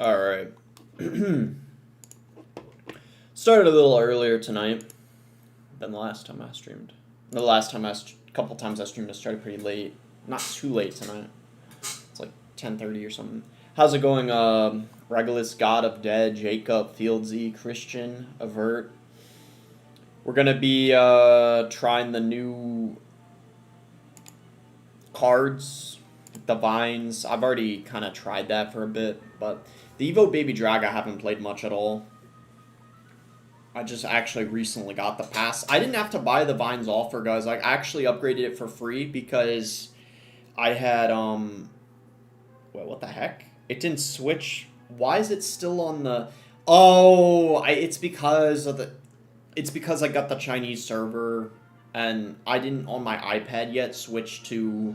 Alright. Started a little earlier tonight than the last time I streamed. The last time couple times I streamed, I started pretty late. Not too late tonight. It's like 10:30 or something. How's it going, Regulus, God of Dead, Jacob, Fieldsy, Christian, Avert? We're gonna be trying the new cards, the vines. I've already kind of tried that for a bit, but the Evo Baby Drag I haven't played much at all. I just actually recently got the pass. I didn't have to buy the vines offer, guys. I actually upgraded it for free because I had wait, what the heck? It didn't switch. Why is it still on the? Oh, it's because of the. It's because I got the Chinese server, and I didn't on my iPad yet switch to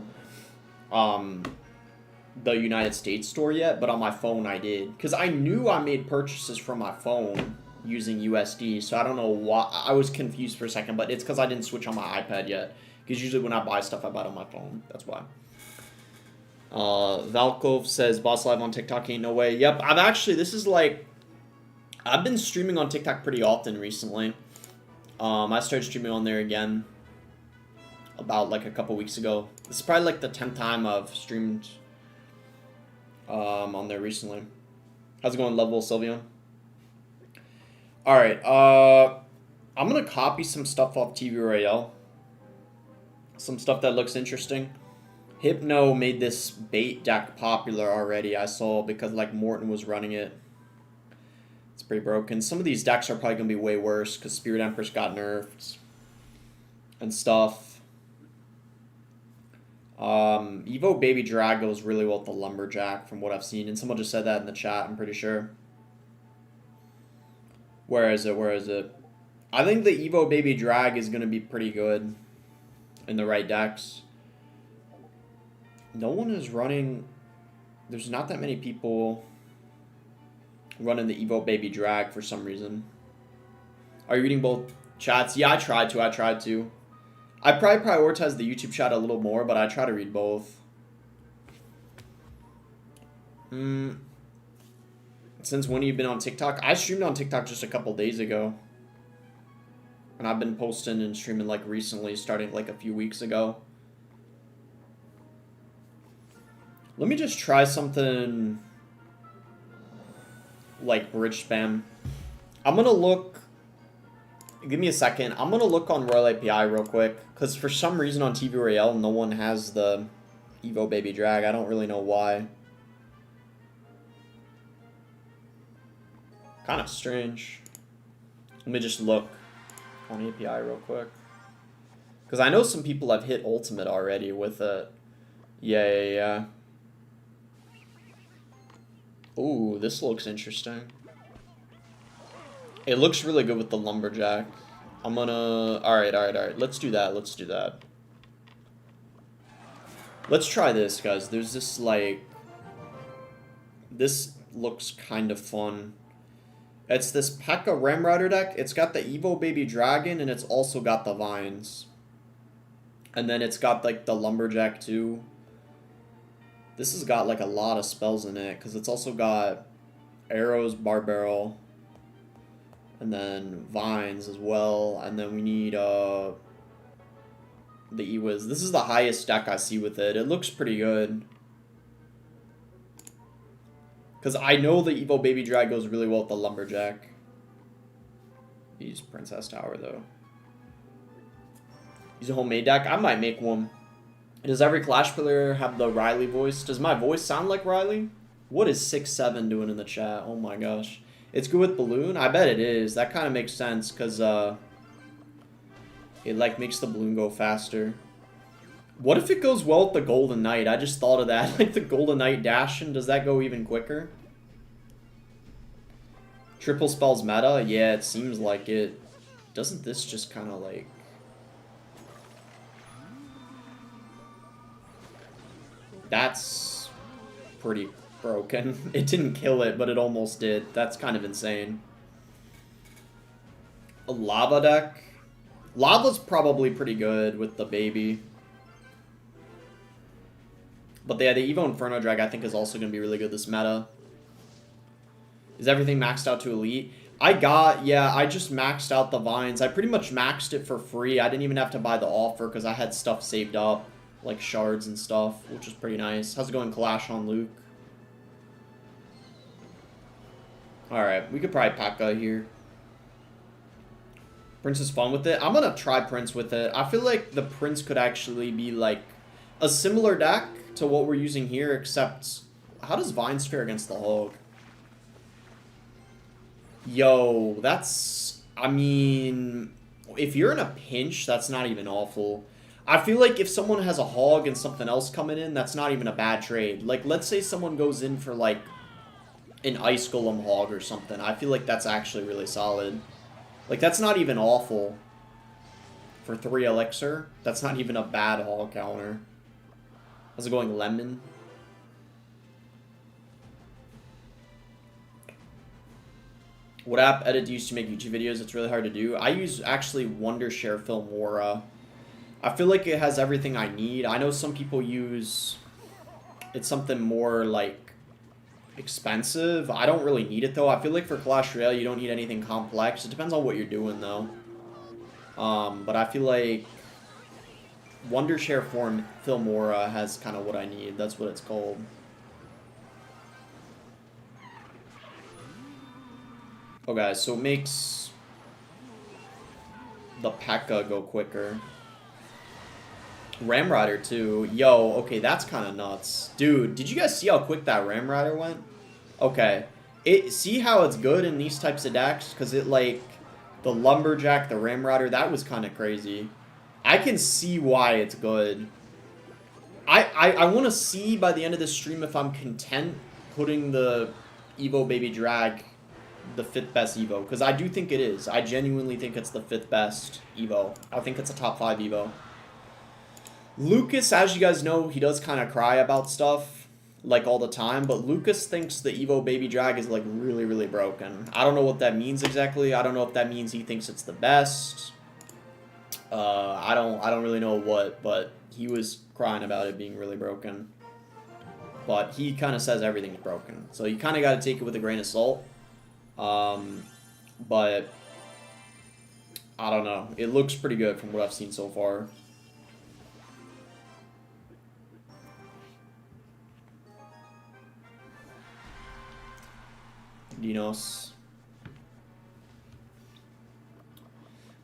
the United States store yet, but on my phone I did. Because I knew I made purchases from my phone using USD, so I don't know why. I was confused for a second, but it's because I didn't switch on my iPad yet. Because usually when I buy stuff, I buy it on my phone. That's why. Valkov says, Boss Live on TikTok ain't no way. Yep, I've been streaming on TikTok pretty often recently. I started streaming on there again about like a couple weeks ago. This is probably like the 10th time I've streamed on there recently. How's it going, Level Sylvian? Alright, I'm gonna copy some stuff off TV Royale. Some stuff that looks interesting. Hypno made this bait deck popular already, I saw, because like Morton was running it. It's pretty broken. Some of these decks are probably going to be way worse because Spirit Empress got nerfed and stuff. Evo Baby Drag goes really well with the Lumberjack from what I've seen. And someone just said that in the chat, I'm pretty sure. Where is it? Where is it? I think the Evo Baby Drag is going to be pretty good in the right decks. No one is running... There's not that many people running the Evo Baby Drag for some reason. Are you reading both chats? Yeah, I tried to. I probably prioritize the YouTube chat a little more, but I try to read both. Since when have you been on TikTok? I streamed on TikTok just a couple days ago. And I've been posting and streaming like recently, starting like a few weeks ago. Let me just try something like bridge spam. I'm gonna look. Give me a second. I'm gonna look on Royal API real quick, because for some reason on TV Royale no one has the Evo Baby Drag. I don't really know why. Kind of strange. Let me just look on API real quick, because I know some people have hit Ultimate already with it. Yeah. Ooh, this looks interesting. It looks really good with the Lumberjack. I'm gonna... Alright. Let's do that. Let's try this, guys. There's this, like... This looks kind of fun. It's this P.E.K.K.A. Ram Rider deck. It's got the Evo Baby Dragon, and it's also got the Vines. And then it's got, like, the Lumberjack, too. This has got like a lot of spells in it, because it's also got arrows, barbarrel, and then vines as well, and then we need the Ewiz. This is the highest deck I see with it. It looks pretty good. Because I know the Evo Baby Drag goes really well with the Lumberjack. Use Princess Tower though. Use a homemade deck? I might make one. Does every Clash player have the Riley voice? Does my voice sound like Riley? What is 6'7" doing in the chat? Oh my gosh. It's good with Balloon? I bet it is. That kind of makes sense because it like makes the balloon go faster. What if it goes well with the Golden Knight? I just thought of that. Like the Golden Knight dashing, does that go even quicker? Triple spells meta? Yeah, it seems like it. Doesn't this just kind of like... That's pretty broken. It didn't kill it, but it almost did. That's kind of insane. A lava deck? Lava's probably pretty good with the baby. But yeah, the Evo Inferno Drag I think is also going to be really good this meta. Is everything maxed out to elite? Yeah, I just maxed out the vines. I pretty much maxed it for free. I didn't even have to buy the offer because I had stuff saved up, like shards and stuff, which is pretty nice. How's it going, Kalash on Luke? Alright, we could probably P.E.K.K.A here. Prince is fun with it. I'm gonna try Prince with it. I feel like the Prince could actually be like a similar deck to what we're using here, except how does Vines fare against the Hog? Yo, that's... I mean, if you're in a pinch, that's not even awful. I feel like if someone has a Hog and something else coming in, that's not even a bad trade. Like, let's say someone goes in for, like, an Ice Golem Hog or something. I feel like that's actually really solid. Like, that's not even awful. For 3 Elixir, that's not even a bad Hog counter. How's it going, Lemon? What app edit do you use to make YouTube videos? It's really hard to do. I use, actually, Wondershare Filmora. I feel like it has everything I need. I know some people use... It's something more, like, expensive. I don't really need it, though. I feel like for Clash Royale, you don't need anything complex. It depends on what you're doing, though. But I feel like Wondershare Filmora has kind of what I need. That's what it's called. Oh, guys, so it makes the P.E.K.K.A go quicker. Ram Rider, too. Yo, okay, that's kind of nuts. Dude, did you guys see how quick that Ram Rider went? Okay. See how it's good in these types of decks? Because it, like, the Lumberjack, the Ram Rider, that was kind of crazy. I can see why it's good. I want to see by the end of this stream if I'm content putting the Evo Baby Drag the 5th best Evo, because I do think it is. I genuinely think it's the 5th best Evo. I think it's a top 5 Evo. Lucas, as you guys know, he does kind of cry about stuff, like, all the time, but Lucas thinks the Evo Baby Drag is, like, really, really broken. I don't know what that means exactly. I don't know if that means he thinks it's the best. I don't really know what, but he was crying about it being really broken. But he kind of says everything's broken, so you kind of got to take it with a grain of salt. But I don't know. It looks pretty good from what I've seen so far. Dinos.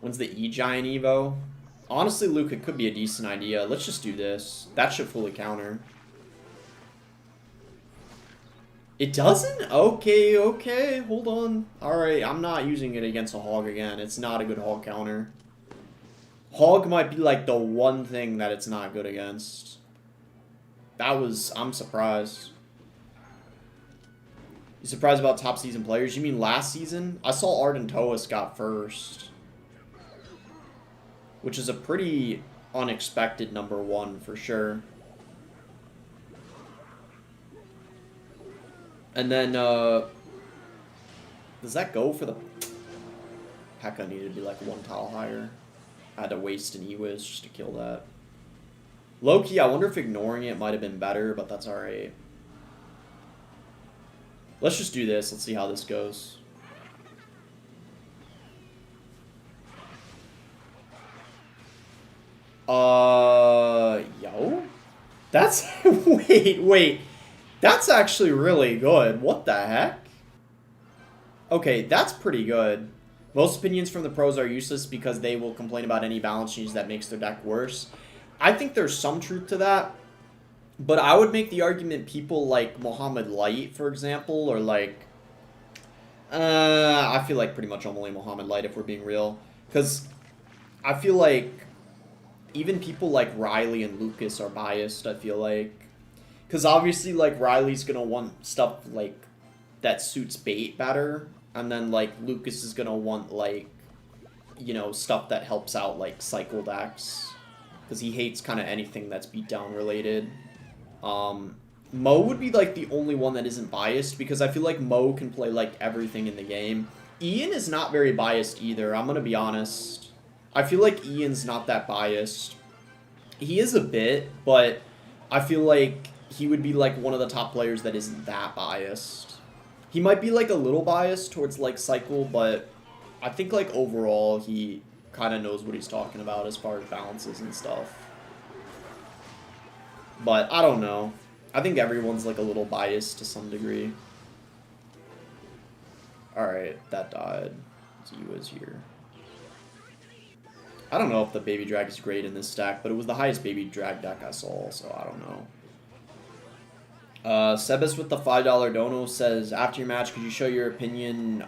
When's the E-Giant Evo? Honestly, Luke, it could be a decent idea. Let's just do this. That should fully counter. It doesn't? Okay, okay. Hold on. Alright, I'm not using it against a Hog again. It's not a good Hog counter. Hog might be like the one thing that it's not good against. I'm surprised. You surprised about top season players? You mean last season? I saw Arden Toas got first. Which is a pretty unexpected #1 for sure. And then, does that go for the... P.E.K.K.A needed to be like 1 tile higher. I had to waste an E-Wiz just to kill that. Low-key, I wonder if ignoring it might have been better, but that's alright. Let's just do this. Let's see how this goes. Yo? That's... wait. That's actually really good. What the heck? Okay, that's pretty good. Most opinions from the pros are useless because they will complain about any balance change that makes their deck worse. I think there's some truth to that. But I would make the argument people like Mohamed Light, for example, or like... I feel like pretty much only Mohamed Light if we're being real. Because I feel like even people like Riley and Lucas are biased, I feel like. Because obviously, like, Riley's going to want stuff, like, that suits bait better. And then, like, Lucas is going to want, like, you know, stuff that helps out, like, cycle decks. Because he hates kind of anything that's beatdown related. Mo would be, like, the only one that isn't biased. Because I feel like Mo can play, like, everything in the game. Ian is not very biased either, I'm going to be honest. I feel like Ian's not that biased. He is a bit, but I feel like he would be, like, one of the top players that isn't that biased. He might be, like, a little biased towards, like, Cycle, but I think, like, overall, he kind of knows what he's talking about as far as balances and stuff. But, I don't know. I think everyone's, like, a little biased to some degree. Alright, that died. So he was here. I don't know if the Baby Drag is great in this stack, but it was the highest Baby Drag deck I saw, so I don't know. Sebas with the $5 dono says, after your match, could you show your opinion,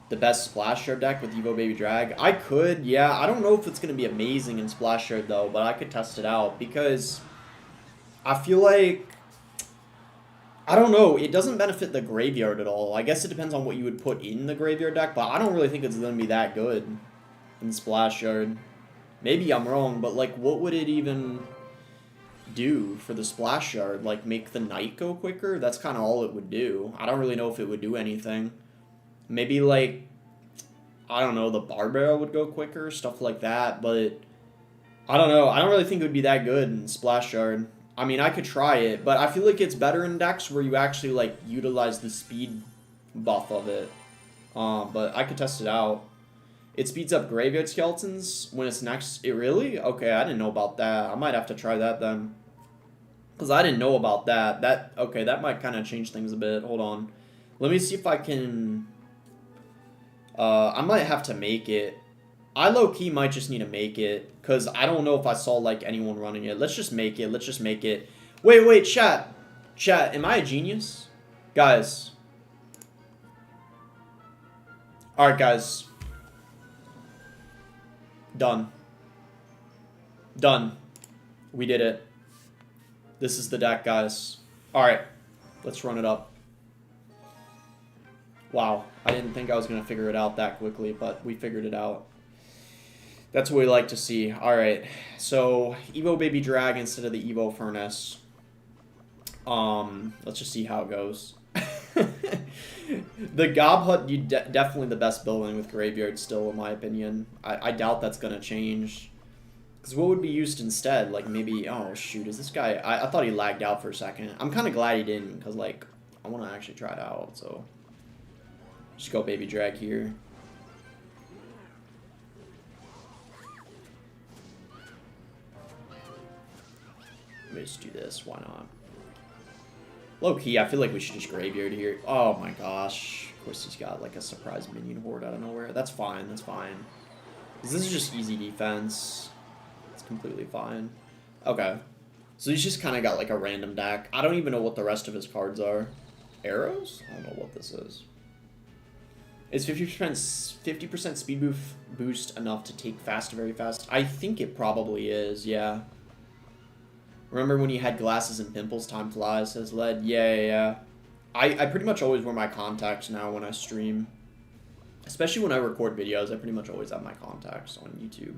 the best Splash Shard deck with Evo Baby Drag? I could, yeah. I don't know if it's going to be amazing in Splash Shard, though, but I could test it out, because I feel like, I don't know, it doesn't benefit the graveyard at all. I guess it depends on what you would put in the graveyard deck, but I don't really think it's going to be that good in Splash Shard. Maybe I'm wrong, but, like, what would it even do for the Splash Shard? Like, make the Knight go quicker? That's kind of all it would do. I don't really know if it would do anything. Maybe, like, I don't know, the Barbara would go quicker, stuff like that, but I don't know. I don't really think it would be that good in Splash Shard. I mean, I could try it, but I feel like it's better in decks where you actually, like, utilize the speed buff of it. But I could test it out. It speeds up Graveyard Skeletons when it's next. It really? Okay, I didn't know about that. I might have to try that then. Because I didn't know about that. Okay, that might kind of change things a bit. Hold on. Let me see if I can... I might have to make it. I low-key might just need to make it, because I don't know if I saw, like, anyone running it. Let's just make it. Let's just make it. Wait, chat. Chat, am I a genius? Guys. Alright, guys. Done. Done. We did it. This is the deck, guys. Alright. Let's run it up. Wow. I didn't think I was going to figure it out that quickly, but we figured it out. That's what we like to see. Alright. So, Evo Baby Drag instead of the Evo Furnace. Let's just see how it goes. The Gob Hut, definitely the best building with Graveyard still, in my opinion. I doubt that's going to change. Because what would be used instead? Like, maybe... Oh, shoot. Is this guy... I thought he lagged out for a second. I'm kind of glad he didn't, because, like, I want to actually try it out, so... Just go Baby Drag here. Let me just do this. Why not? Low-key, I feel like we should just Graveyard here. Oh my gosh. Of course he's got like a surprise minion horde out of nowhere. That's fine. That's fine. This is just easy defense. It's completely fine. Okay. So he's just kind of got like a random deck. I don't even know what the rest of his cards are. Arrows? I don't know what this is. Is 50% speed boost enough to take fast very fast? I think it probably is, yeah. Remember when you had glasses and pimples? Time flies, says Led. Yeah. I pretty much always wear my contacts now when I stream. Especially when I record videos, I pretty much always have my contacts on YouTube.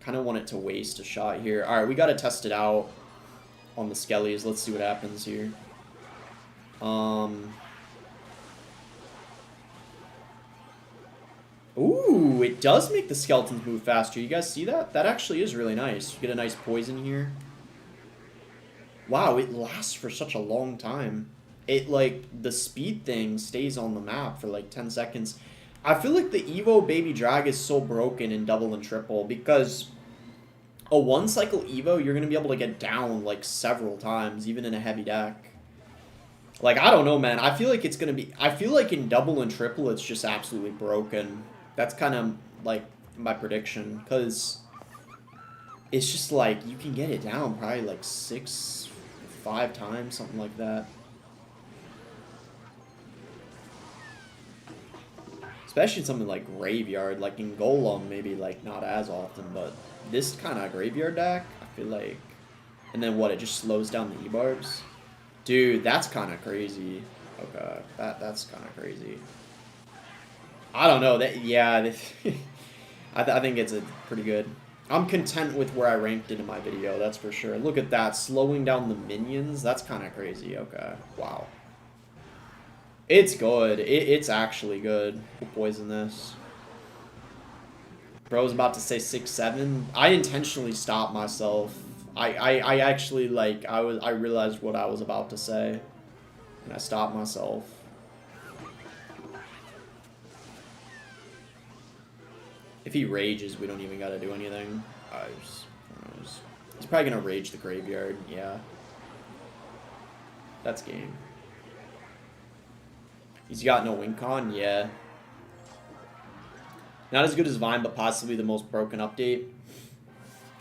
Kind of want it to waste a shot here. Alright, we got to test it out on the Skellies. Let's see what happens here. Ooh, it does make the skeletons move faster. You guys see that? That actually is really nice. You get a nice poison here. Wow, it lasts for such a long time. It, like, the speed thing stays on the map for, like, 10 seconds. I feel like the Evo Baby Drag is so broken in double and triple because a one-cycle Evo, you're going to be able to get down, like, several times, even in a heavy deck. Like, I don't know, man. I feel like it's going to be... I feel like in double and triple, it's just absolutely broken. That's kind of, like, my prediction. Because it's just, like, you can get it down probably, like, 5 times, something like that. Especially in something like Graveyard. Like, in Golem, maybe, like, not as often, but this kind of Graveyard deck, I feel like... And then what, it just slows down the E-barbs? Dude, that's kind of crazy. Okay, that's kind of crazy. I don't know. Yeah, I think it's pretty good. I'm content with where I ranked it in my video, that's for sure. Look at that, slowing down the minions. That's kind of crazy. Okay, wow. It's good. It's actually good. We'll poison this. Bro was about to say 6-7. I intentionally stopped myself. I actually, like, I realized what I was about to say. And I stopped myself. If he rages, we don't even gotta do anything. He's probably gonna rage the graveyard, yeah. That's game. He's got no win con, yeah. Not as good as Vine, but possibly the most broken update.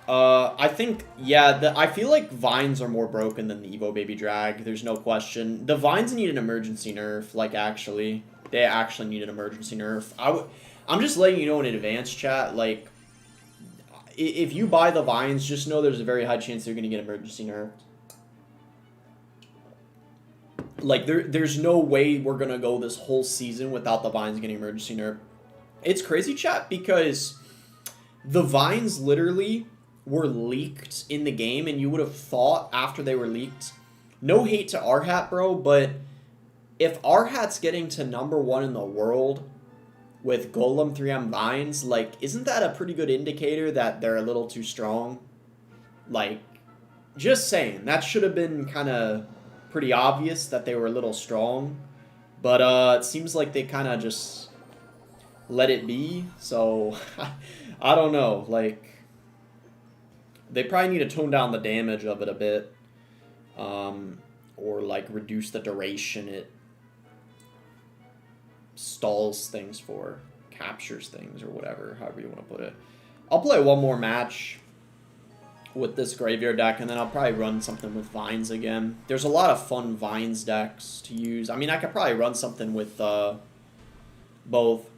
I think, yeah, I feel like Vines are more broken than the Evo Baby Drag. There's no question. The Vines need an emergency nerf, like, actually. They actually need an emergency nerf. I'm just letting you know in advance, chat, like, if you buy the Vines, just know there's a very high chance they're going to get emergency nerfed. Like, there's no way we're going to go this whole season without the Vines getting emergency nerfed. It's crazy, chat, because the Vines literally were leaked in the game, and you would have thought after they were leaked, no hate to R-Hat, bro, but if R-Hat's getting to #1 in the world with Golem 3M Vines, like, isn't that a pretty good indicator that they're a little too strong? Like, just saying, that should have been kind of pretty obvious that they were a little strong, but it seems like they kind of just let it be, so I don't know, like, they probably need to tone down the damage of it a bit, or like reduce the duration it stalls things for, captures things, or whatever, however you want to put it. I'll play one more match with this graveyard deck, and then I'll probably run something with Vines again. There's a lot of fun Vines decks to use. I mean, I could probably run something with both.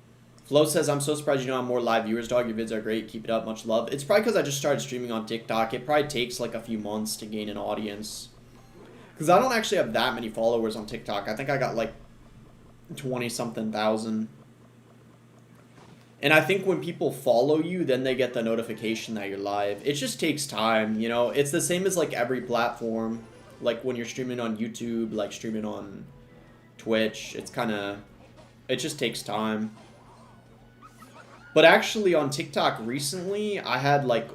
Flo says, I'm so surprised you don't have more live viewers, dog. Your vids are great. Keep it up. Much love. It's probably because I just started streaming on TikTok. It probably takes like a few months to gain an audience. Because I don't actually have that many followers on TikTok. I think I got like 20-something thousand. And I think when people follow you, then they get the notification that you're live. It just takes time, you know? It's the same as like every platform. Like when you're streaming on YouTube, like streaming on Twitch. It's kind of... It just takes time. But actually on TikTok recently, I had like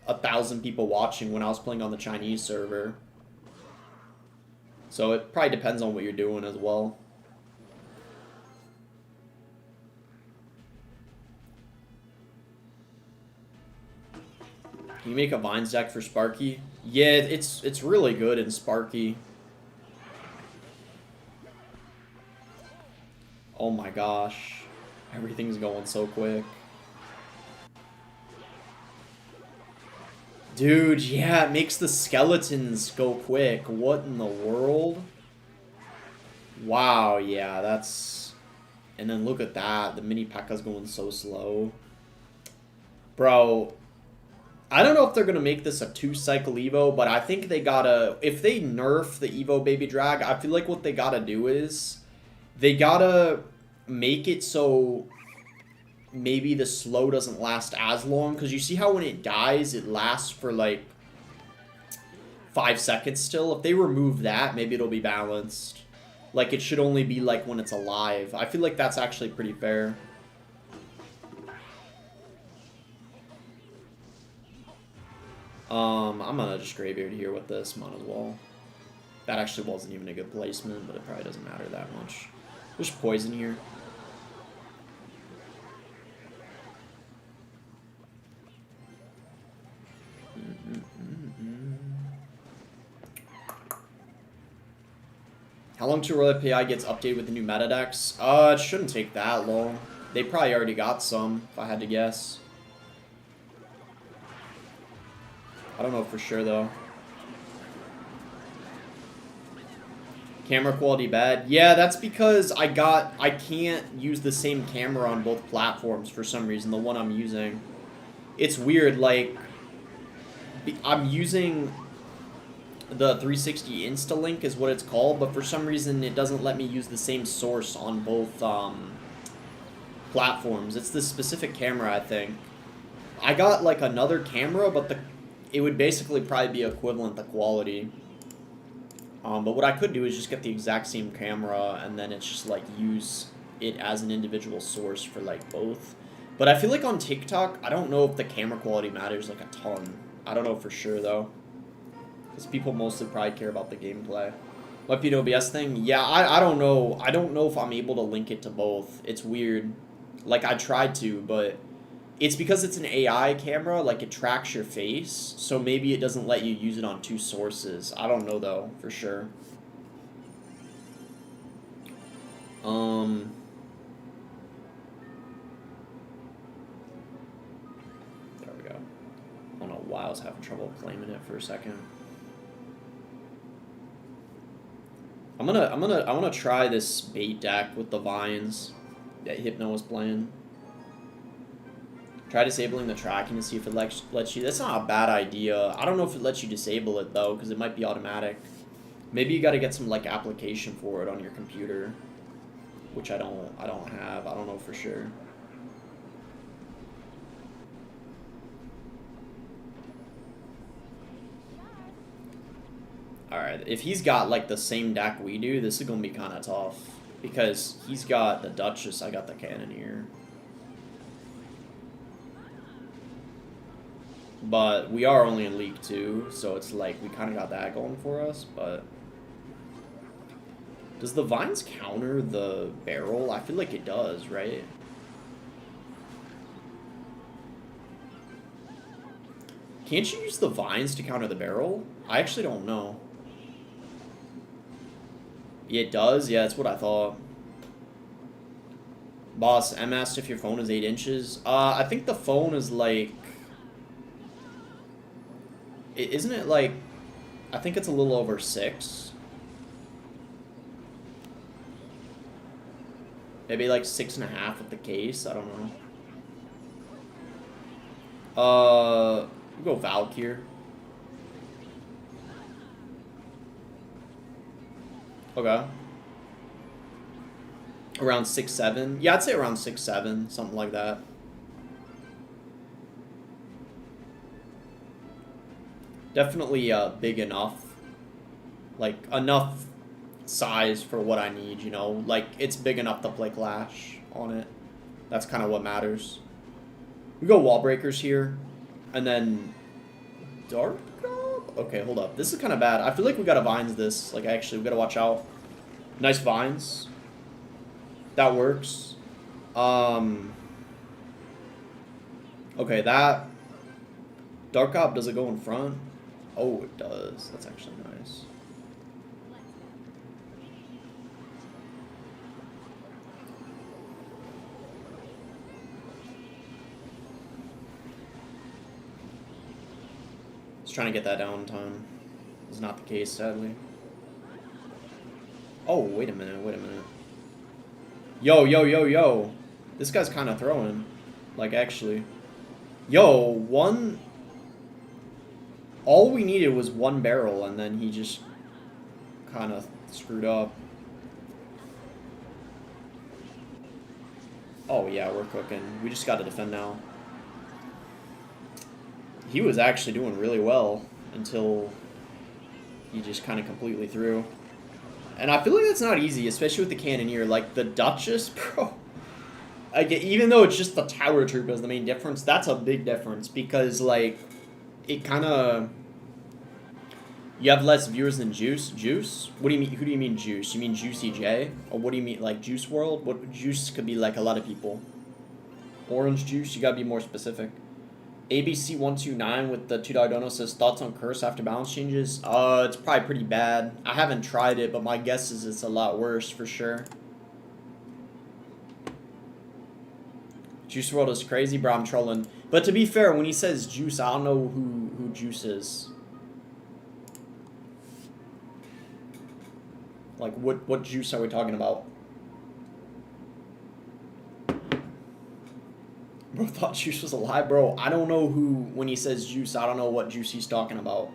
1,000 people watching when I was playing on the Chinese server. So it probably depends on what you're doing as well. Can you make a Vines deck for Sparky? Yeah, it's really good in Sparky. Oh my gosh. Everything's going so quick. Dude, yeah, it makes the skeletons go quick. What in the world? Wow, yeah, that's... And then look at that. The mini P.E.K.K.A's going so slow. Bro, I don't know if they're going to make this a 2-cycle Evo, but I think they gotta... If they nerf the Evo Baby Drag, I feel like what they gotta do is... They gotta make it so maybe the slow doesn't last as long, because you see how when it dies it lasts for like 5 seconds still. If they remove that, maybe it'll be balanced. Like it should only be like when it's alive. I feel like that's actually pretty fair. I'm gonna just graveyard here with this, might as well. That actually wasn't even a good placement, but it probably doesn't matter that much. There's poison here. How long till Royal PI gets updated with the new meta decks? It shouldn't take that long. They probably already got some, if I had to guess. I don't know for sure, though. Camera quality bad? Yeah, that's because I can't use the same camera on both platforms for some reason, the one I'm using. It's weird, like, I'm using the 360 Instalink is what it's called, but for some reason it doesn't let me use the same source on both platforms. It's this specific camera, I think. I got like another camera, but it would basically probably be equivalent to quality. But what I could do is just get the exact same camera, and then it's just like use it as an individual source for like both. But I feel like on TikTok, I don't know if the camera quality matters like a ton. I don't know for sure though. Because people mostly probably care about the gameplay. What OBS thing? Yeah, I don't know. I don't know if I'm able to link it to both. It's weird. Like, I tried to, but it's because it's an AI camera. Like, it tracks your face. So maybe it doesn't let you use it on 2 sources. I don't know, though, for sure. There we go. I don't know why I was having trouble claiming it for a second. I wanna try this bait deck with the vines that Hypno was playing. Try disabling the tracking to see if it lets you. That's not a bad idea. I don't know if it lets you disable it though, because it might be automatic. Maybe you got to get some like application for it on your computer, which I don't have. I don't know for sure. Alright, if he's got like the same deck we do, this is gonna be kind of tough. Because he's got the Duchess, I got the Cannoneer. But we are only in League 2, so it's like we kind of got that going for us, but... Does the Vines counter the barrel? I feel like it does, right? Can't you use the Vines to counter the barrel? I actually don't know. Yeah, it does? Yeah, that's what I thought. Boss, M asked if your phone is 8 inches. I think the phone is like... Isn't it like... I think it's a little over 6. Maybe like 6.5 with the case. I don't know. We'll go Valk here. Okay. Around 6'7". Yeah, I'd say around 6'7", something like that. Definitely big enough. Like, enough size for what I need, you know? Like, it's big enough to play Clash on it. That's kind of what matters. We go Wall Breakers here. And then... Dark Gob? Okay, hold up. This is kind of bad. I feel like we gotta Vines this. Like, actually, we gotta watch out. Nice Vines. That works. Okay, that... Dark Gob, does it go in front? Oh, it does. That's actually nice. Just trying to get that downtime. Is not the case, sadly. Oh, wait a minute, wait a minute. Yo, yo, yo, yo. This guy's kind of throwing. Like, actually. Yo, one... All we needed was one barrel, and then he just kind of screwed up. Oh, yeah, we're cooking. We just got to defend now. He was actually doing really well until he just kind of completely threw. And I feel like that's not easy, especially with the Cannoneer. Like, the Duchess, bro. Like, even though it's just the Tower Troop as the main difference, that's a big difference. Because, like, it kind of... You have less viewers than Juice? Juice? What do you mean? Who do you mean Juice? You mean Juicy J? Or what do you mean, like, Juice World? What Juice could be, like, a lot of people. Orange Juice? You gotta be more specific. ABC129 with the $2 dono says, thoughts on Curse after balance changes? It's probably pretty bad. I haven't tried it, but my guess is it's a lot worse for sure. Juice World is crazy, bro. I'm trolling. But to be fair, when he says Juice, I don't know who Juice is. Like, what Juice are we talking about? Bro thought Juice was alive, bro. I don't know who, when he says Juice, I don't know what Juice he's talking about.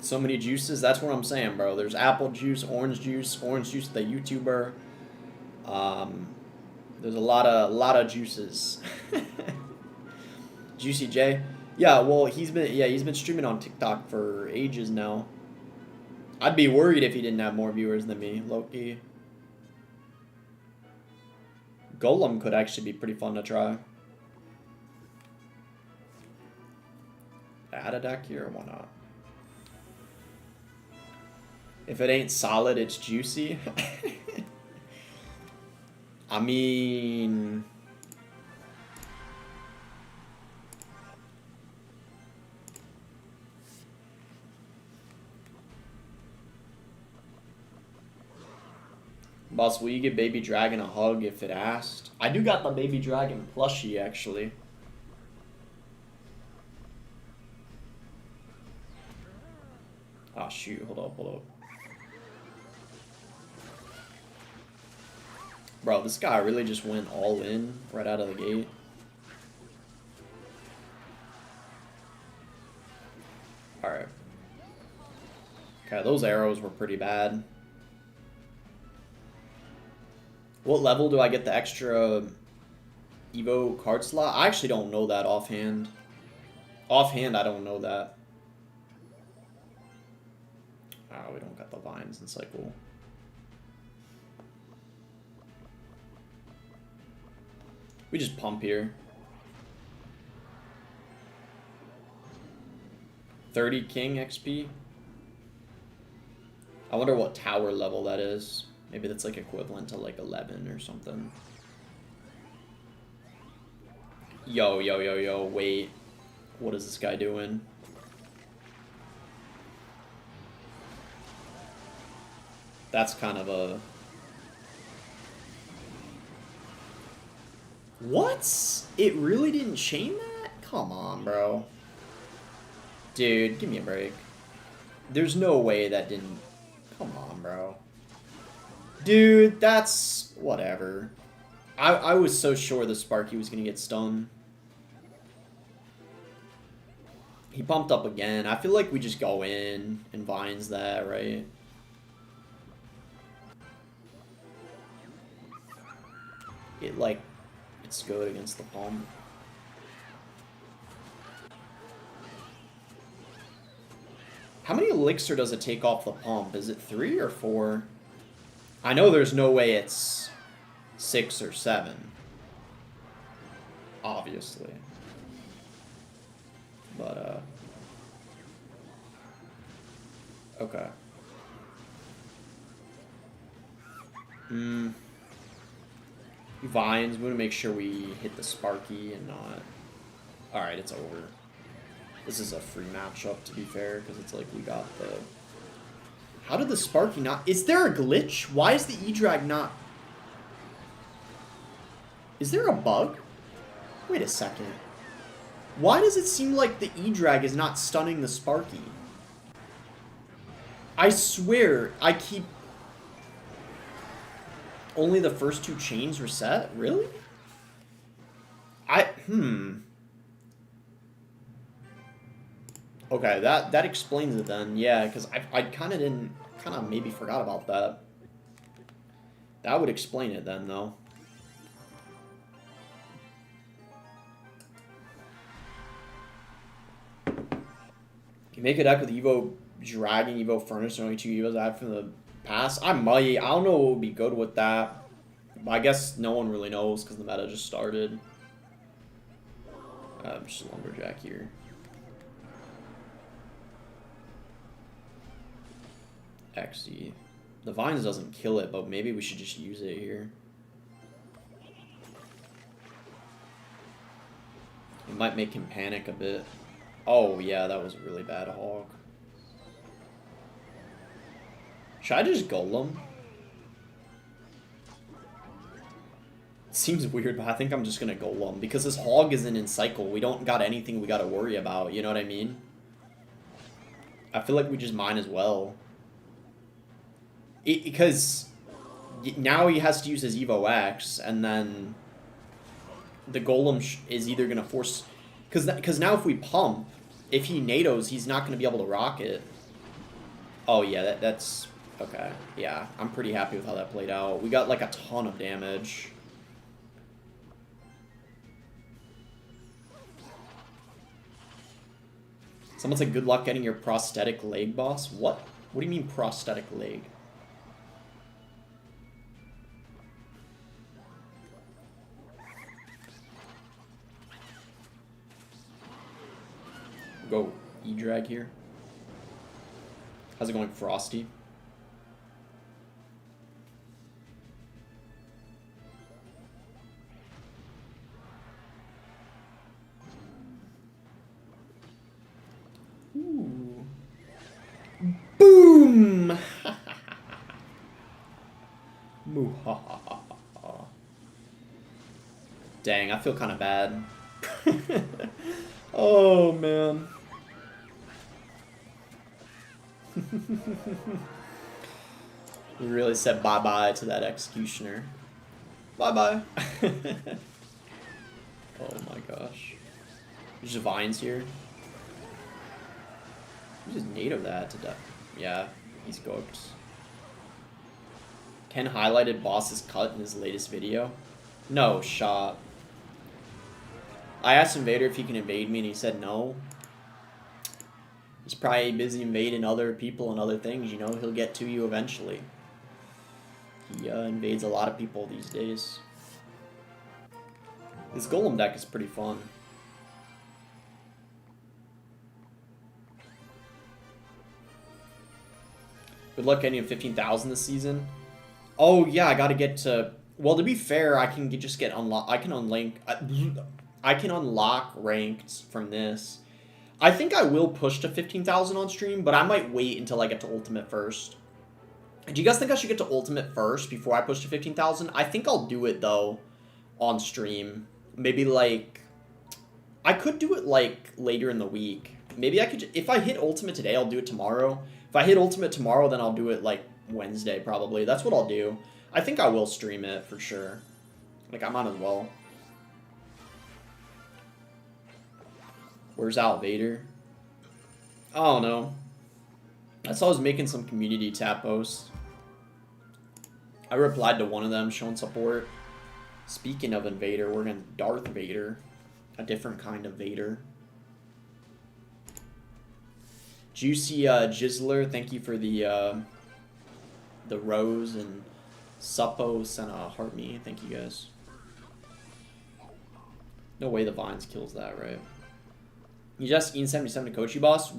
So many juices, that's what I'm saying, bro. There's apple juice, Orange Juice, the YouTuber. There's a lot of juices. Juicy J. Yeah, well, he's been streaming on TikTok for ages now. I'd be worried if he didn't have more viewers than me, low-key. Golem could actually be pretty fun to try. Add a deck here, why not? If it ain't solid, it's juicy. I mean... Boss, will you give Baby Dragon a hug if it asked? I do got the Baby Dragon plushie, actually. Oh, shoot. Hold up, hold up. Bro, this guy really just went all in right out of the gate. Alright. Okay, those arrows were pretty bad. What level do I get the extra Evo card slot? I actually don't know that offhand. Offhand, I don't know that. Oh, we don't got the vines in cycle. We just pump here. 30 King XP. I wonder what tower level that is. Maybe that's like equivalent to like 11 or something. Yo, yo, yo, yo, wait. What is this guy doing? That's kind of a... What? It really didn't chain that? Come on, bro. Dude, give me a break. There's no way that didn't... Come on, bro. Dude, that's... Whatever. I was so sure the Sparky was going to get stunned. He pumped up again. I feel like we just go in and vines that, right? It, like... It's good against the pump. How many elixir does it take off the pump? Is it 3 or 4? I know there's no way it's 6 or 7. Obviously. But, okay. Vines, we want to make sure we hit the Sparky and not... Alright, it's over. This is a free matchup, to be fair, because it's like we got the... How did the Sparky not... Is there a glitch? Why is the E-Drag not... Is there a bug? Wait a second. Why does it seem like the E-Drag is not stunning the Sparky? I swear, I keep... Only the first 2 chains reset? Really? Okay, that explains it then. Yeah, because I kind of maybe forgot about that. That would explain it then, though. You make a deck with Evo Dragon, Evo Furnace, and only 2 Evos I have from the past. I might. I don't know what would be good with that. But I guess no one really knows because the meta just started. Just Lumberjack here. XD. The Vines doesn't kill it, but maybe we should just use it here. It might make him panic a bit. Oh, yeah, that was a really bad hog. Should I just Golem? Seems weird, but I think I'm just gonna Golem. Because this hog isn't in cycle. We don't got anything we gotta worry about, you know what I mean? I feel like we just might as well. Because now he has to use his Evo X, and then the Golem is either gonna force... Because now if we pump, if he NATOs, he's not gonna be able to rock it. Oh yeah, that's... Okay, yeah, I'm pretty happy with how that played out. We got like a ton of damage. Someone said, good luck getting your prosthetic leg, boss. What? What do you mean prosthetic leg? Go E-drag here. How's it going, Frosty? Ooh. Boom! Dang, I feel kind of bad. Oh, man. We really said bye-bye to that executioner. Bye-bye. Oh my gosh. There's vines here. You just NATO that to death. Yeah, he's cooked. Ken highlighted Boss's cut in his latest video. No shot. I asked Invader if he can invade me and he said no. He's probably busy invading other people and other things, you know. He'll get to you eventually. He invades a lot of people these days. This Golem deck is pretty fun. Good luck getting 15,000 this season. Oh yeah, I gotta get to. Well, to be fair, I can just get unlock. I can unlock ranked from this. I think I will push to 15,000 on stream, but I might wait until I get to Ultimate first. Do you guys think I should get to Ultimate first before I push to 15,000? I think I'll do it, though, on stream. Maybe, like... I could do it, like, later in the week. Maybe I could... If I hit Ultimate today, I'll do it tomorrow. If I hit Ultimate tomorrow, then I'll do it, like, Wednesday, probably. That's what I'll do. I think I will stream it, for sure. Like, I might as well. Where's Al Vader? I don't know. I saw I was making some community tab posts. I replied to one of them showing support. Speaking of Invader, we're going to Darth Vader. A different kind of Vader. Juicy Jizzler, thank you for the rose, and Suppo sent a heart me. Thank you guys. No way the Vines kills that, right? You just E77 to Kochi boss?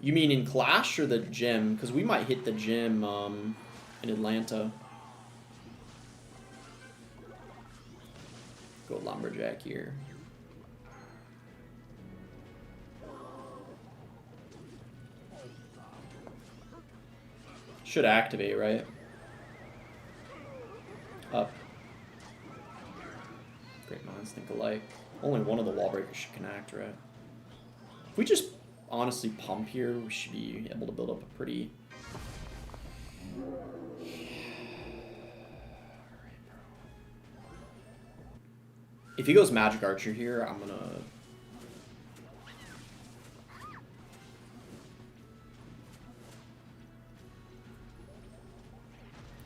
You mean in Clash or the gym? Because we might hit the gym in Atlanta. Go Lumberjack here. Should activate, right? Up. Great minds think alike. Only one of the wall breakers should connect, right? If we just honestly pump here, we should be able to build up a pretty... If he goes Magic Archer here, I'm gonna...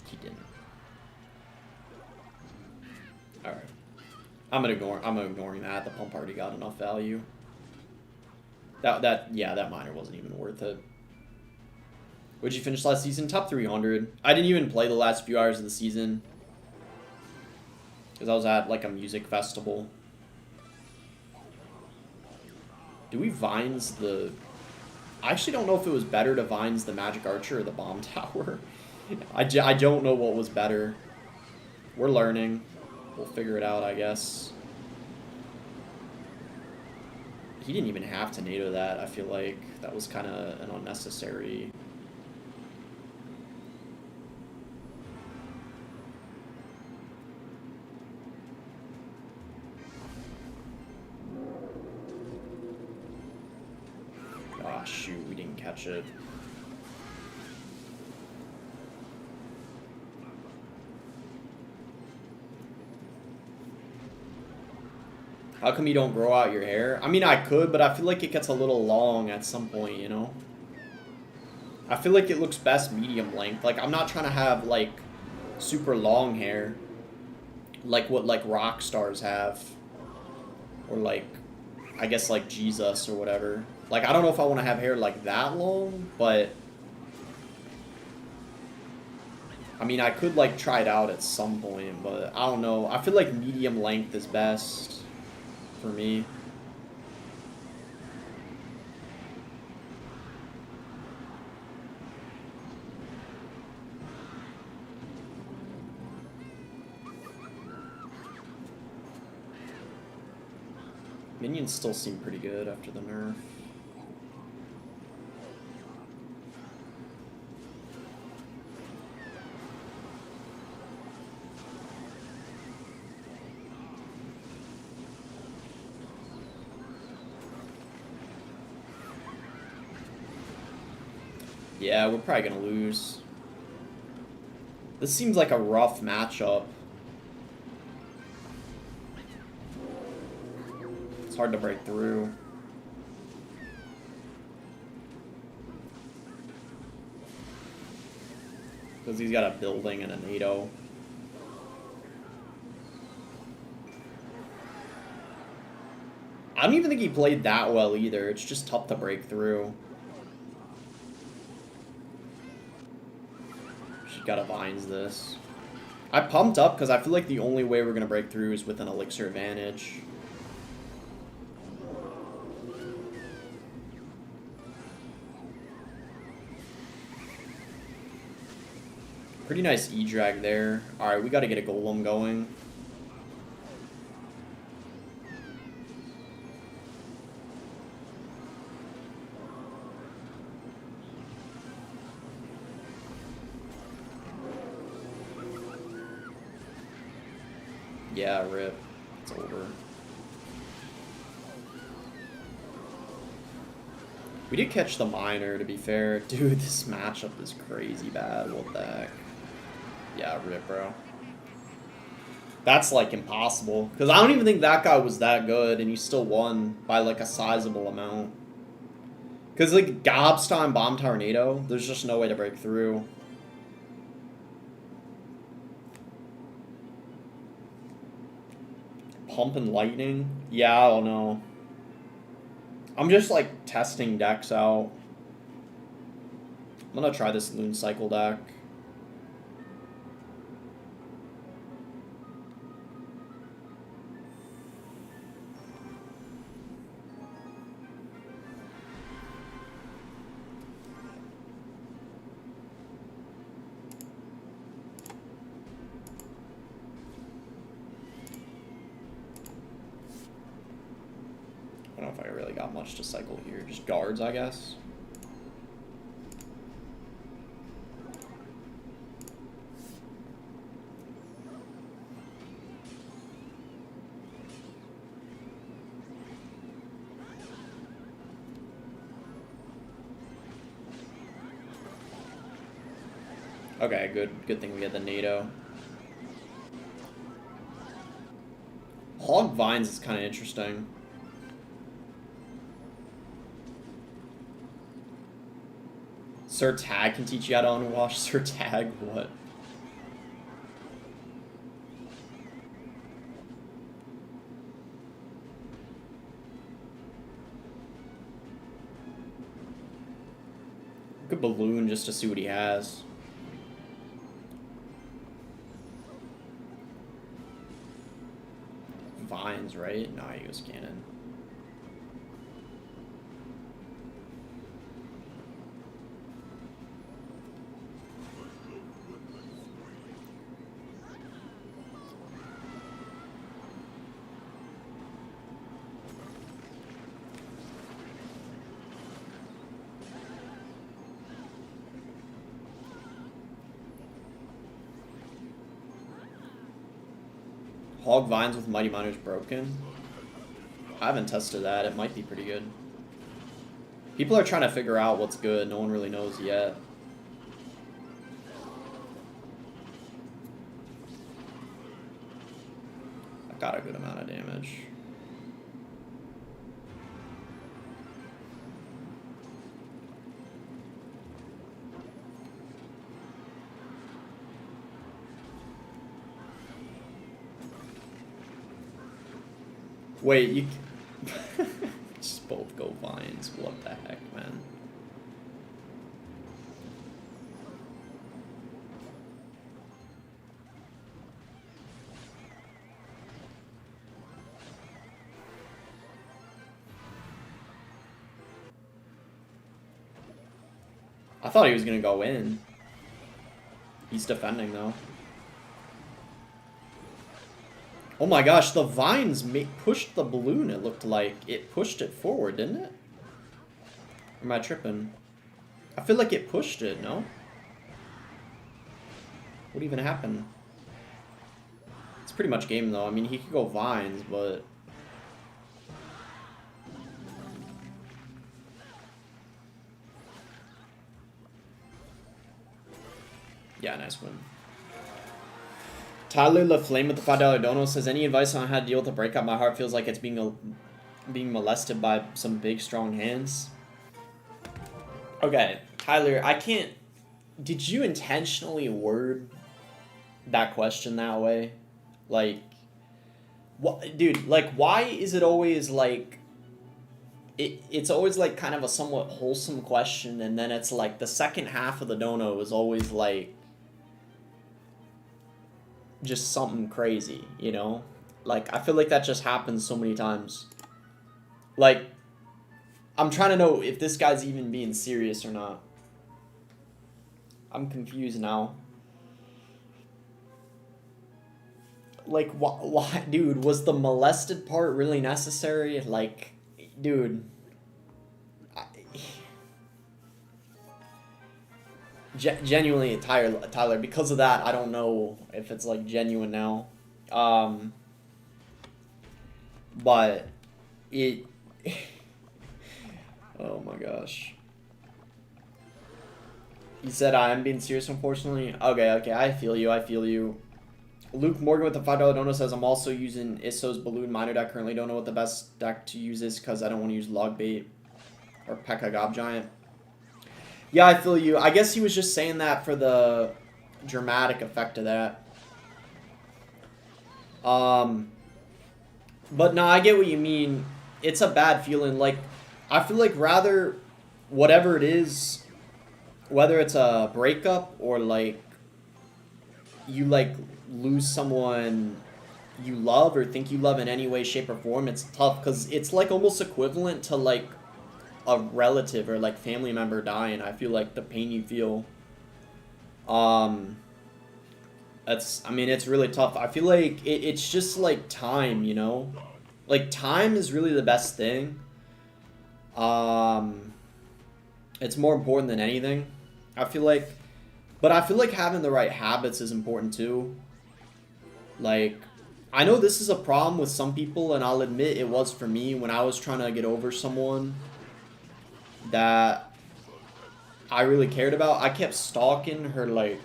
He didn't. Alright. I'm ignoring that. The pump already got enough value. That miner wasn't even worth it. What'd you finish last season? Top 300. I didn't even play the last few hours of the season. Because I was at, like, a music festival. Do we Vines the... I actually don't know if it was better to Vines the Magic Archer or the Bomb Tower. I don't know what was better. We're learning. We'll figure it out, I guess. He didn't even have to NATO that. I feel like that was kind of an unnecessary... Ah, shoot, we didn't catch it. How come you don't grow out your hair? I mean, I could, but I feel like it gets a little long at some point, you know? I feel like it looks best medium length. Like, I'm not trying to have, like, super long hair. Like what, like, rock stars have. Or, like, I guess, like, Jesus or whatever. Like, I don't know if I want to have hair, like, that long, but... I mean, I could, like, try it out at some point, but I don't know. I feel like medium length is best for me. Minions still seem pretty good after the nerf. Yeah, we're probably gonna lose. This seems like a rough matchup. It's hard to break through. Because he's got a building and a NATO. I don't even think he played that well either. It's just tough to break through. She gotta vines this. I pumped up because I feel like the only way we're gonna break through is with an elixir advantage. Pretty nice E-drag there. Alright, we gotta get a Golem going. Yeah, rip. It's over. We did catch the miner, to be fair. Dude, this matchup is crazy bad. What the heck? Yeah, rip, bro. That's, like, impossible. Because I don't even think that guy was that good, and he still won by, like, a sizable amount. Because, like, Gobstein, Bomb Tornado, there's just no way to break through. Pump and Lightning? Yeah, I don't know. I'm just, like, testing decks out. I'm gonna try this Loon Cycle deck. I don't know if I really got much to cycle here. Just guards, I guess. Okay, good thing we had the NATO. Hog Vines is kind of interesting. Sir Tag can teach you how to unwash. Sir Tag, what? Good balloon just to see what he has. Vines, right? No, he goes cannon. Hog Vines with Mighty Miner's broken? I haven't tested that. It might be pretty good. People are trying to figure out what's good. No one really knows yet. I got a good amount of damage. Wait, you just both go vines. What the heck, man? I thought he was gonna go in. He's defending though. Oh my gosh, the vines pushed the balloon, it looked like. It pushed it forward, didn't it? Or am I tripping? I feel like it pushed it, no? What even happened? It's pretty much game, though. I mean, he could go vines, but... Yeah, nice win. Tyler LaFlame with the $5 dono says, any advice on how to deal with a breakup? My heart feels like it's being molested by some big, strong hands. Okay, Tyler, I can't... Did you intentionally word that question that way? Like, what, dude, like, why is it always, like... It's always, like, kind of a somewhat wholesome question, and then it's, like, the second half of the dono is always, like... just something crazy, you know? Like, I feel like that just happens so many times. Like, I'm trying to know if this guy's even being serious or not. I'm confused now. Like, why, dude, was the molested part really necessary? Like, dude. Genuinely, Tyler, because of that, I don't know if it's, like, genuine now. But it... oh my gosh. He said, I am being serious, unfortunately. Okay, I feel you. Luke Morgan with the $5 dono says, I'm also using Isso's Balloon Miner deck. Currently don't know what the best deck to use is because I don't want to use Log Bait or P.E.K.K.A. Gob Giant. Yeah, I feel you. I guess he was just saying that for the dramatic effect of that. But no, I get what you mean. It's a bad feeling. Like, I feel like rather, whatever it is, whether it's a breakup or, like, you, like, lose someone you love or think you love in any way, shape, or form, it's tough because it's, like, almost equivalent to, like, a relative or, like, family member dying. I feel like the pain you feel, I mean, it's really tough. I feel like it's just, like, time, you know? Like, time is really the best thing. It's more important than anything, I feel like. But I feel like having the right habits is important, too. Like, I know this is a problem with some people, and I'll admit it was for me when I was trying to get over someone that I really cared about. I kept stalking her, like,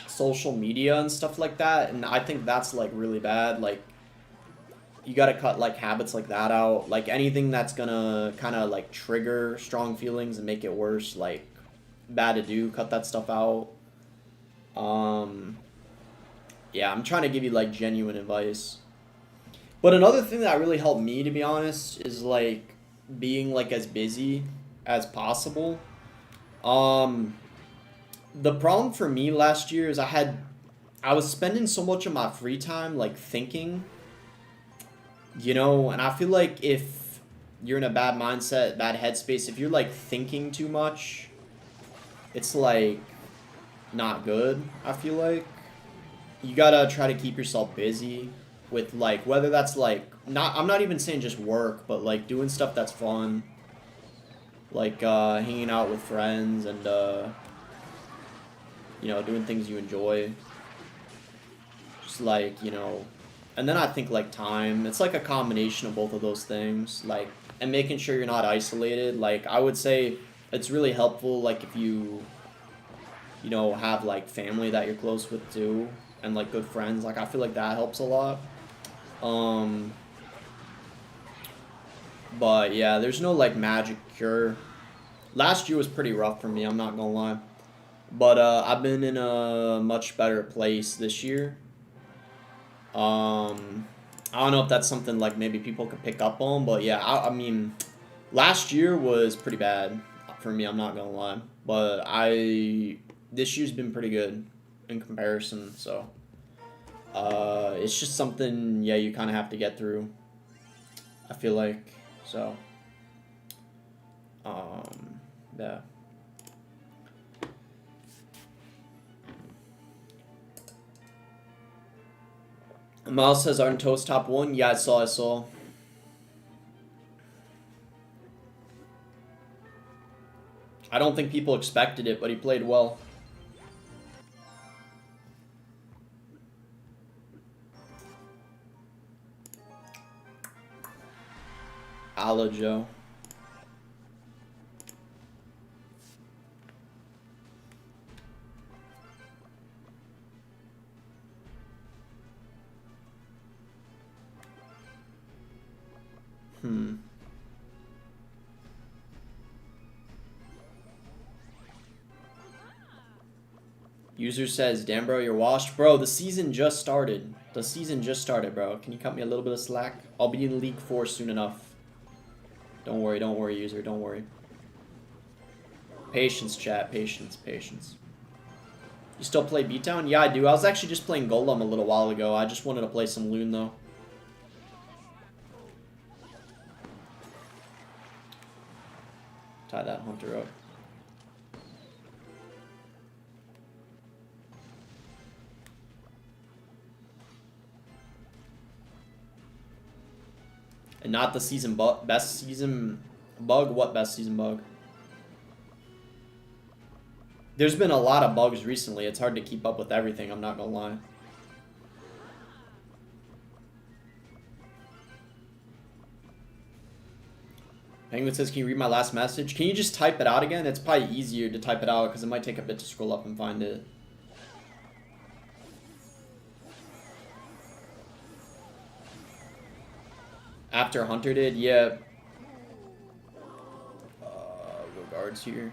social media and stuff like that, and I think that's, like, really bad. Like, you gotta cut, like, habits like that out. Like, anything that's gonna kind of, like, trigger strong feelings and make it worse, like, bad to do. Cut that stuff out. Yeah, I'm trying to give you, like, genuine advice. But another thing that really helped me, to be honest, is, like, being, like, as busy as possible. The problem for me last year is I was spending so much of my free time, like, thinking, you know, and I feel like if you're in a bad mindset, bad headspace, if you're, like, thinking too much, it's, like, not good, I feel like. You gotta try to keep yourself busy with, like, whether that's, like, I'm not even saying just work, but, like, doing stuff that's fun. Like, hanging out with friends and, you know, doing things you enjoy. Just, like, you know, and then I think, like, time. It's, like, a combination of both of those things. Like, and making sure you're not isolated. Like, I would say it's really helpful, like, if you know, have, like, family that you're close with, too. And, like, good friends. Like, I feel like that helps a lot. But, yeah, there's no, like, magic cure. Last year was pretty rough for me, I'm not gonna lie. But, I've been in a much better place this year. I don't know if that's something, like, maybe people could pick up on. But, yeah, I mean, last year was pretty bad for me, I'm not gonna lie. But this year's been pretty good in comparison, so it's just something, yeah, you kind of have to get through, I feel like. So yeah. Miles says Arden Toast top 1. Yeah, I saw. I don't think people expected it, but he played well. Ala Joe. User says, damn bro, you're washed. Bro, the season just started. The season just started, bro. Can you cut me a little bit of slack? I'll be in League 4 soon enough. Don't worry, user, don't worry. Patience, chat, patience. You still play Beatdown? Yeah, I do. I was actually just playing Golem a little while ago. I just wanted to play some Loon, though. Tie that hunter up. And not the season best season bug? What best season bug? There's been a lot of bugs recently. It's hard to keep up with everything, I'm not gonna lie. Penguin says, can you read my last message? Can you just type it out again? It's probably easier to type it out because it might take a bit to scroll up and find it. After Hunter did? Yeah. Go guards here.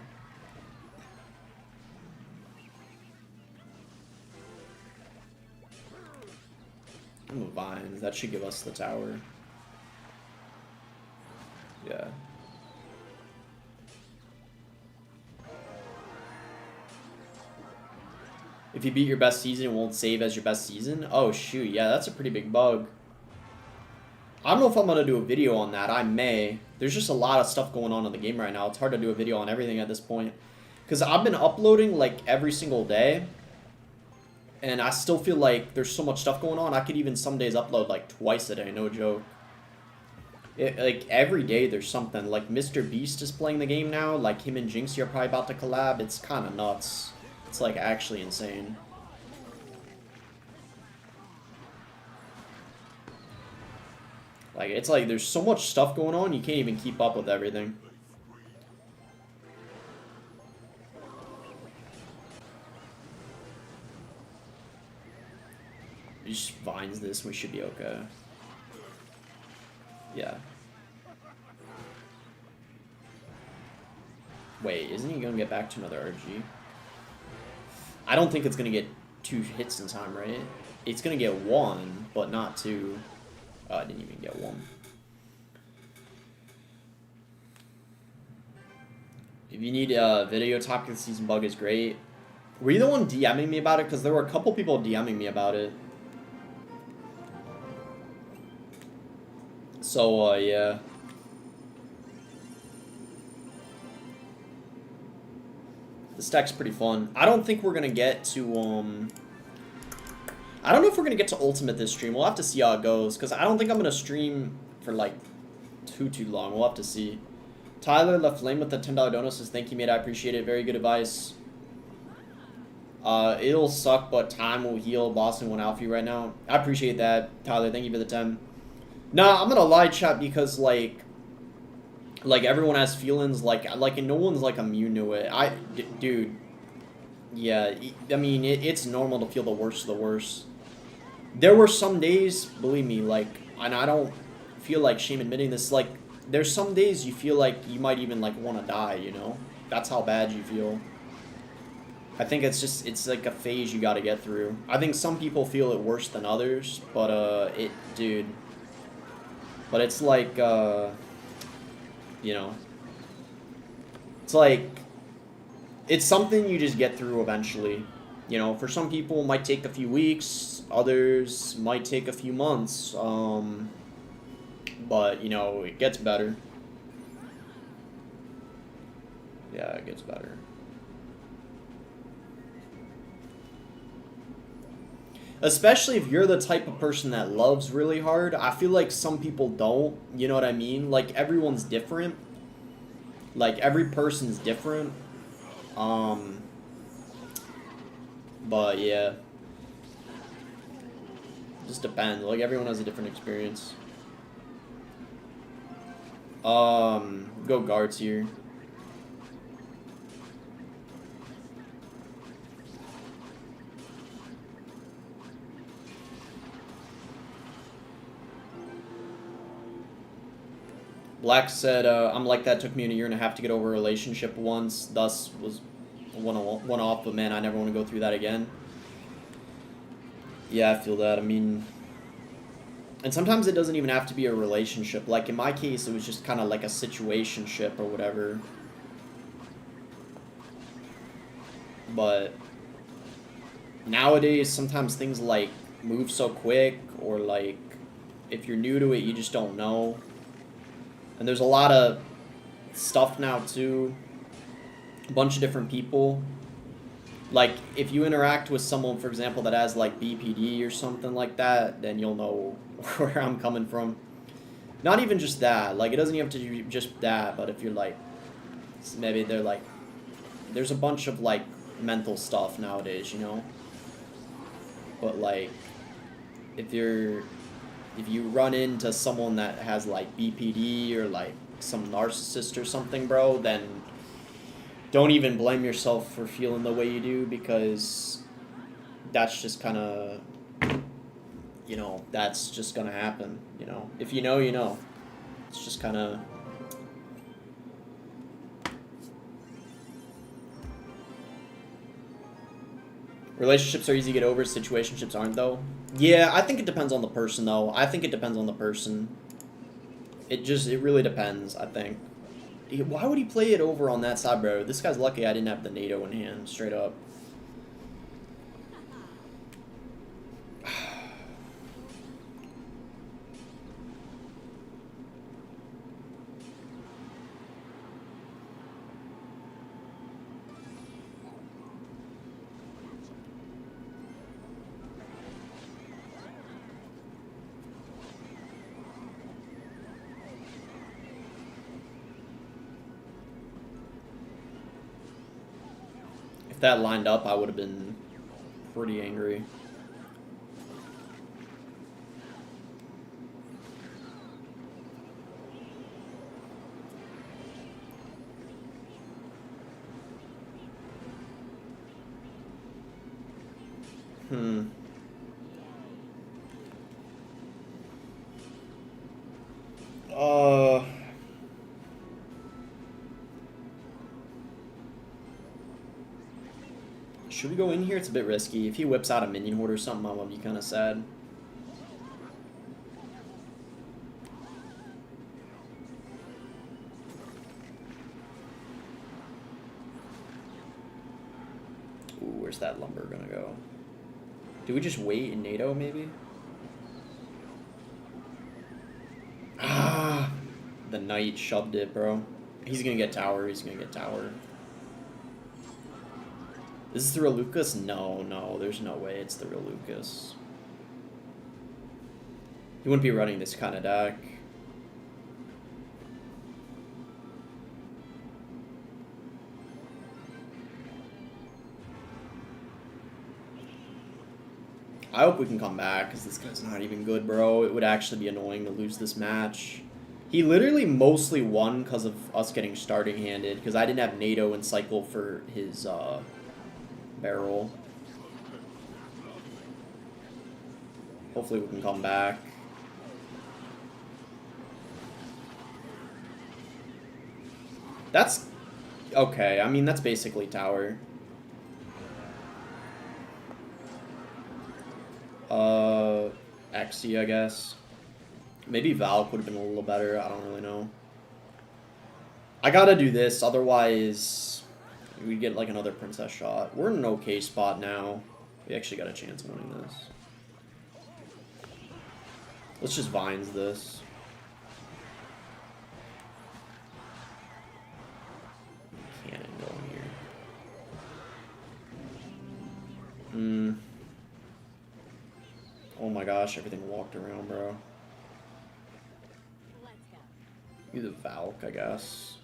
Move vines. That should give us the tower. Yeah. If you beat your best season, it won't save as your best season? Oh, shoot. Yeah, that's a pretty big bug. I don't know if I'm going to do a video on that. I may. There's just a lot of stuff going on in the game right now. It's hard to do a video on everything at this point. Because I've been uploading, like, every single day. And I still feel like there's so much stuff going on. I could even some days upload, like, twice a day. No joke. Like, every day there's something. Like, Mr. Beast is playing the game now. Like, him and Jinxie are probably about to collab. It's kind of nuts. It's, like, actually insane. Like, it's like there's so much stuff going on, you can't even keep up with everything. He just vines this, we should be okay. Yeah. Wait, isn't he gonna get back to another RG? I don't think it's gonna get 2 hits in time, right? It's gonna get 1, but not 2. Oh, I didn't even get 1. If you need a video topic, the season bug is great. Were you the one DMing me about it? Because there were a couple people DMing me about it. So, yeah. This deck's pretty fun. I don't think we're gonna get to, I don't know if we're going to get to Ultimate this stream. We'll have to see how it goes. Because I don't think I'm going to stream for, like, too long. We'll have to see. Tyler left Flame with the $10 donut says, thank you, mate. I appreciate it. Very good advice. It'll suck, but time will heal. Boston went out for you right now. I appreciate that, Tyler. Thank you for the 10. Nah, I'm going to lie, chat, because, like, everyone has feelings. Like, and no one's, like, immune to it. Dude. Yeah, I mean, it's normal to feel the worst of the worst. There were some days, believe me, like, and I don't feel like shame admitting this, like, there's some days you feel like you might even, like, want to die, you know? That's how bad you feel. I think it's just, it's like a phase you gotta get through. I think some people feel it worse than others, but, dude. But it's like, you know. It's like, it's something you just get through eventually. You know, for some people it might take a few weeks, others might take a few months, but, you know, it gets better. Yeah, it gets better. Especially if you're the type of person that loves really hard. I feel like some people don't. You know what I mean? Like, everyone's different. Like, every person's different. But yeah. Just depends. Like, everyone has a different experience. Go guards here. Black said, I'm like that, took me a year and a half to get over a relationship once, thus was one off, but man, I never want to go through that again. Yeah, I feel that. I mean, and sometimes it doesn't even have to be a relationship. Like, in my case, it was just kind of like a situationship or whatever. But nowadays, sometimes things like move so quick, or like if you're new to it, you just don't know. And there's a lot of stuff now too. A bunch of different people. Like, if you interact with someone, for example, that has like BPD or something like that, then you'll know where I'm coming from. Not even just that. Like, it doesn't even have to be just that, but if you're like, maybe they're like, there's a bunch of like mental stuff nowadays, you know? But like, if you run into someone that has like BPD or like some narcissist or something, bro, then don't even blame yourself for feeling the way you do, because that's just kind of, you know, that's just gonna happen, you know? If you know, you know. It's just kind of... Relationships are easy to get over, situationships aren't, though. Yeah, I think it depends on the person, though. I think it depends on the person. It really depends, I think. Why would he play it over on that side, bro? This guy's lucky I didn't have the NATO in hand, straight up. If that lined up, I would have been pretty angry. Should we go in here? It's a bit risky. If he whips out a minion horde or something, I'm gonna be kind of sad. Ooh, where's that lumber gonna go? Do we just wait in NATO, maybe? Ah, the knight shoved it, bro. He's gonna get tower. He's gonna get tower. Is this the real Lucas? No, no, there's no way it's the real Lucas. He wouldn't be running this kind of deck. I hope we can come back, because this guy's not even good, bro. It would actually be annoying to lose this match. He literally mostly won because of us getting starting handed, because I didn't have NATO in cycle for his barrel. Hopefully we can come back. That's okay. I mean, that's basically tower. Xy, I guess. Maybe Valk would have been a little better. I don't really know. I gotta do this, otherwise we get like another princess shot. We're in an okay spot now. We actually got a chance of winning this. Let's just vines this. Cannon going here. gosh, everything walked around, bro. Use the Valk, I guess.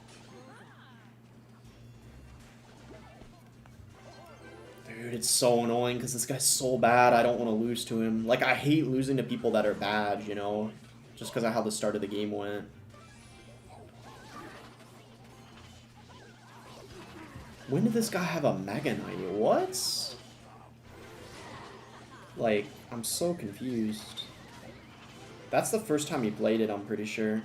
Dude, it's so annoying because this guy's so bad. I don't want to lose to him. Like, I hate losing to people that are bad, you know? Just because of how the start of the game went. When did this guy have a Mega Knight? What? Like, I'm so confused. That's the first time he played it, I'm pretty sure.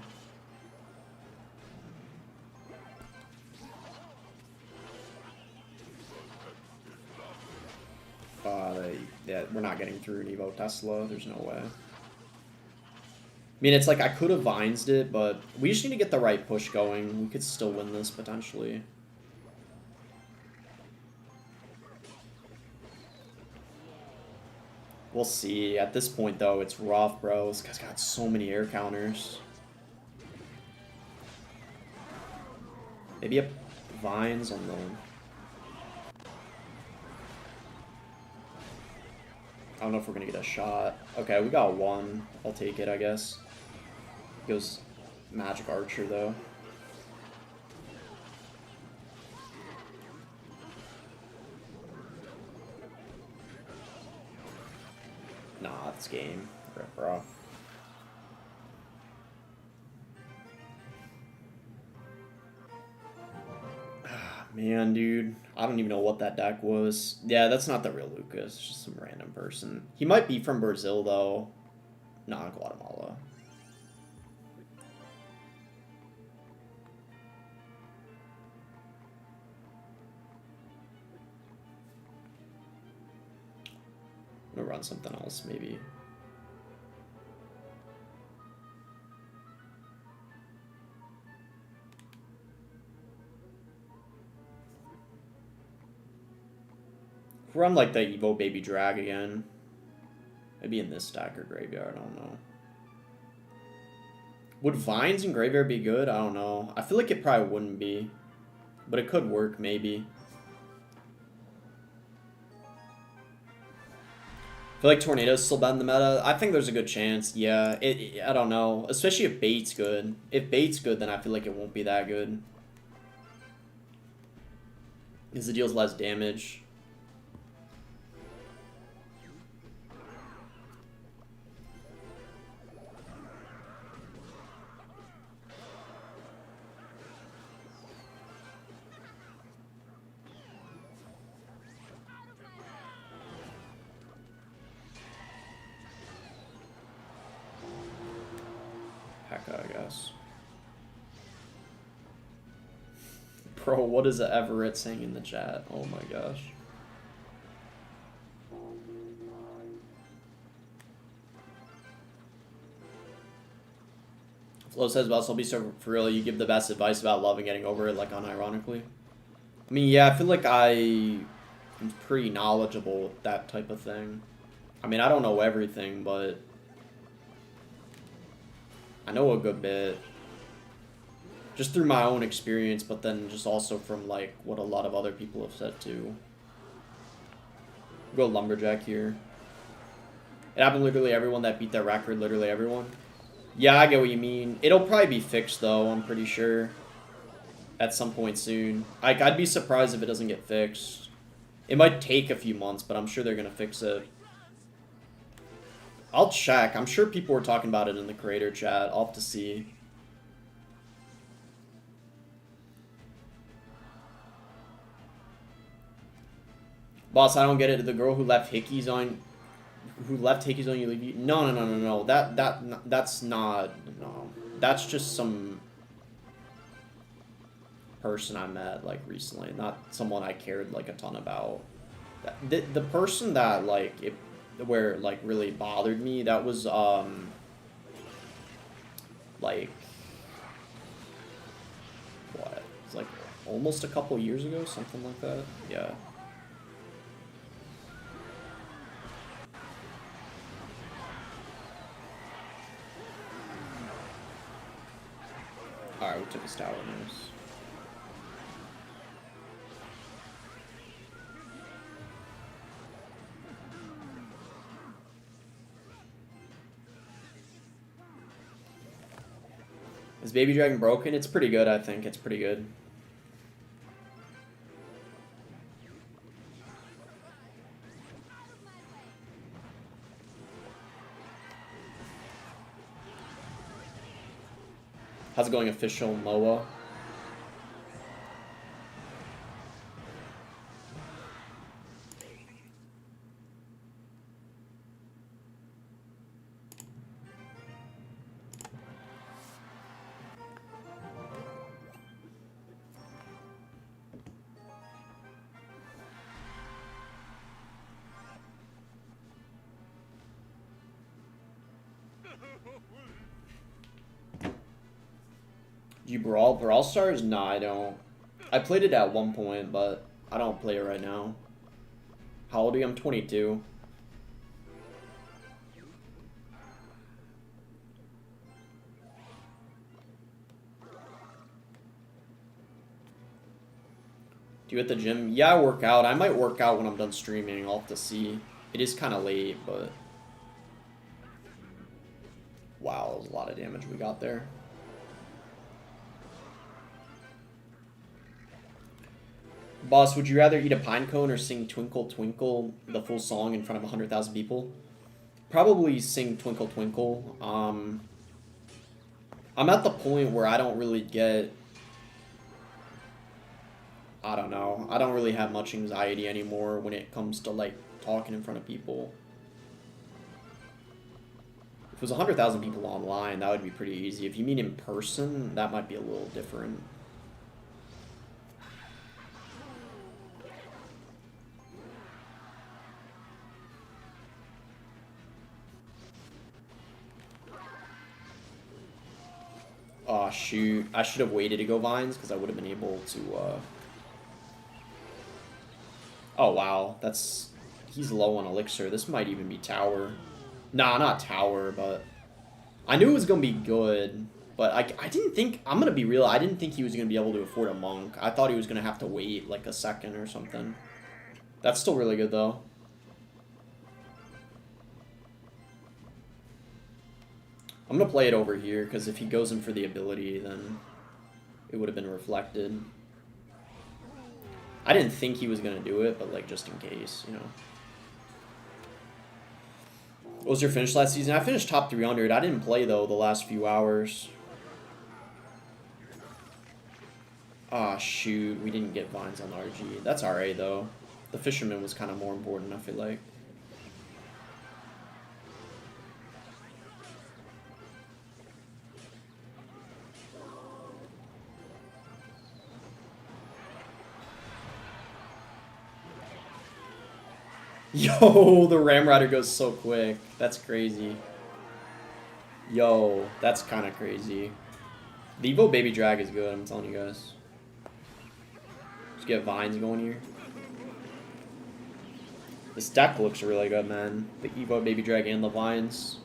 Yeah, we're not getting through an Evo Tesla. There's no way. I mean, it's like I could have Vines'd it, but we just need to get the right push going. We could still win this, potentially. We'll see. At this point, though, it's rough, bro. This guy's got so many air counters. Maybe a Vines on Loon. I don't know if we're gonna get a shot. Okay, we got one. I'll take it, I guess. Goes Magic Archer, though. Nah, it's game. Bro. Man, dude. I don't even know what that deck was. Yeah, that's not the real Lucas. It's just some random person. He might be from Brazil, though. Not Guatemala. I'm gonna run something else, maybe. Run like the Evo Baby Drag again. Maybe in this stack or graveyard, I don't know. Would Vines in graveyard be good? I don't know. I feel like it probably wouldn't be. But it could work, maybe. I feel like Tornado's still bad in the meta. I think there's a good chance. Yeah, I don't know. Especially if Bait's good. If Bait's good, then I feel like it won't be that good. Because it deals less damage. I guess. Bro, what is Everett saying in the chat? Oh my gosh. Flo says, well, so be so for real, you give the best advice about love and getting over it, like, unironically. I mean, yeah, I feel like I'm pretty knowledgeable with that type of thing. I mean, I don't know everything, but I know a good bit. Just through my own experience, but then just also from, like, what a lot of other people have said, too. Go Lumberjack here. It happened to literally everyone that beat that record, literally everyone. Yeah, I get what you mean. It'll probably be fixed, though, I'm pretty sure. At some point soon. I'd be surprised if it doesn't get fixed. It might take a few months, but I'm sure they're going to fix it. I'll check. I'm sure people were talking about it in the creator chat. I'll have to see. Boss, I don't get it. The girl who left hickeys on you leave you. No. That's not. No. That's just some person I met like recently, not someone I cared like a ton about. The person that like where like really bothered me, that was like what? It's like almost a couple years ago, something like that. Yeah. Alright, we took his tower news. Is Baby Dragon broken? It's pretty good, I think. It's pretty good. How's it going, official Moa? Do you Brawl Stars? Nah, I don't. I played it at one point, but I don't play it right now. How old are you? I'm 22. Do you at the gym? Yeah, I work out. I might work out when I'm done streaming. I'll have to see. It is kind of late, but... Wow, that was a lot of damage we got there. Boss, would you rather eat a pine cone or sing Twinkle Twinkle, the full song in front of 100,000 people? Probably sing Twinkle Twinkle. I'm at the point where I don't really get... I don't know. I don't really have much anxiety anymore when it comes to, like, talking in front of people. If it was 100,000 people online, that would be pretty easy. If you meet in person, that might be a little different. Oh, shoot. I should have waited to go Vines, because I would have been able to, Oh, wow. That's... He's low on Elixir. This might even be Tower. Nah, not Tower, but... I knew it was going to be good, but I didn't think... I'm going to be real. I didn't think he was going to be able to afford a Monk. I thought he was going to have to wait, like, a second or something. That's still really good, though. I'm going to play it over here, because if he goes in for the ability, then it would have been reflected. I didn't think he was going to do it, but, like, just in case, you know. What was your finish last season? I finished top 300. I didn't play, though, the last few hours. Ah, shoot. We didn't get Vines on RG. That's alright, though. The Fisherman was kind of more important, I feel like. Yo, the Ram Rider goes so quick. That's crazy. Yo, that's kind of crazy. The Evo Baby Drag is good, I'm telling you guys. Just get Vines going here. This deck looks really good, man. The Evo Baby Drag and the Vines.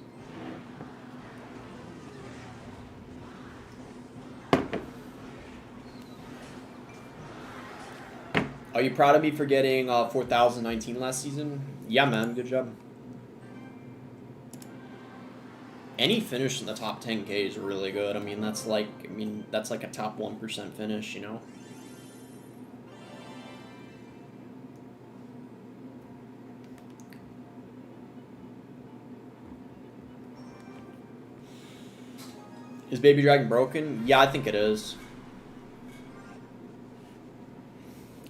Are you proud of me for getting 4,019 last season? Yeah, man. Good job. Any finish in the top 10K is really good. I mean, that's like a top 1% finish, you know? Is Baby Dragon broken? Yeah, I think it is.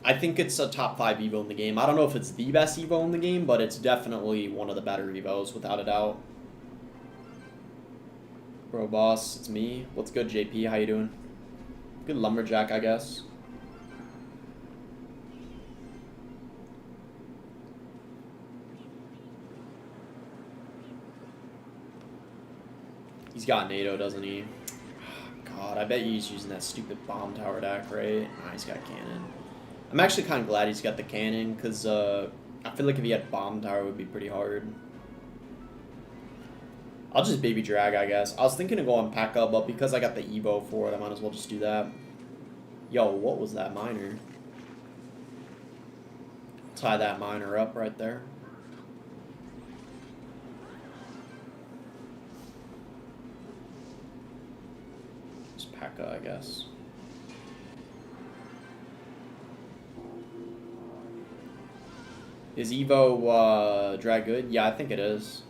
I think it's a top 5 Evo in the game. I don't know if it's the best Evo in the game, but it's definitely one of the better Evos, without a doubt. Bro, boss, it's me. What's good, JP? How you doing? Good lumberjack, I guess. He's got NATO, doesn't he? God, I bet he's using that stupid bomb tower deck, right? Nah, he's got cannon. I'm actually kind of glad he's got the cannon, because I feel like if he had bomb tower, it would be pretty hard. I'll just baby drag, I guess. I was thinking of going pack up, but because I got the Evo for it, I might as well just do that. Yo, what was that miner? Tie that miner up right there. Just P.E.K.K.A, I guess. Is Evo drag good? Yeah, I think it is.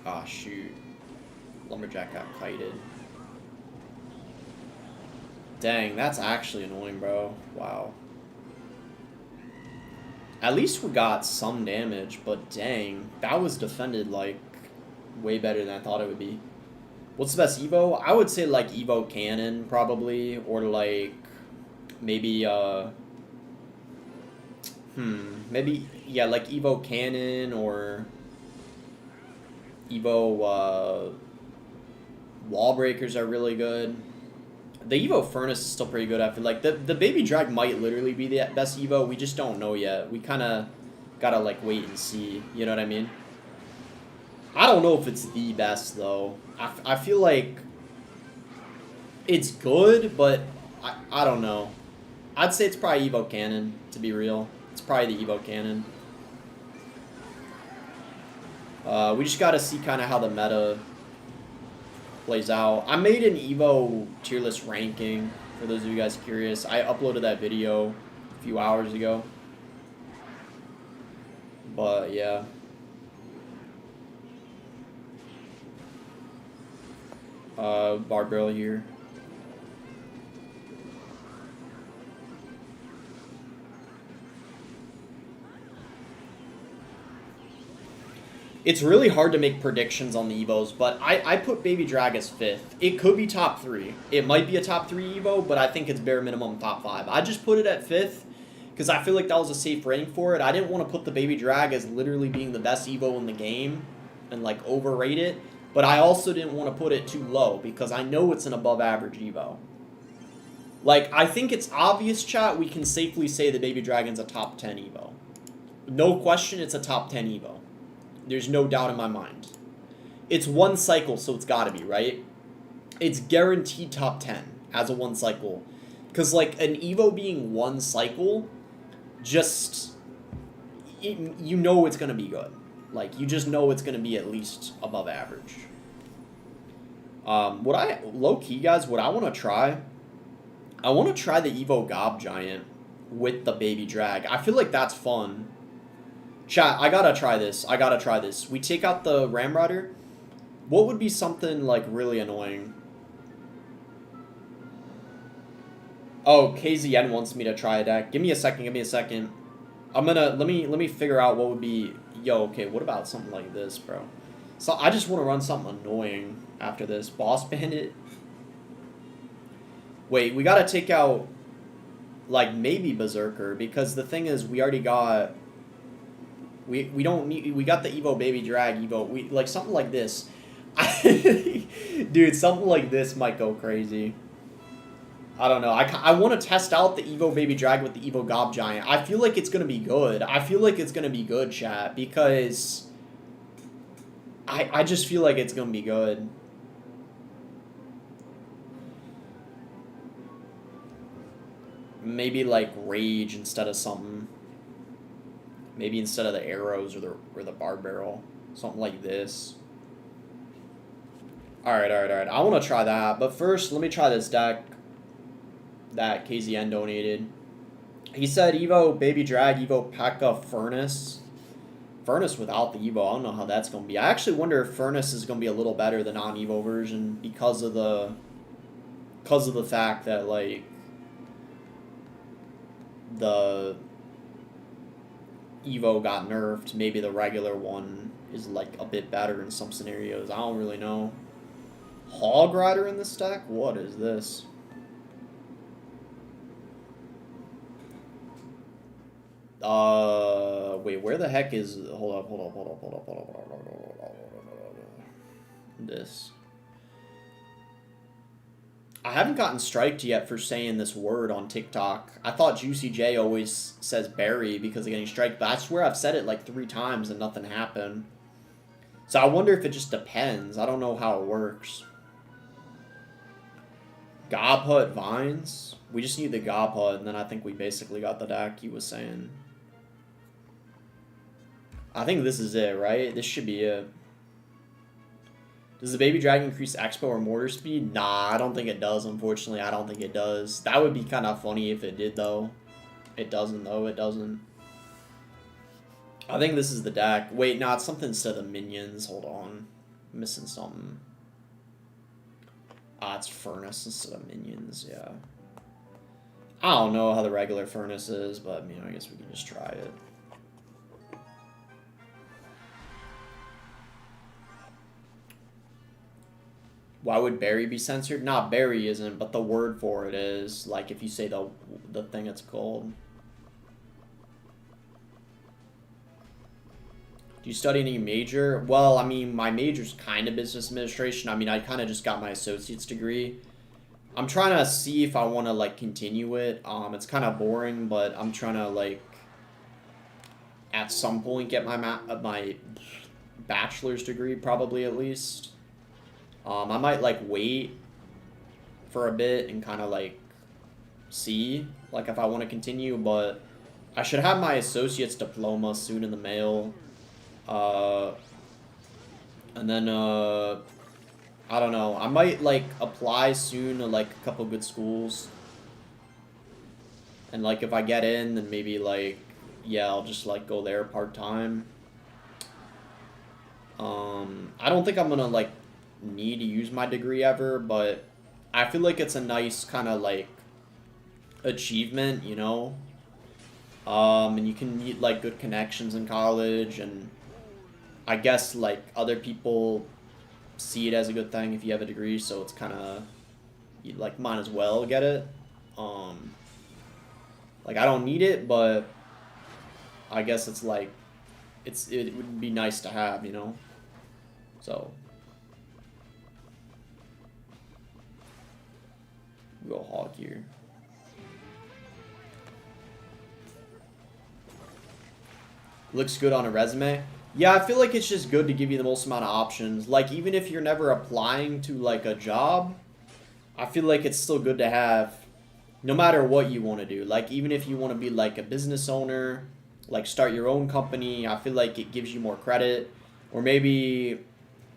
Ah, shoot. Lumberjack got kited. Dang, that's actually annoying, bro. Wow. At least we got some damage, but dang, that was defended, like, way better than I thought it would be. What's the best Evo? I would say, like, Evo Cannon, probably, or, like, maybe, maybe, yeah, like, Evo Cannon, or Evo, Wall Breakers are really good. The Evo Furnace is still pretty good. I feel like the Baby Drag might literally be the best Evo. We just don't know yet. We kind of gotta like wait and see. You know what I mean? I don't know if it's the best though. I feel like it's good, but I don't know. I'd say it's probably Evo Cannon, to be real. It's probably the Evo Cannon. We just gotta see kind of how the meta plays out. I made an Evo tier list ranking, for those of you guys curious. I uploaded that video a few hours ago. But, yeah. Bar barrel here. It's really hard to make predictions on the Evos, but I put Baby Drag as 5th. It could be top 3. It might be a top 3 Evo, but I think it's bare minimum top 5. I just put it at 5th because I feel like that was a safe rating for it. I didn't want to put the Baby Drag as literally being the best Evo in the game and like overrate it, but I also didn't want to put it too low because I know it's an above average Evo. Like, I think it's obvious, chat, we can safely say the Baby Dragon's a top 10 Evo. No question, it's a top 10 Evo. There's no doubt in my mind. It's one cycle, so it's got to be, right? It's guaranteed top 10 as a one cycle. Because, like, an Evo being one cycle, just... you know it's going to be good. Like, you just know it's going to be at least above average. Low-key, guys, what I want to try... I want to try the Evo Gob Giant with the Baby Drag. I feel like that's fun. Chat, I gotta try this. We take out the Ramrodder. What would be something, like, really annoying? Oh, KZN wants me to try a deck. Give me a second. I'm gonna, let me figure out what would be, yo, okay, what about something like this, bro? So, I just want to run something annoying after this. Boss Bandit. Wait, we gotta take out, like, maybe Berserker, because the thing is, we already got... We don't need... We got the Evo Baby Drag Evo. Like, something like this. Dude, something like this might go crazy. I don't know. I want to test out the Evo Baby Drag with the Evo Gob Giant. I feel like it's going to be good. Chat, because... I just feel like it's going to be good. Maybe, like, Rage instead of something... Maybe instead of the arrows or the bar barrel. Something like this. Alright. I want to try that. But first, let me try this deck that KZN donated. He said Evo Baby Drag, Evo P.E.K.K.A Furnace. Furnace without the Evo. I don't know how that's going to be. I actually wonder if Furnace is going to be a little better than non-Evo version because of the fact that, like, the Evo got nerfed. Maybe the regular one is, like, a bit better in some scenarios. I don't really know. Hog Rider in this deck? What is this? Wait, where the heck is... Hold up. This. I haven't gotten striked yet for saying this word on TikTok. I thought Juicy J always says berry because of getting striked, but I swear I've said it like 3 times and nothing happened. So I wonder if it just depends. I don't know how it works. Gobhut Vines? We just need the Gobhut, and then I think we basically got the deck he was saying. I think this is it, right? This should be it. Does the Baby Dragon increase Expo or Mortar Speed? Nah, I don't think it does, unfortunately. I don't think it does. That would be kind of funny if it did, though. It doesn't, though. It doesn't. I think this is the deck. Wait, nah, it's something instead of minions. Hold on. I'm missing something. Ah, it's Furnace instead of minions, yeah. I don't know how the regular Furnace is, but, I guess we can just try it. Why would berry be censored? Nah, berry isn't, but the word for it is. Like, if you say the thing it's called. Do you study any major? Well, my major's kind of business administration. I kind of just got my associate's degree. I'm trying to see if I want to, like, continue it. It's kind of boring, but I'm trying to, like, at some point get my bachelor's degree, probably at least. I might, like, wait for a bit and kind of, like, see, like, if I want to continue, but I should have my associate's diploma soon in the mail. And then, I don't know. I might, like, apply soon to, like, a couple good schools. And, like, if I get in, then maybe, like, yeah, I'll just, like, go there part-time. I don't think I'm gonna, like, need to use my degree ever, but I feel like it's a nice kind of, like, achievement, you know? And you can meet, like, good connections in college, and I guess, like, other people see it as a good thing if you have a degree, so it's kind of, you, like, might as well get it. Like, I don't need it, but I guess it's, like, it would be nice to have, you know? So, we'll go hog here. Looks good on a resume. Yeah, I feel like it's just good to give you the most amount of options. Like, even if you're never applying to, like, a job, I feel like it's still good to have, no matter what you want to do. Like, even if you want to be, like, a business owner, like, start your own company, I feel like it gives you more credit. Or maybe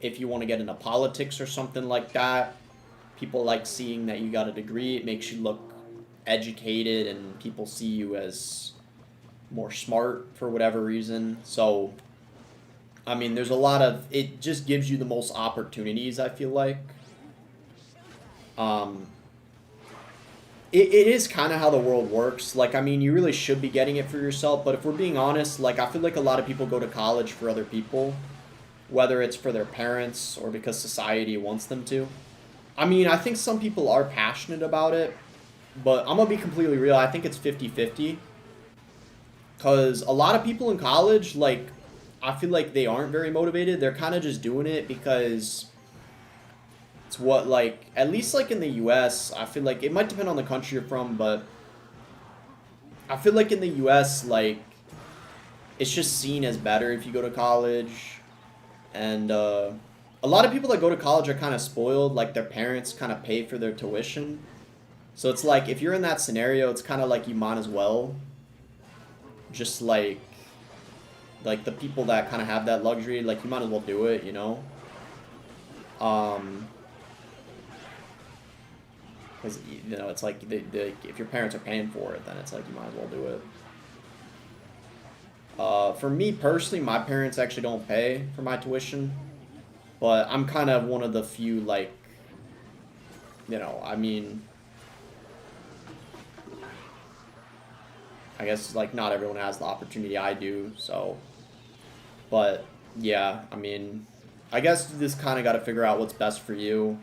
if you want to get into politics or something like that, people like seeing that you got a degree. It makes you look educated, and people see you as more smart for whatever reason. So, there's a lot of, it just gives you the most opportunities, I feel like. It is kind of how the world works. Like, you really should be getting it for yourself, but if we're being honest, like, I feel like a lot of people go to college for other people, whether it's for their parents or because society wants them to. I think some people are passionate about it, but I'm gonna be completely real, I think it's 50-50. Because a lot of people in college, like, I feel like they aren't very motivated. They're kind of just doing it because it's what, like, at least, like, in the US, I feel like, it might depend on the country you're from, but I feel like in the US, like, it's just seen as better if you go to college. And a lot of people that go to college are kind of spoiled. Like, their parents kind of pay for their tuition. So it's like, if you're in that scenario, it's kind of like you might as well. Just like the people that kind of have that luxury, like, you might as well do it, you know? Because, you know, it's like, if your parents are paying for it, then it's like, you might as well do it. For me personally, my parents actually don't pay for my tuition, but I'm kind of one of the few, like, you know, I guess, like, not everyone has the opportunity I do, so, but, yeah, I guess you just kind of got to figure out what's best for you,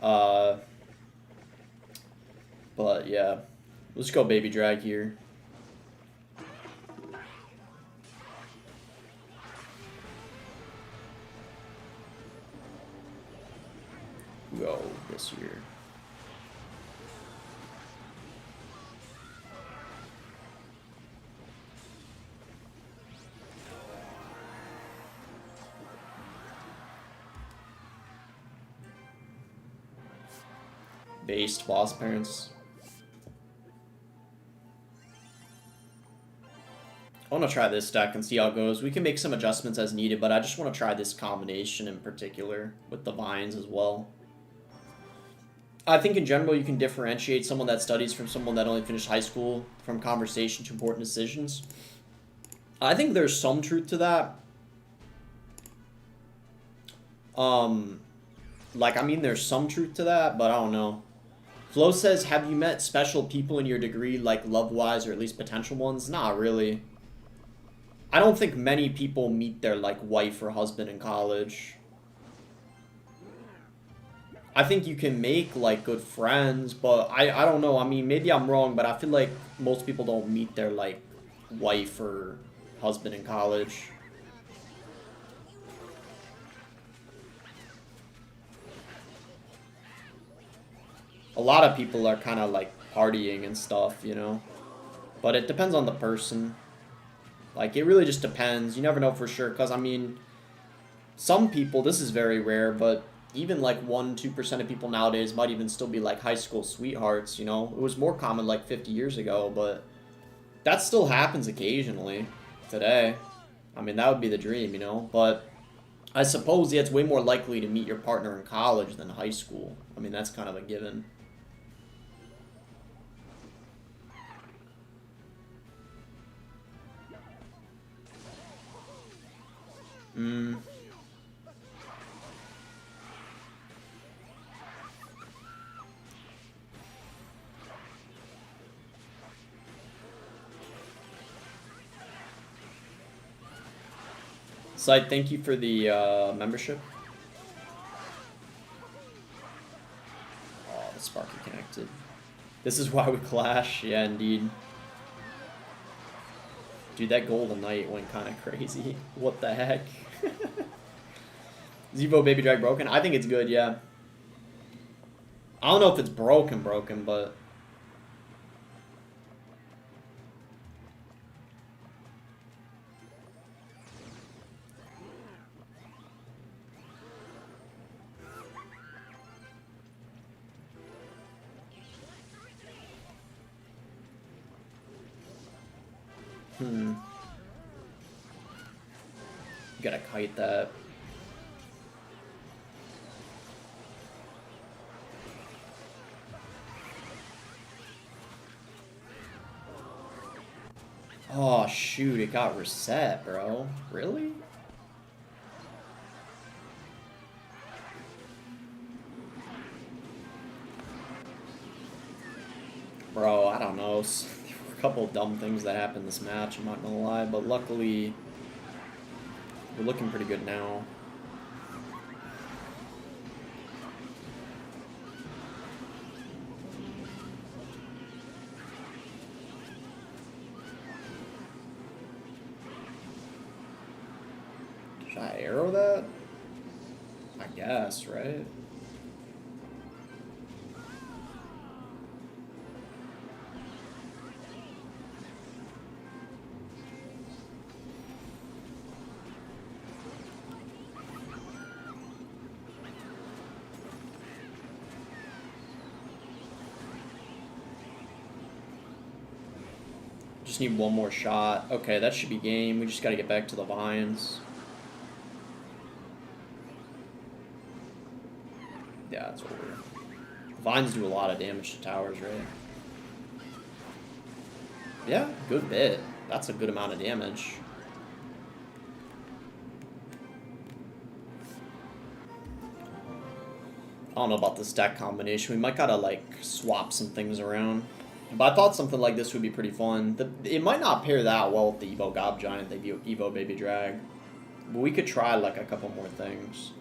but, yeah, let's go Baby Drag here. Go this year. based boss parents. I want to try this deck and see how it goes. We can make some adjustments as needed, but I just want to try this combination in particular with the vines as well. I think in general you can differentiate someone that studies from someone that only finished high school, from conversation to important decisions. I think there's some truth to that. Like, I mean, there's some truth to that, but I don't know. Flo says, have you met special people in your degree, like love-wise, or at least potential ones? Not really. I don't think many people meet their, like, wife or husband in college. I think you can make, like, good friends, but I don't know. I mean, maybe I'm wrong, but I feel like most people don't meet their, like, wife or husband in college. A lot of people are kind of, like, partying and stuff, you know? But it depends on the person. Like, it really just depends. You never know for sure, because, I mean, some people, this is very rare, but even, like, 1-2% of people nowadays might even still be, like, high school sweethearts, you know? It was more common, like, 50 years ago, but that still happens occasionally today. I mean, that would be the dream, you know? But I suppose, yeah, it's way more likely to meet your partner in college than high school. I mean, that's kind of a given. Side, thank you for the membership. Oh, the Sparky connected. This is why we clash. Yeah, indeed. Dude, that Golden Knight went kind of crazy. What the heck? Zevo Baby Drag broken? I think it's good, yeah. I don't know if it's broken, but... You gotta kite that. Oh, shoot, it got reset, bro. Really? Bro, I don't know. There were a couple of dumb things that happened this match, I'm not gonna lie, but luckily, we're looking pretty good now. Should I arrow that? I guess, right? Just need one more shot. Okay, that should be game. We just gotta get back to the vines. Yeah, that's over. Vines do a lot of damage to towers, right? Yeah, good bit. That's a good amount of damage. I don't know about this deck combination. We might gotta, like, swap some things around. But I thought something like this would be pretty fun. It might not pair that well with the Evo Gob Giant, the Evo Baby Drag. But we could try, like, a couple more things.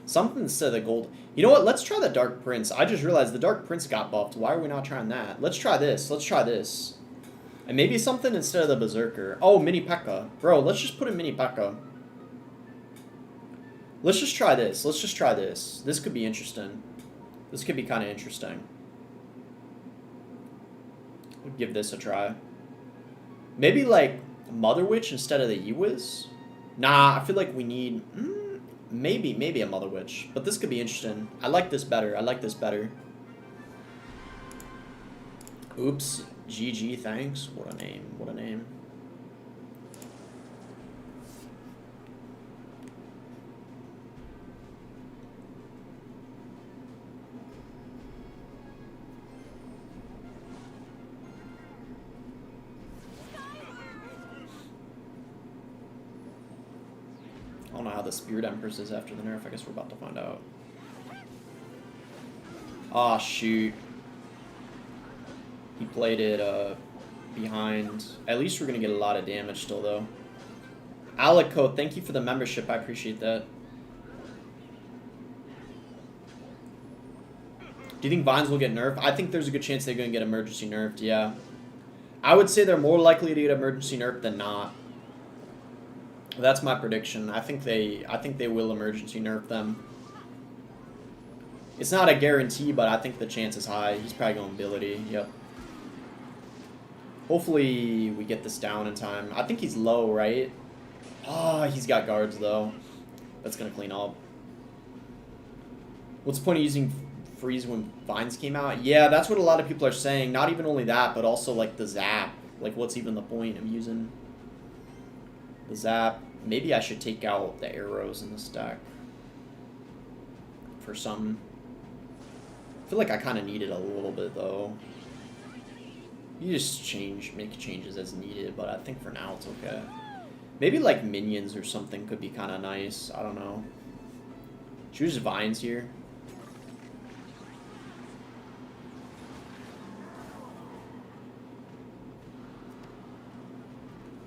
Something instead of the gold. You know what? Let's try the Dark Prince. I just realized the Dark Prince got buffed. Why are we not trying that? Let's try this. Let's try this. And maybe something instead of the Berserker. Oh, Mini P.E.K.K.A. Bro, let's just put in Mini P.E.K.K.A. Let's just try this. Let's just try this. This could be interesting. This could be kind of interesting. We'll give this a try. Maybe, like, Mother Witch instead of the Ewiz? Nah, I feel like we need... maybe a Mother Witch. But this could be interesting. I like this better. I like this better. Oops. GG, thanks. What a name. What a name. I don't know how the Spirit Empress is after the nerf. I guess we're about to find out. Ah, shoot. He played it behind. At least we're going to get a lot of damage still, though. Alico, thank you for the membership. I appreciate that. Do you think Vines will get nerfed? I think there's a good chance they're going to get emergency nerfed, yeah. I would say they're more likely to get emergency nerfed than not. That's my prediction. I think they will emergency nerf them. It's not a guarantee, but I think the chance is high. He's probably going ability. Yep. Hopefully we get this down in time. I think he's low, right? Ah, he's got guards though. That's gonna clean up. What's the point of using freeze when Vines came out? Yeah, that's what a lot of people are saying. Not even only that, but also like the zap. Like, what's even the point of using the zap? Maybe I should take out the arrows in this deck for some. I feel like I kind of need it a little bit though. You just make changes as needed, but I think for now it's okay. Maybe like minions or something could be kind of nice. I don't know. Choose Vines here.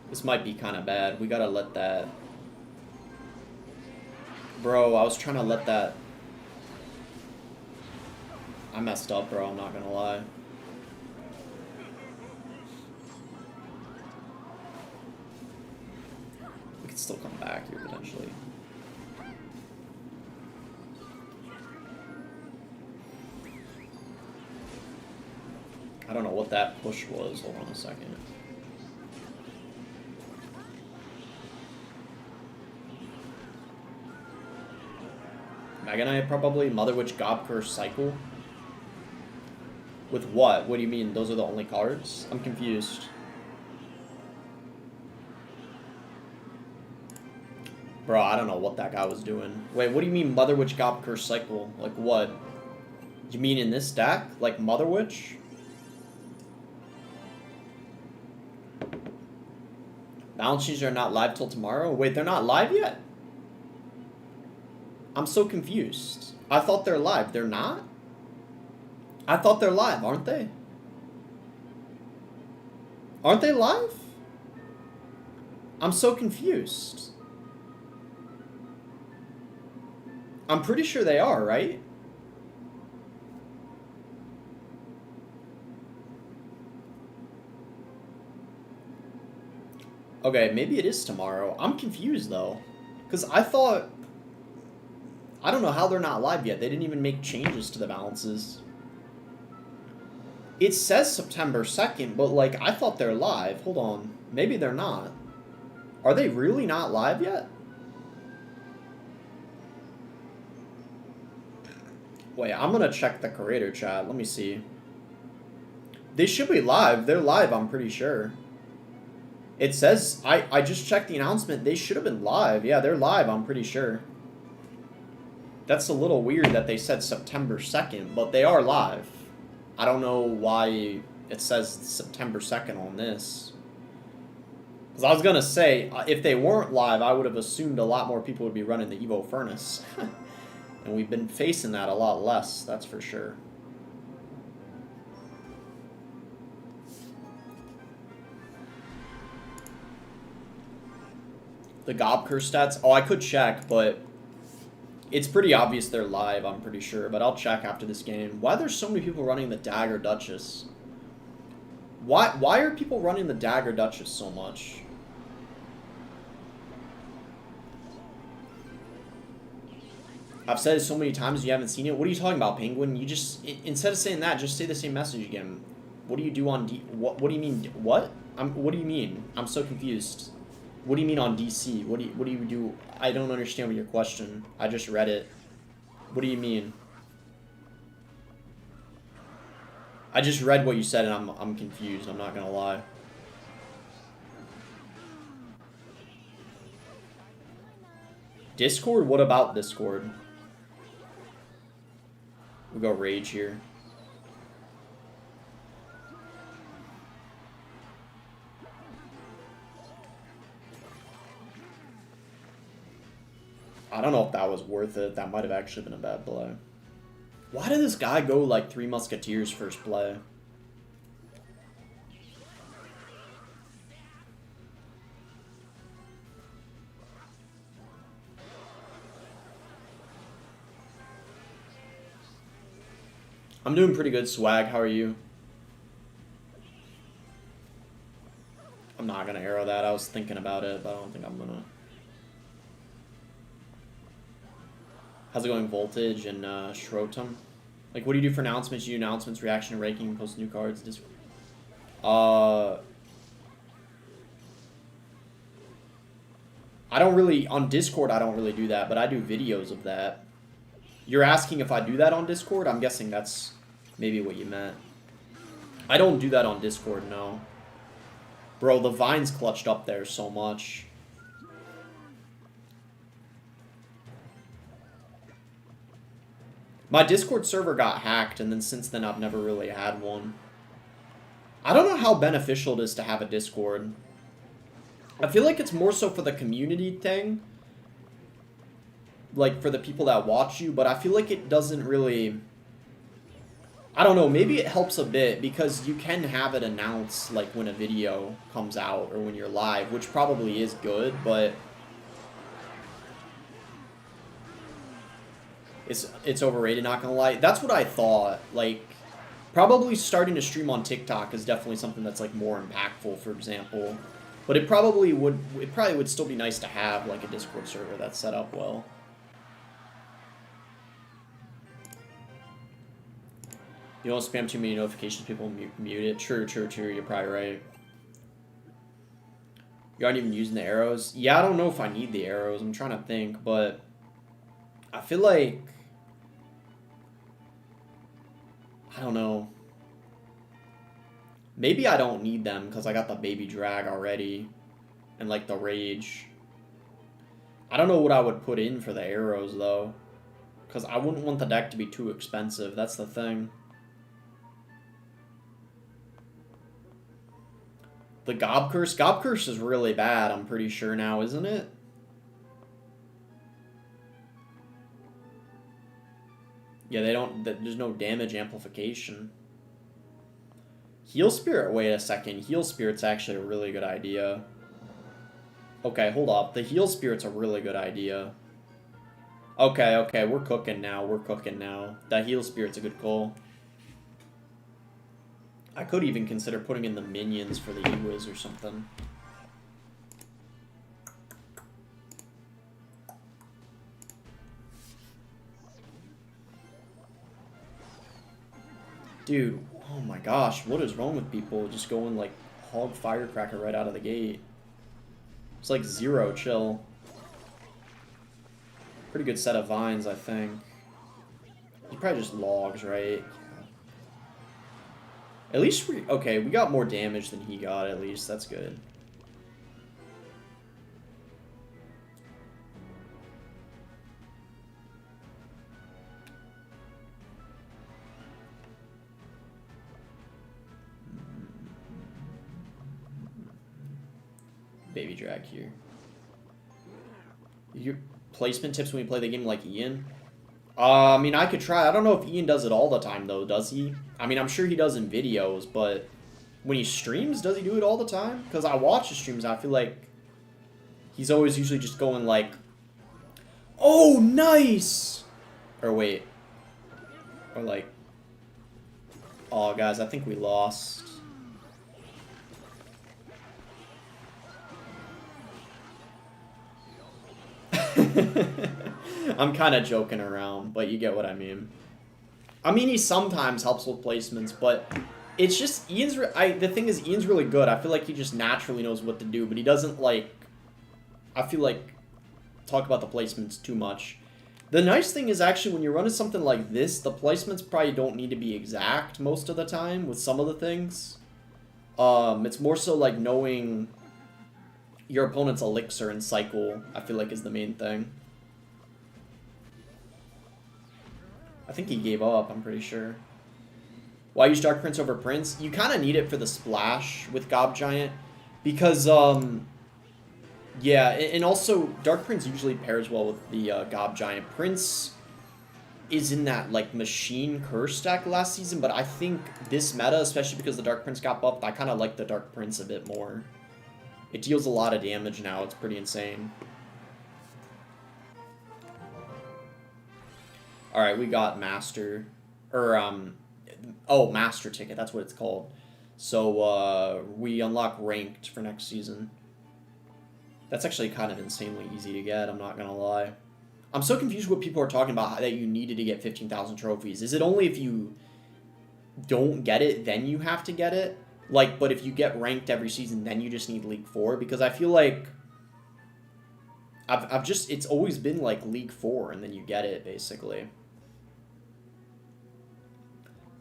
This might be kind of bad. We gotta let that... Bro, I was trying to let that... I messed up, bro. I'm not gonna lie. We can still come back here, potentially. I don't know what that push was. Hold on a second. Mega Knight probably. Mother Witch, God Curse, Cycle. With what? What do you mean? Those are the only cards? I'm confused. Bro, I don't know what that guy was doing. Wait, what do you mean Mother Witch, God Curse, Cycle? Like what? You mean in this deck? Like Mother Witch? Balance sheets are not live till tomorrow? Wait, they're not live yet? I'm so confused. I thought they're live. They're not? I thought they're live, aren't they? Aren't they live? I'm so confused. I'm pretty sure they are, right? Okay, maybe it is tomorrow. I'm confused, though. Because I thought... I don't know how they're not live yet. They didn't even make changes to the balances. It says September 2nd, but, like, I thought they're live. Hold on. Maybe they're not. Are they really not live yet? Wait, I'm gonna check the creator chat. Let me see. They should be live. They're live, I'm pretty sure. It says... I just checked the announcement. They should have been live. Yeah, they're live, I'm pretty sure. That's a little weird that they said September 2nd, but they are live. I don't know why it says September 2nd on this. Because I was going to say, if they weren't live, I would have assumed a lot more people would be running the Evo Furnace. And we've been facing that a lot less, that's for sure. The Gob Curse stats? Oh, I could check, but... It's pretty obvious they're live, I'm pretty sure, but I'll check after this game. Why are there so many people running the Dagger Duchess? Why are people running the Dagger Duchess so much? I've said it so many times you haven't seen it. What are you talking about, Penguin? You just... Instead of saying that, just say the same message again. What do you do on D... What do you mean? What? What do you mean? I'm so confused. What do you mean on DC? What do you do? I don't understand your question. I just read it. What do you mean? I just read what you said and I'm confused, I'm not gonna lie. Discord? What about Discord? We'll go Rage here. I don't know if that was worth it. That might have actually been a bad play. Why did this guy go like 3 Musketeers first play? I'm doing pretty good, Swag. How are you? I'm not gonna arrow that. I was thinking about it, but I don't think I'm gonna. How's it going, Voltage and Shrotum? Like, what do you do for announcements? You do announcements, reaction, ranking, post new cards, I don't really, on Discord, I don't really do that, but I do videos of that. You're asking if I do that on Discord? I'm guessing that's maybe what you meant. I don't do that on Discord, no. Bro, the Vine's clutched up there so much. My Discord server got hacked, and then since then I've never really had one. I don't know how beneficial it is to have a Discord. I feel like it's more so for the community thing. Like, for the people that watch you, but I feel like it doesn't really... I don't know, maybe it helps a bit, because you can have it announce, like, when a video comes out, or when you're live, which probably is good, but... It's overrated, not gonna lie. That's what I thought. Like, probably starting to stream on TikTok is definitely something that's, like, more impactful, for example. But it probably would still be nice to have, like, a Discord server that's set up well. You don't spam too many notifications, people mute it. True, you're probably right. You aren't even using the arrows? Yeah, I don't know if I need the arrows. I'm trying to think, but I feel like... I don't know. Maybe I don't need them because I got the Baby Drag already. And, like, the Rage. I don't know what I would put in for the arrows, though. Because I wouldn't want the deck to be too expensive. That's the thing. The Gob Curse? Gob Curse is really bad, I'm pretty sure now, isn't it? Yeah, they don't... There's no damage amplification. Heal Spirit? Wait a second. Heal Spirit's actually a really good idea. Okay, hold up. The Heal Spirit's a really good idea. Okay, we're cooking now. That Heal Spirit's a good call. I could even consider putting in the minions for the E-Wiz or something. Dude, oh my gosh, what is wrong with people just going like hog firecracker right out of the gate? It's like 0 chill. Pretty good set of vines, I think. He probably just logs, right? At least we... Okay, we got more damage than he got, at least. That's good. Baby Drag here. Your placement tips when you play the game like Ian? I mean, I could try. I don't know if Ian does it all the time, though, does he? I mean, I'm sure he does in videos, but when he streams, does he do it all the time? Because I watch his streams, and I feel like he's always usually just going like, oh, nice! Or wait. Or like, oh, guys, I think we lost. I'm kind of joking around, but you get what I mean. I mean, he sometimes helps with placements, but it's just Ian's. The thing is, Ian's really good. I feel like he just naturally knows what to do, but he doesn't like. I feel like talk about the placements too much. The nice thing is actually when you're running something like this, the placements probably don't need to be exact most of the time with some of the things. It's more so like knowing your opponent's elixir and cycle, I feel like is the main thing. I think he gave up, I'm pretty sure. Why use Dark Prince over Prince? You kind of need it for the splash with Gob Giant. Because, yeah, and also Dark Prince usually pairs well with the Gob Giant. Prince is in that, like, machine curse stack last season, but I think this meta, especially because the Dark Prince got buffed, I kind of like the Dark Prince a bit more. It deals a lot of damage now. It's pretty insane. Alright, we got Master. Oh, Master Ticket. That's what it's called. So, we unlock Ranked for next season. That's actually kind of insanely easy to get, I'm not gonna lie. I'm so confused what people are talking about, that you needed to get 15,000 trophies. Is it only if you don't get it, then you have to get it? Like, but if you get ranked every season, then you just need League 4? Because I feel like it's always been like League 4 and then you get it, basically.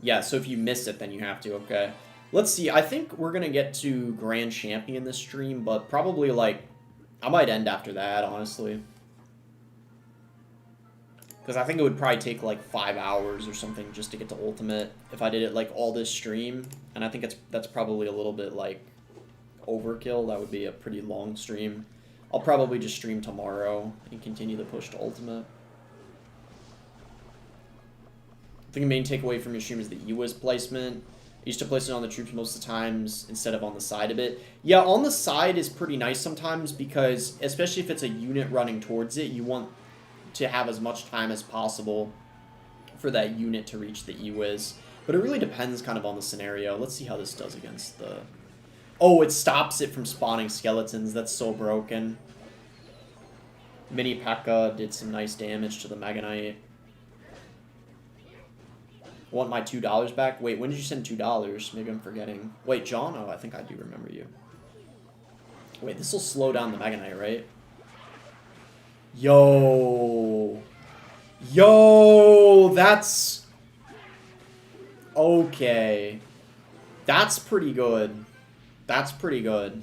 Yeah, so if you miss it, then you have to, okay. Let's see, I think we're gonna get to Grand Champion this stream, but probably, like, I might end after that, honestly. Because I think it would probably take, like, 5 hours or something just to get to Ultimate if I did it, like, all this stream. And I think that's probably a little bit, like, overkill. That would be a pretty long stream. I'll probably just stream tomorrow and continue the push to Ultimate. I think the main takeaway from your stream is the EWIS placement. I used to place it on the troops most of the times instead of on the side a bit. Yeah, on the side is pretty nice sometimes because, especially if it's a unit running towards it, you want to have as much time as possible for that unit to reach the EWIS. But it really depends kind of on the scenario. Let's see how this does against the... Oh, it stops it from spawning skeletons. That's so broken. Mini P.E.K.K.A. did some nice damage to the Mega Knight. Want my $2 back? Wait, when did you send $2? Maybe I'm forgetting. Wait, John? Oh, I think I do remember you. Wait, this will slow down the Mega Knight, right? Yo. Yo, that's... Okay. That's pretty good. That's pretty good.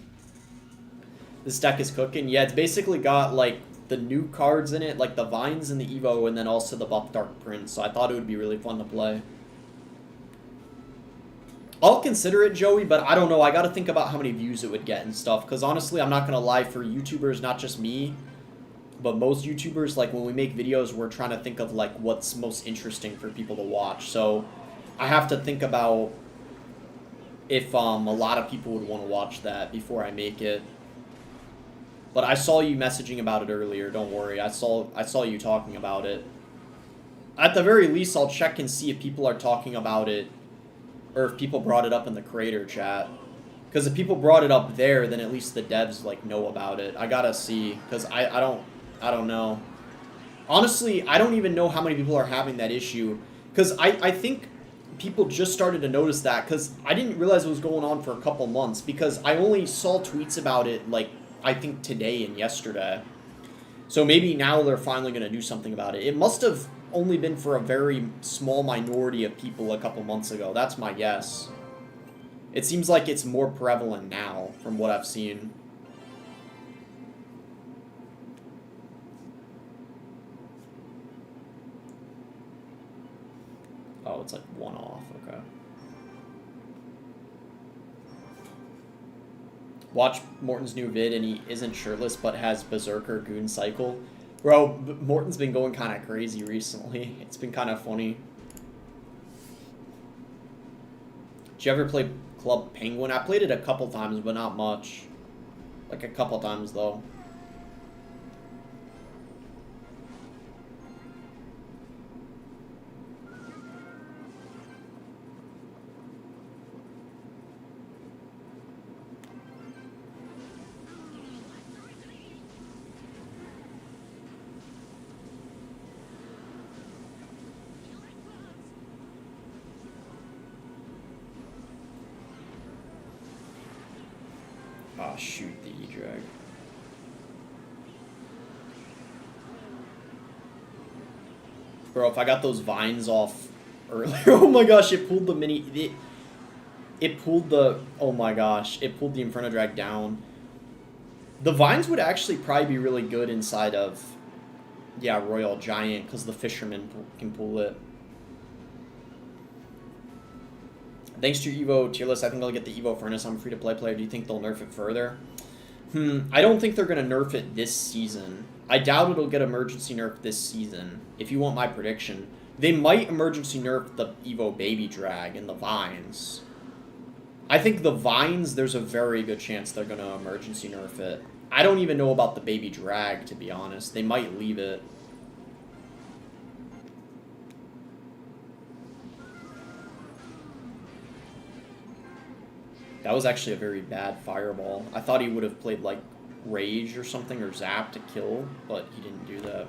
This deck is cooking. Yeah, it's basically got, like, the new cards in it, like the Vines and the Evo, and then also the buff Dark Prince. So I thought it would be really fun to play. I'll consider it, Joey, but I don't know. I gotta think about how many views it would get and stuff. Because honestly, I'm not gonna lie, for YouTubers, not just me, but most YouTubers, like when we make videos, we're trying to think of like what's most interesting for people to watch. So I have to think about if a lot of people would want to watch that before I make it. But I saw you messaging about it earlier. Don't worry. I saw you talking about it. At the very least, I'll check and see if people are talking about it, or if people brought it up in the creator chat. Because if people brought it up there, then at least the devs like know about it. I gotta see, because I don't know. Honestly, I don't even know how many people are having that issue. Because I think people just started to notice that, because I didn't realize it was going on for a couple months, because I only saw tweets about it, like, I think today and yesterday. So maybe now they're finally going to do something about it. It must have only been for a very small minority of people a couple months ago. That's my guess. It seems like it's more prevalent now, from what I've seen. Oh, it's like one off, okay. Watch Morton's new vid and he isn't shirtless but has Berserker Goon Cycle. Bro, Morton's been going kind of crazy recently. It's been kind of funny. Did you ever play Club Penguin? I played it a couple times, but not much. Like a couple times, though. Ah, shoot the E-Drag. Bro, if I got those vines off earlier... Oh my gosh, it pulled the mini... It pulled the... Oh my gosh, it pulled the Inferno Drag down. The vines would actually probably be really good inside of... Yeah, Royal Giant, because the Fisherman can pull it. Thanks to your Evo tier list, I think I'll get the Evo Furnace. I'm a free-to-play player. Do you think they'll nerf it further? I don't think they're going to nerf it this season. I doubt it'll get emergency nerf this season, if you want my prediction. They might emergency nerf the Evo Baby Drag and the Vines. I think the Vines, there's a very good chance they're going to emergency nerf it. I don't even know about the Baby Drag, to be honest. They might leave it. That was actually a very bad fireball. I thought he would have played, like, Rage or something, or Zap to kill, but he didn't do that.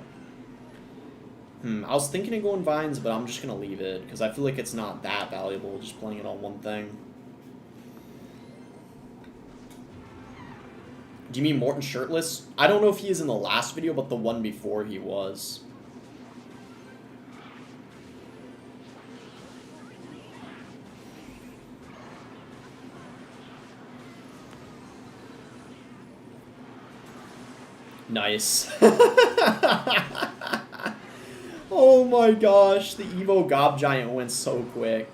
I was thinking of going Vines, but I'm just going to leave it, because I feel like it's not that valuable, just playing it on one thing. Do you mean Morton shirtless? I don't know if he is in the last video, but the one before he was. Nice. Oh my gosh, the Evo Gob Giant went so quick.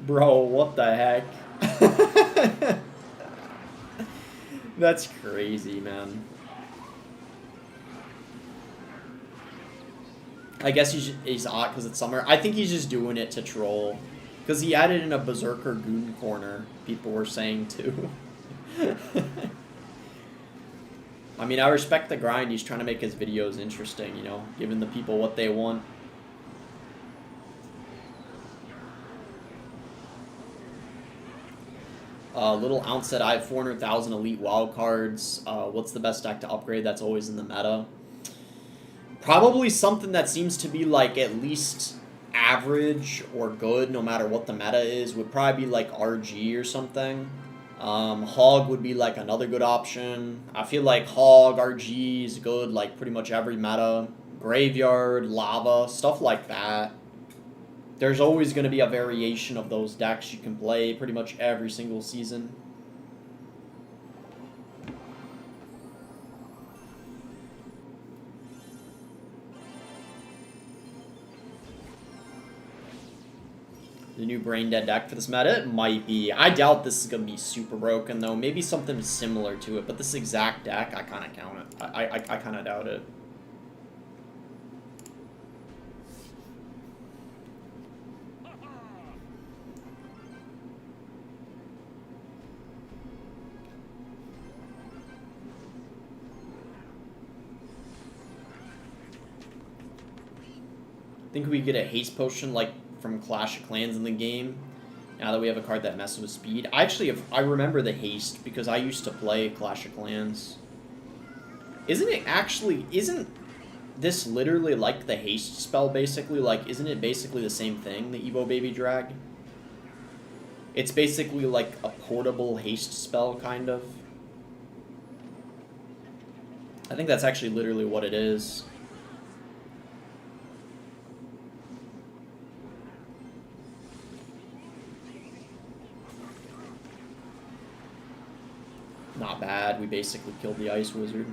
Bro, what the heck? That's crazy, man. I guess he's hot because it's summer. I think he's just doing it to troll. Because he added in a Berserker Goon Corner, people were saying too. I mean, I respect the grind. He's trying to make his videos interesting, you know, giving the people what they want. Little Ounce said, I have 400,000 elite wildcards. What's the best deck to upgrade that's always in the meta? Probably something that seems to be, like, at least average or good, no matter what the meta is. Would probably be, like, RG or something. Hog would be, like, another good option. I feel like Hog, RG is good, like, pretty much every meta. Graveyard, Lava, stuff like that. There's always going to be a variation of those decks you can play pretty much every single season. The new Brain Dead deck for this meta? It might be. I doubt this is going to be super broken, though. Maybe something similar to it, but this exact deck, I kind of count it. I kind of doubt it. Think we get a haste potion like from Clash of Clans in the game now that we have a card that messes with speed. I remember the haste because I used to play Clash of Clans. Isn't this literally like the haste spell basically? Like, isn't it basically the same thing, the Evo Baby Drag? It's basically like a portable haste spell, kind of. I think that's actually literally what it is. Not bad. We basically killed the Ice Wizard.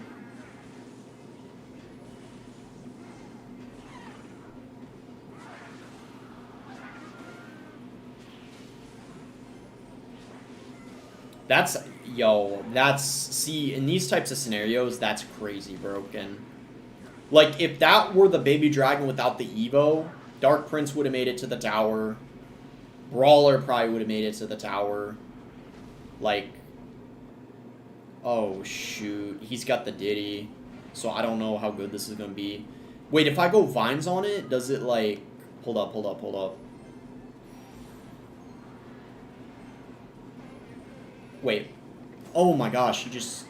See, in these types of scenarios, that's crazy broken. Like, if that were the Baby Dragon without the Evo, Dark Prince would have made it to the tower. Brawler probably would have made it to the tower. Like, oh, shoot. He's got the Diddy. So I don't know how good this is going to be. Wait, if I go Vines on it, does it, like... Hold up. Wait. Oh my gosh, he just...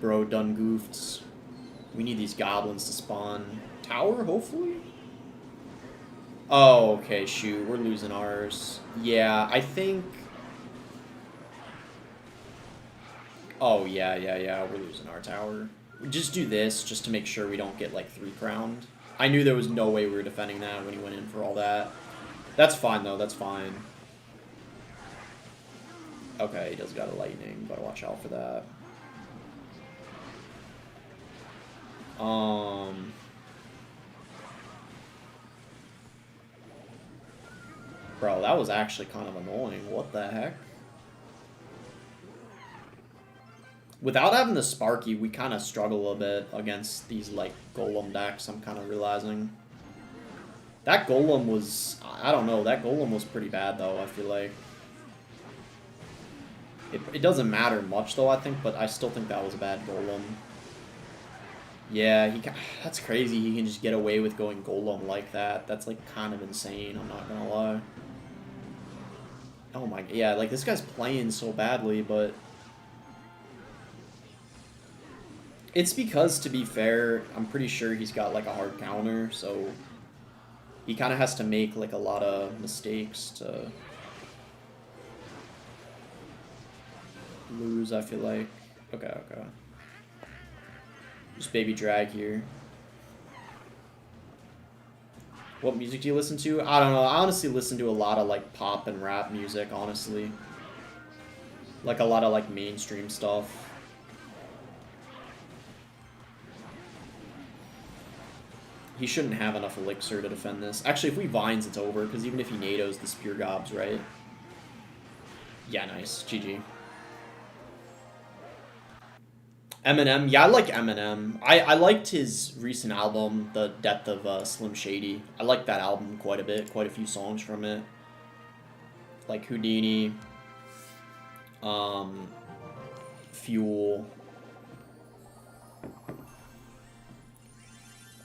Bro, done goofed. We need these goblins to spawn. Tower, hopefully? Oh, okay, shoot. We're losing ours. Yeah, I think... Oh, yeah. We're losing our tower. Just do this just to make sure we don't get like 3 crowned. I knew there was no way we were defending that when he went in for all that. That's fine though, that's fine. Okay, he does got a lightning, gotta watch out for that. Bro, that was actually kind of annoying. What the heck? Without having the Sparky, we kind of struggle a bit against these, like, Golem decks, I'm kind of realizing. That Golem was... I don't know, that Golem was pretty bad, though, I feel like. It doesn't matter much, though, I think, but I still think that was a bad Golem. Yeah, that's crazy. He can just get away with going Golem like that. That's, like, kind of insane, I'm not gonna lie. Oh my... Yeah, like, this guy's playing so badly, but... It's because, to be fair, I'm pretty sure he's got, like, a hard counter, so... He kind of has to make, like, a lot of mistakes to... lose, I feel like. Okay, okay. Just baby drag here. What music do you listen to? I don't know. I honestly listen to a lot of, like, pop and rap music, honestly. Like, a lot of, like, mainstream stuff. He shouldn't have enough elixir to defend this. Actually, if we Vines, it's over, because even if he NATOs the Spear Gobs, right? Yeah, nice. GG. Eminem. Yeah, I like Eminem. I liked his recent album, The Death of Slim Shady. I liked that album quite a bit. Quite a few songs from it. Like Houdini. Fuel.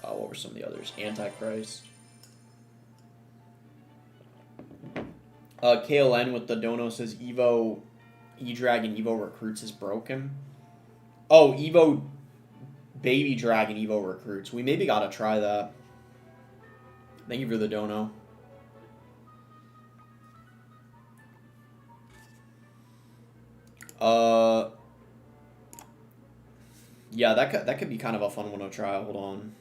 What were some of the others? Antichrist. KLN with the dono says Evo, E-Dragon, Evo Recruits is broken. Oh, Evo Baby Dragon, Evo Recruits. We maybe gotta try that. Thank you for the dono. Yeah, that could be kind of a fun one to try. Hold on.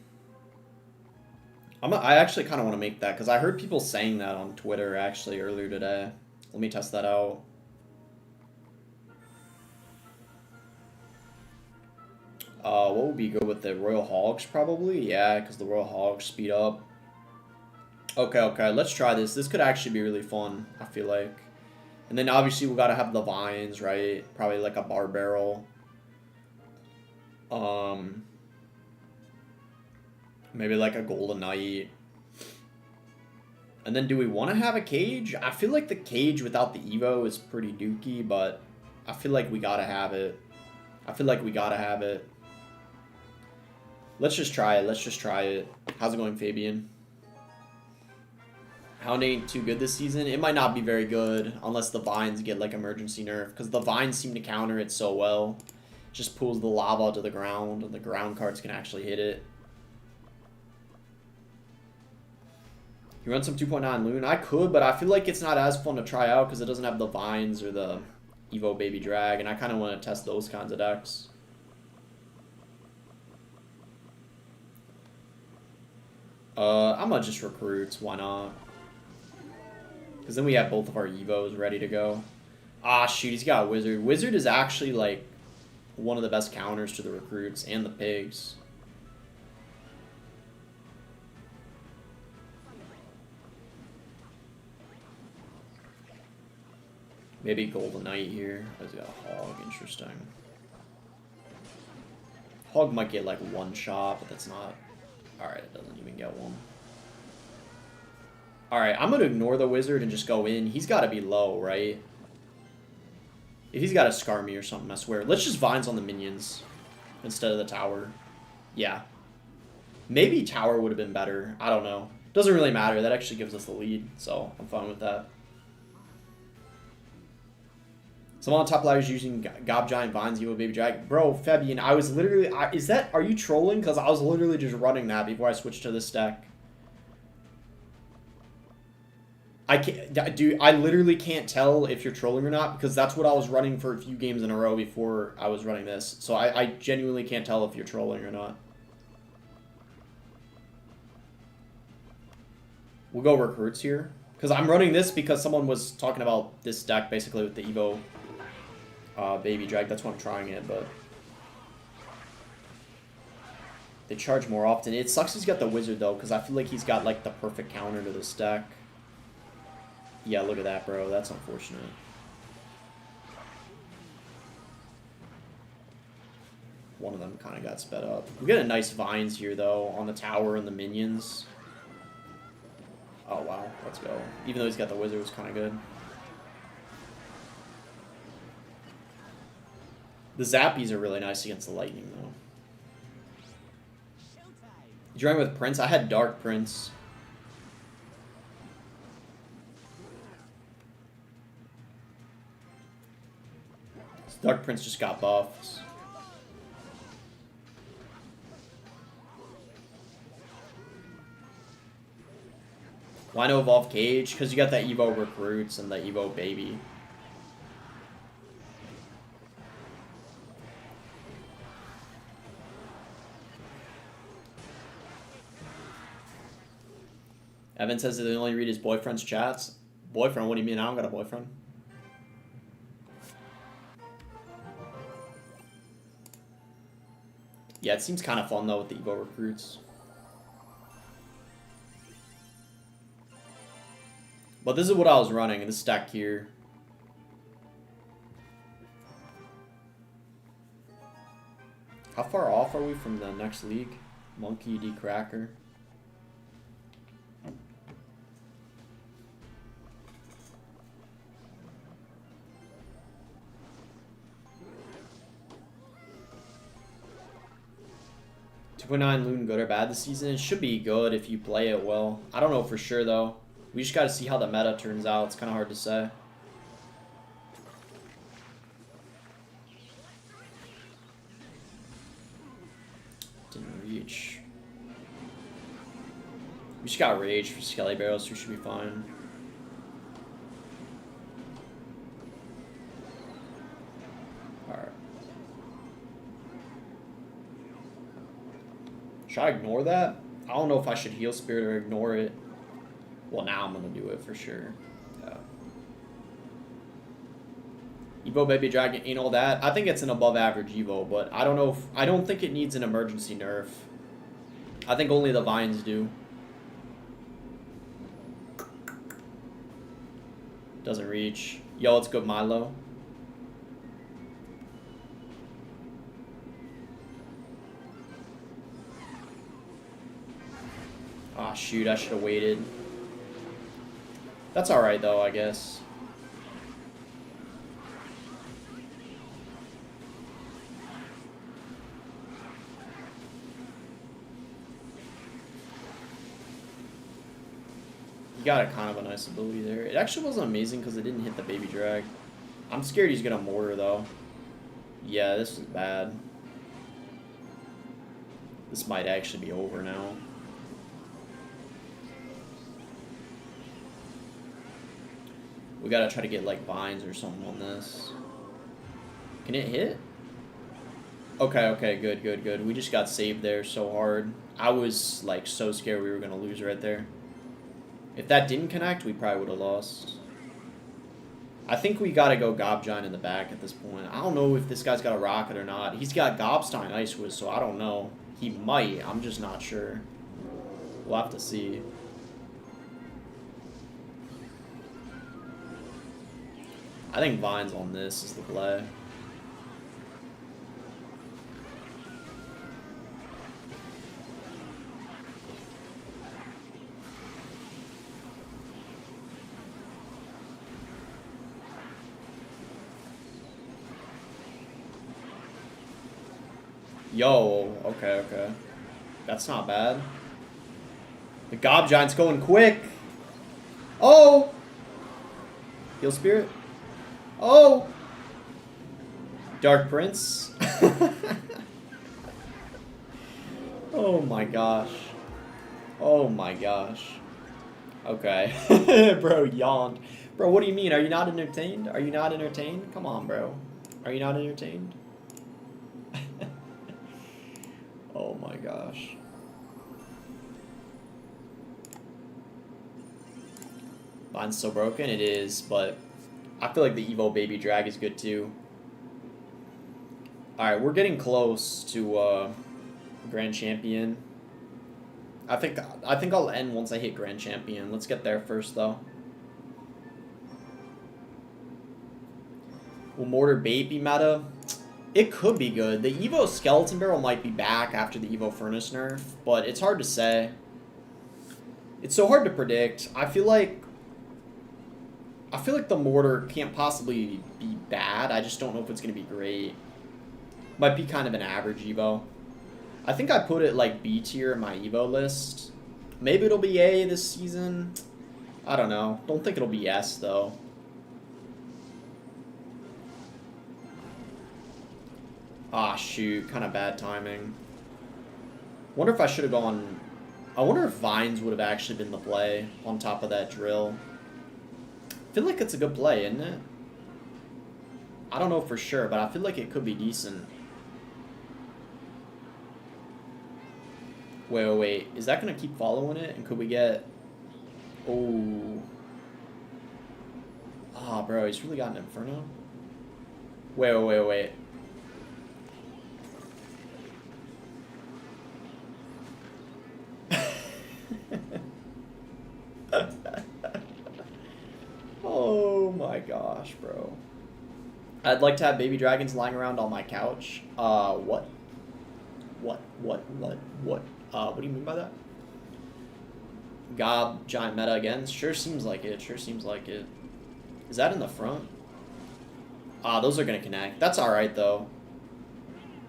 I actually kind of want to make that, because I heard people saying that on Twitter, actually, earlier today. Let me test that out. What would be good with the Royal Hogs, probably? Yeah, because the Royal Hogs speed up. Okay, let's try this. This could actually be really fun, I feel like. And then, obviously, we gotta have the Vines, right? Probably, like, a Bar Barrel. Maybe like a Golden Knight. And then do we want to have a cage? I feel like the cage without the Evo is pretty dookie, but I feel like we gotta have it. Let's just try it. How's it going, Fabian? Hound ain't too good this season. It might not be very good unless the Vines get like emergency nerf, because the Vines seem to counter it so well. Just pulls the lava to the ground, and the ground cards can actually hit it. You run some 2.9 Loon? I could, but I feel like it's not as fun to try out because it doesn't have the Vines or the Evo Baby Drag, and I kind of want to test those kinds of decks. I'm going to just Recruits. Why not? Because then we have both of our Evos ready to go. Ah, shoot, he's got a Wizard. Wizard is actually, like, one of the best counters to the Recruits and the Pigs. Maybe Golden Knight here. Oh, he's got a Hog. Interesting. Hog might get like one shot, but that's not... Alright, it doesn't even get one. Alright, I'm going to ignore the Wizard and just go in. He's got to be low, right? If he's got a Scar Me or something, I swear. Let's just Vines on the minions instead of the Tower. Yeah. Maybe Tower would have been better. I don't know. Doesn't really matter. That actually gives us the lead, so I'm fine with that. Someone on top ladder is using Gob Giant Vines, Evo Baby Drag. Bro, Fabian, I was literally... Are you trolling? Because I was literally just running that before I switched to this deck. I can't, dude. I literally can't tell if you're trolling or not because that's what I was running for a few games in a row before I was running this. So I genuinely can't tell if you're trolling or not. We'll go recruits here because I'm running this because someone was talking about this deck basically with the Evo baby drag. That's why I'm trying it, but they charge more often. It sucks he's got the wizard though because I feel like he's got like the perfect counter to this deck. Yeah, look at that, bro. That's unfortunate. One of them kind of got sped up. We got a nice vines here, though, on the tower and the minions. Oh, wow. Let's go. Even though he's got the wizard, it was kind of good. The zappies are really nice against the lightning, though. Did you run with Prince? I had Dark Prince. Dark Prince just got buffs. Why no Evolve Cage? Because you got the Evo Recruits and the Evo Baby. Evan says that they only read his boyfriend's chats. Boyfriend? What do you mean? I don't got a boyfriend. Yeah, it seems kind of fun, though, with the Evo Recruits. But this is what I was running in this deck here. How far off are we from the next league? Monkey D Cracker. Loon good or bad this season? It should be good if you play it well. I don't know for sure though. We just got to see how the meta turns out. It's kind of hard to say. Didn't reach. We just got Rage for Skelly Barrels, so we should be fine. Alright. Should I ignore that? I don't know if I should Heal Spirit or ignore it. Well, now I'm going to do it for sure. Yeah. Evo Baby Dragon ain't all that. I think it's an above average Evo, but I don't know if, I don't think it needs an emergency nerf. I think only the Vines do. Doesn't reach. Yo, let's go Milo. Ah, shoot, I should have waited. That's alright, though, I guess. He got a kind of a nice ability there. It actually wasn't amazing because it didn't hit the baby drag. I'm scared he's going to mortar, though. Yeah, this is bad. This might actually be over now. We gotta try to get like vines or something on this. Can it hit? Okay, okay, good, good, good. We just got saved there so hard. I was like so scared we were gonna lose right there. If that didn't connect, we probably would have lost. I think we gotta go Gobgiant in the back at this point. I don't know if this guy's got a rocket or not. He's got Gobstein Ice Wiz, so I don't know. He might, I'm just not sure. We'll have to see. I think Vines on this is the play. Yo, okay, okay. That's not bad. The Gobgiant's going quick. Oh! Heal Spirit. Oh! Dark Prince. Oh my gosh. Oh my gosh. Okay. Bro yawned. Bro, what do you mean? Are you not entertained? Are you not entertained? Come on, bro. Are you not entertained? Oh my gosh. Mine's so broken, it is, but I feel like the Evo Baby Drag is good too. Alright, we're getting close to Grand Champion. I think I'll end once I hit Grand Champion. Let's get there first though. Will Mortar Bait be meta? It could be good. The Evo Skeleton Barrel might be back after the Evo Furnace nerf, but it's hard to say. It's so hard to predict. I feel like the Mortar can't possibly be bad. I just don't know if it's going to be great. Might be kind of an average Evo. I think I put it like B tier in my Evo list. Maybe it'll be A this season. I don't know. Don't think it'll be S though. Ah, shoot. Kind of bad timing. Wonder if I should have gone... I wonder if Vines would have actually been the play on top of that drill. I feel like it's a good play, isn't it? I don't know for sure, but I feel like it could be decent. Wait. Is that going to keep following it? And could we get... Oh. Ah, bro, he's really got an Inferno? Wait. Oh my gosh, bro. I'd like to have baby dragons lying around on my couch. What? What do you mean by that? Gob, giant meta again? Sure seems like it. Is that in the front? Those are gonna connect. That's alright, though.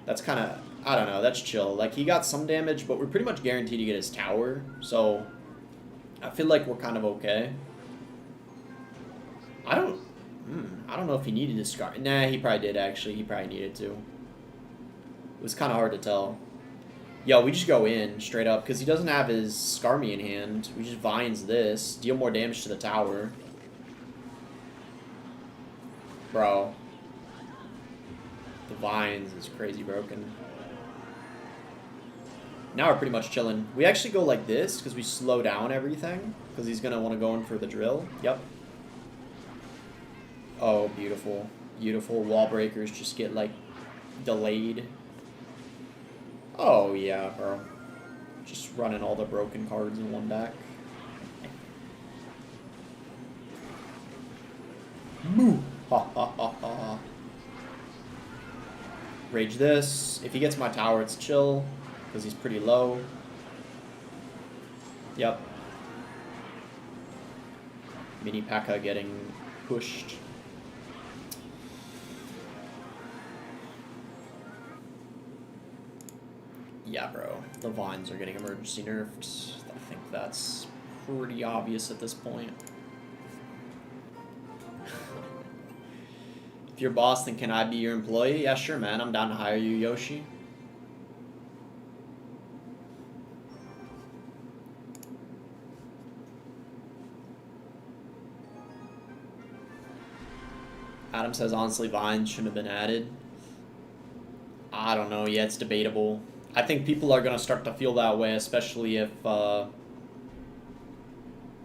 That's kind of... I don't know. That's chill. Like, he got some damage, but we're pretty much guaranteed to get his tower. So, I feel like we're kind of okay. I don't know if he needed to scar. Nah, he probably did, actually. He probably needed to. It was kind of hard to tell. Yo, we just go in straight up because he doesn't have his Skarmy in hand. We just Vines this. Deal more damage to the tower. Bro. The Vines is crazy broken. Now we're pretty much chilling. We actually go like this because we slow down everything. Because he's going to want to go in for the drill. Yep. Oh, beautiful. Beautiful. Wall breakers just get, like, delayed. Oh, yeah, bro. Just running all the broken cards in one deck. Moo! Ha ha ha ha. Rage this. If he gets my tower, it's chill. Because he's pretty low. Yep. Mini P.E.K.K.A getting pushed. Yeah, bro. The Vines are getting emergency nerfed. I think that's pretty obvious at this point. If you're boss, then can I be your employee? Yeah, sure, man. I'm down to hire you, Yoshi. Adam says, honestly, Vines shouldn't have been added. I don't know. Yeah, it's debatable. I think people are going to start to feel that way, especially if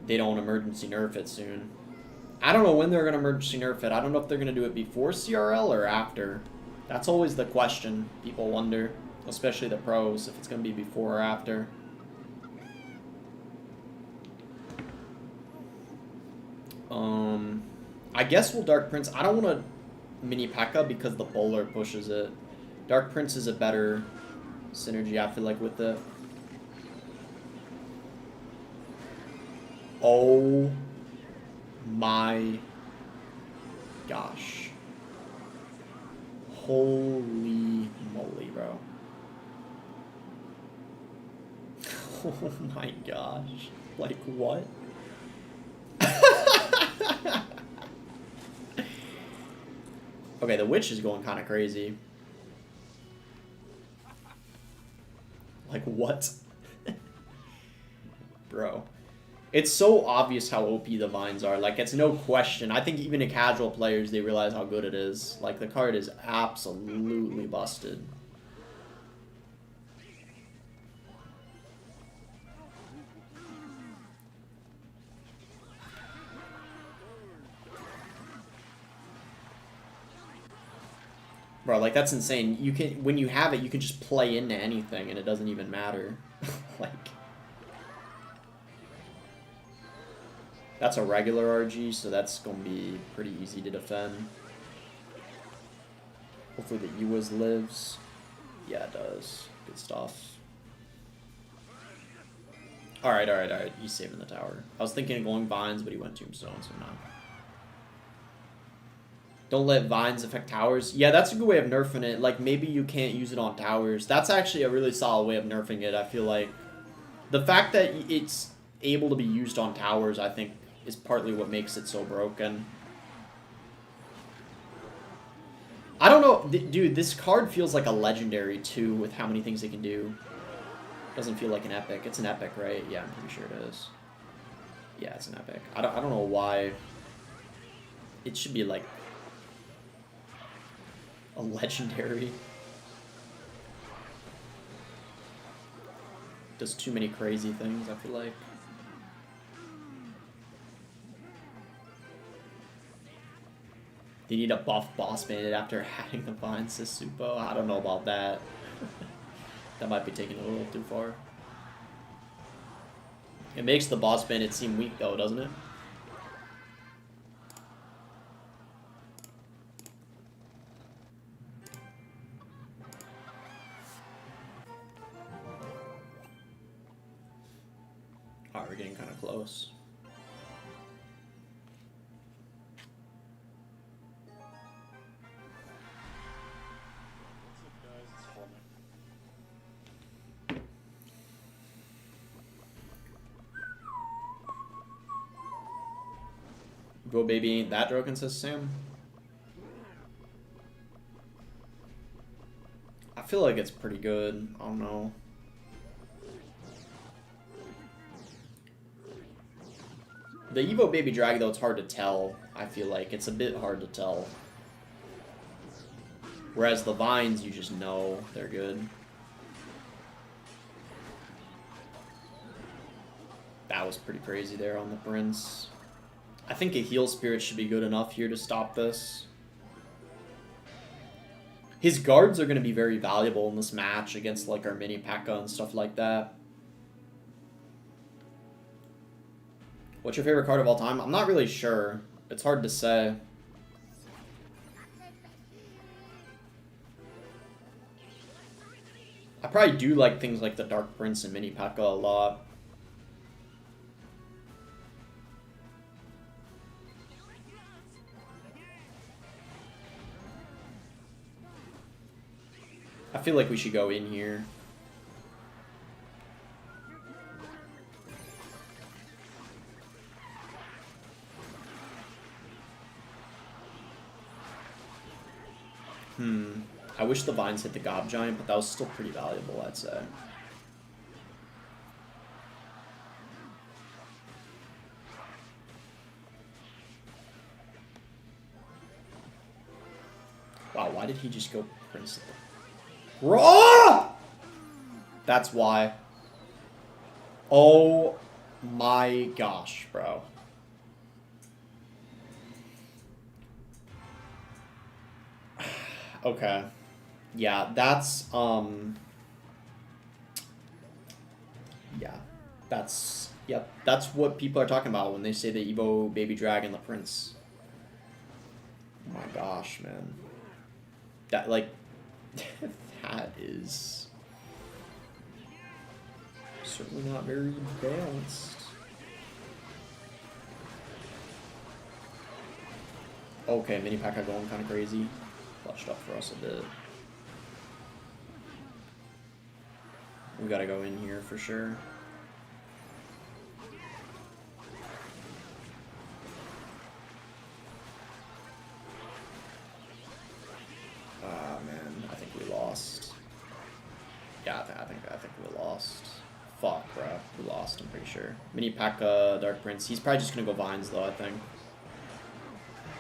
they don't emergency nerf it soon. I don't know when they're going to emergency nerf it. I don't know if they're going to do it before CRL or after. That's always the question people wonder, especially the pros, if it's going to be before or after. I guess we'll Dark Prince. I don't want to mini P.E.K.K.A because the bowler pushes it. Dark Prince is a better synergy, I feel like, with it. Oh my gosh. Holy moly, bro. Oh my gosh. Like, what? Okay, the witch is going kind of crazy. Like, what? Bro. It's so obvious how OP the vines are. Like, it's no question. I think even the casual players, they realize how good it is. Like, the card is absolutely busted. Bro, like, that's insane. You can, when you have it, you can just play into anything and it doesn't even matter. Like, that's a regular RG, so that's gonna be pretty easy to defend. Hopefully the Uwas lives. Yeah, it does. Good stuff. Alright, alright, alright. He's saving the tower. I was thinking of going Vines, but he went Tombstone, so no. Don't let vines affect towers. Yeah, that's a good way of nerfing it. Like, maybe you can't use it on towers. That's actually a really solid way of nerfing it, I feel like. The fact that it's able to be used on towers, I think, is partly what makes it so broken. I don't know. Dude, this card feels like a legendary, too, with how many things it can do. Doesn't feel like an epic. It's an epic, right? Yeah, I'm pretty sure it is. Yeah, it's an epic. I don't know why. It should be, like, a legendary. Does too many crazy things, I feel like. You need a buff boss bandit after adding the vines to Supo? I don't know about that. That might be taking it a little too far. It makes the boss bandit seem weak though, doesn't it? Alright, we're getting kind of close. Go baby ain't that broken, says Sam. I feel like it's pretty good. I don't know. The Evo Baby Drag, though, it's hard to tell. I feel like it's a bit hard to tell. Whereas the Vines, you just know they're good. That was pretty crazy there on the Prince. I think a Heal Spirit should be good enough here to stop this. His guards are going to be very valuable in this match against like our mini P.E.K.K.A and stuff like that. What's your favorite card of all time? I'm not really sure. It's hard to say. I probably do like things like the Dark Prince and mini P.E.K.K.A a lot. I feel like we should go in here. I wish the vines hit the Gob Giant, but that was still pretty valuable, I'd say. Wow, why did he just go Prince? Raw! That's why. Oh my gosh, bro. Okay. Yeah, that's yeah. Yep. That's what people are talking about when they say the Evo Baby Dragon the Prince. Oh my gosh, man. That like that is certainly not very balanced. Okay, mini P.E.K.K.A going kind of crazy. Flushed up for us a bit. We gotta go in here for sure. Ah man, I think we lost. Yeah, I think we lost. Fuck, bro. We lost, I'm pretty sure. Mini P.E.K.K.A, Dark Prince. He's probably just gonna go Vines, though, I think.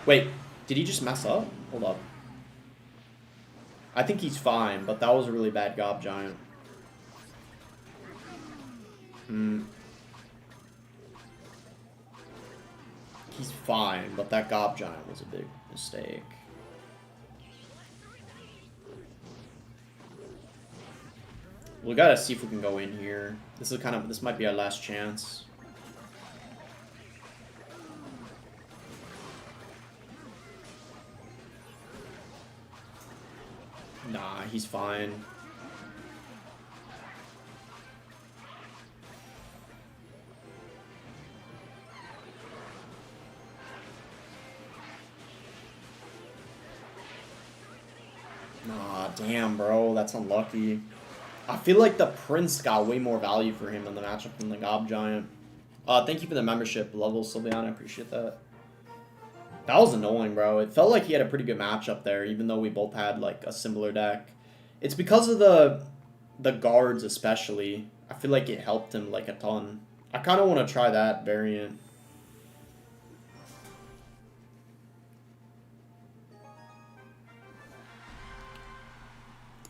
Wait, did he just mess up? Hold up. I think he's fine, but that was a really bad Gob Giant. He's fine, but that Gob Giant was a big mistake. We gotta see if we can go in here. This might be our last chance. Nah, he's fine. Nah, damn, bro, that's unlucky. I feel like the Prince got way more value for him in the matchup than the Gob Giant. Thank you for the membership level, Sylviana. I appreciate that. That was annoying, bro. It felt like he had a pretty good matchup there, even though we both had, like, a similar deck. It's because of the guards, especially. I feel like it helped him, like, a ton. I kind of want to try that variant.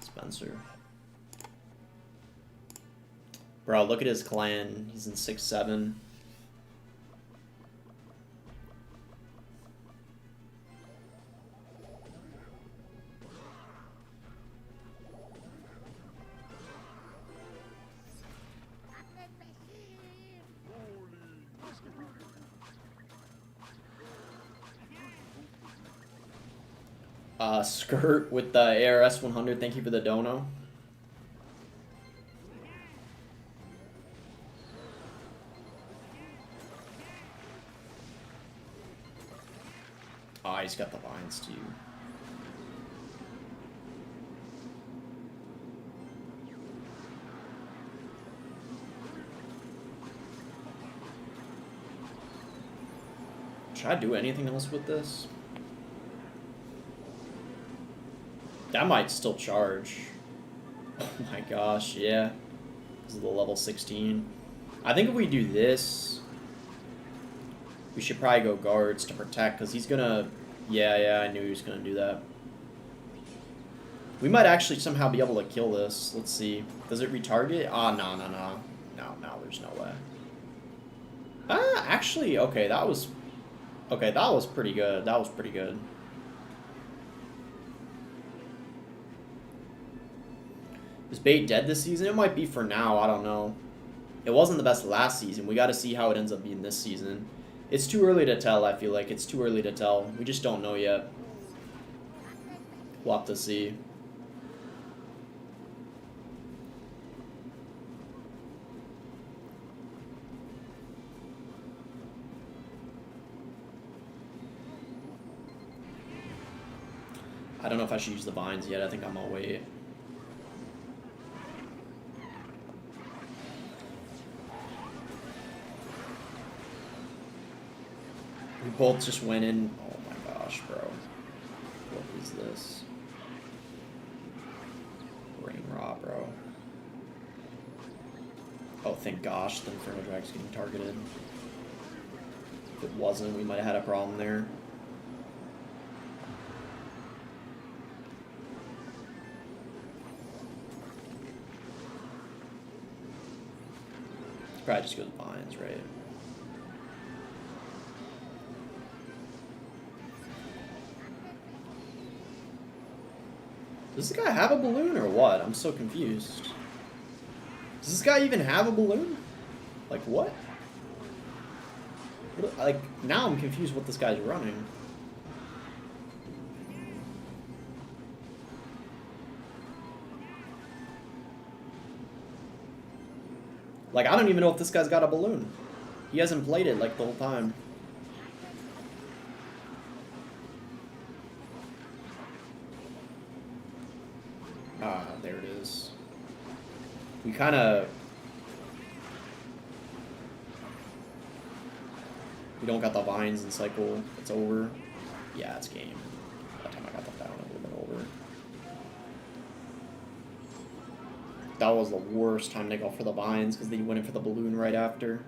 Spencer. Bro, look at his clan. He's in 6-7. Skirt with the ARS 100. Thank you for the dono. Ah, he's got the vines too. Should I do anything else with this? That might still charge. Oh my gosh, yeah. This is the level 16. I think if we do this, we should probably go guards to protect, because he's gonna... Yeah, I knew he was gonna do that. We might actually somehow be able to kill this. Let's see. Does it retarget? Ah, no. No, there's no way. Ah, actually, okay, that was... Okay, that was pretty good. That was pretty good. Is bait dead this season? It might be for now. I don't know. It wasn't the best last season. We got to see how it ends up being this season. It's too early to tell, I feel like. It's too early to tell. We just don't know yet. We'll have to see. I don't know if I should use the vines yet. I think I'm gonna wait. We both just went in. Oh my gosh, bro. What is this? Rain Raw, bro. Oh, thank gosh, the Inferno Drag's getting targeted. If it wasn't, we might have had a problem there. Probably just go to vines, right? Does this guy have a balloon or what? I'm so confused. Does this guy even have a balloon? Like, what? Like, now I'm confused what this guy's running. Like, I don't even know if this guy's got a balloon. He hasn't played it, like, the whole time. Ah, there it is. We kind of... We don't got the vines in cycle. It's over. Yeah, it's game. By the time I got the down, it would have been over. That was the worst time to go for the vines, because then you went in for the balloon right after.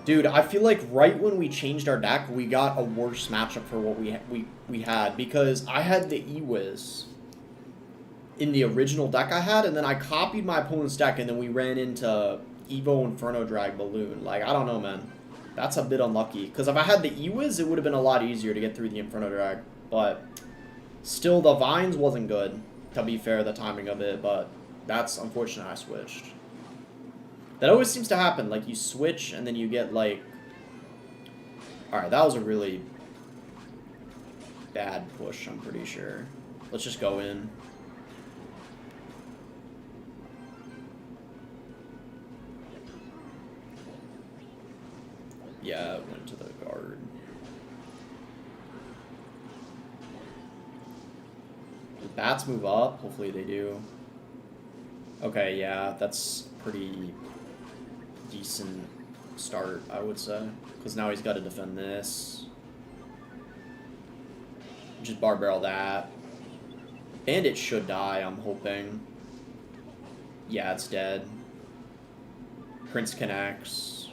Dude, I feel like right when we changed our deck, we got a worse matchup for what we had, because I had the Ewiz in the original deck I had, and then I copied my opponent's deck, and then we ran into Evo Inferno Drag Balloon. Like, I don't know, man. That's a bit unlucky, because if I had the Ewiz, it would have been a lot easier to get through the Inferno Drag, but still, the vines wasn't good, to be fair, the timing of it, but that's unfortunate I switched. That always seems to happen, like, you switch, and then you get, like... Alright, that was a really bad push, I'm pretty sure. Let's just go in. Yeah, it went to the guard. The bats move up? Hopefully they do. Okay, yeah, that's pretty decent start, I would say. Because now he's got to defend this. Just bar barrel that. Bandit should die, I'm hoping. Yeah, it's dead. Prince connects.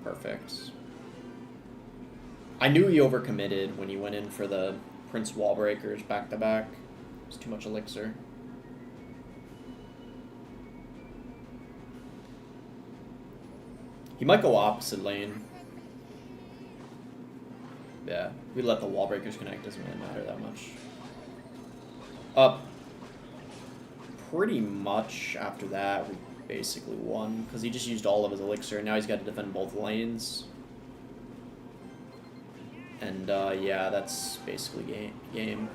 Perfect. I knew he overcommitted when he went in for the Prince wall breakers back to back. It's too much elixir. He might go opposite lane. Yeah, we let the wall breakers connect, doesn't really matter that much. Pretty much after that, we basically won, because he just used all of his elixir, and now he's got to defend both lanes. And, yeah, that's basically game.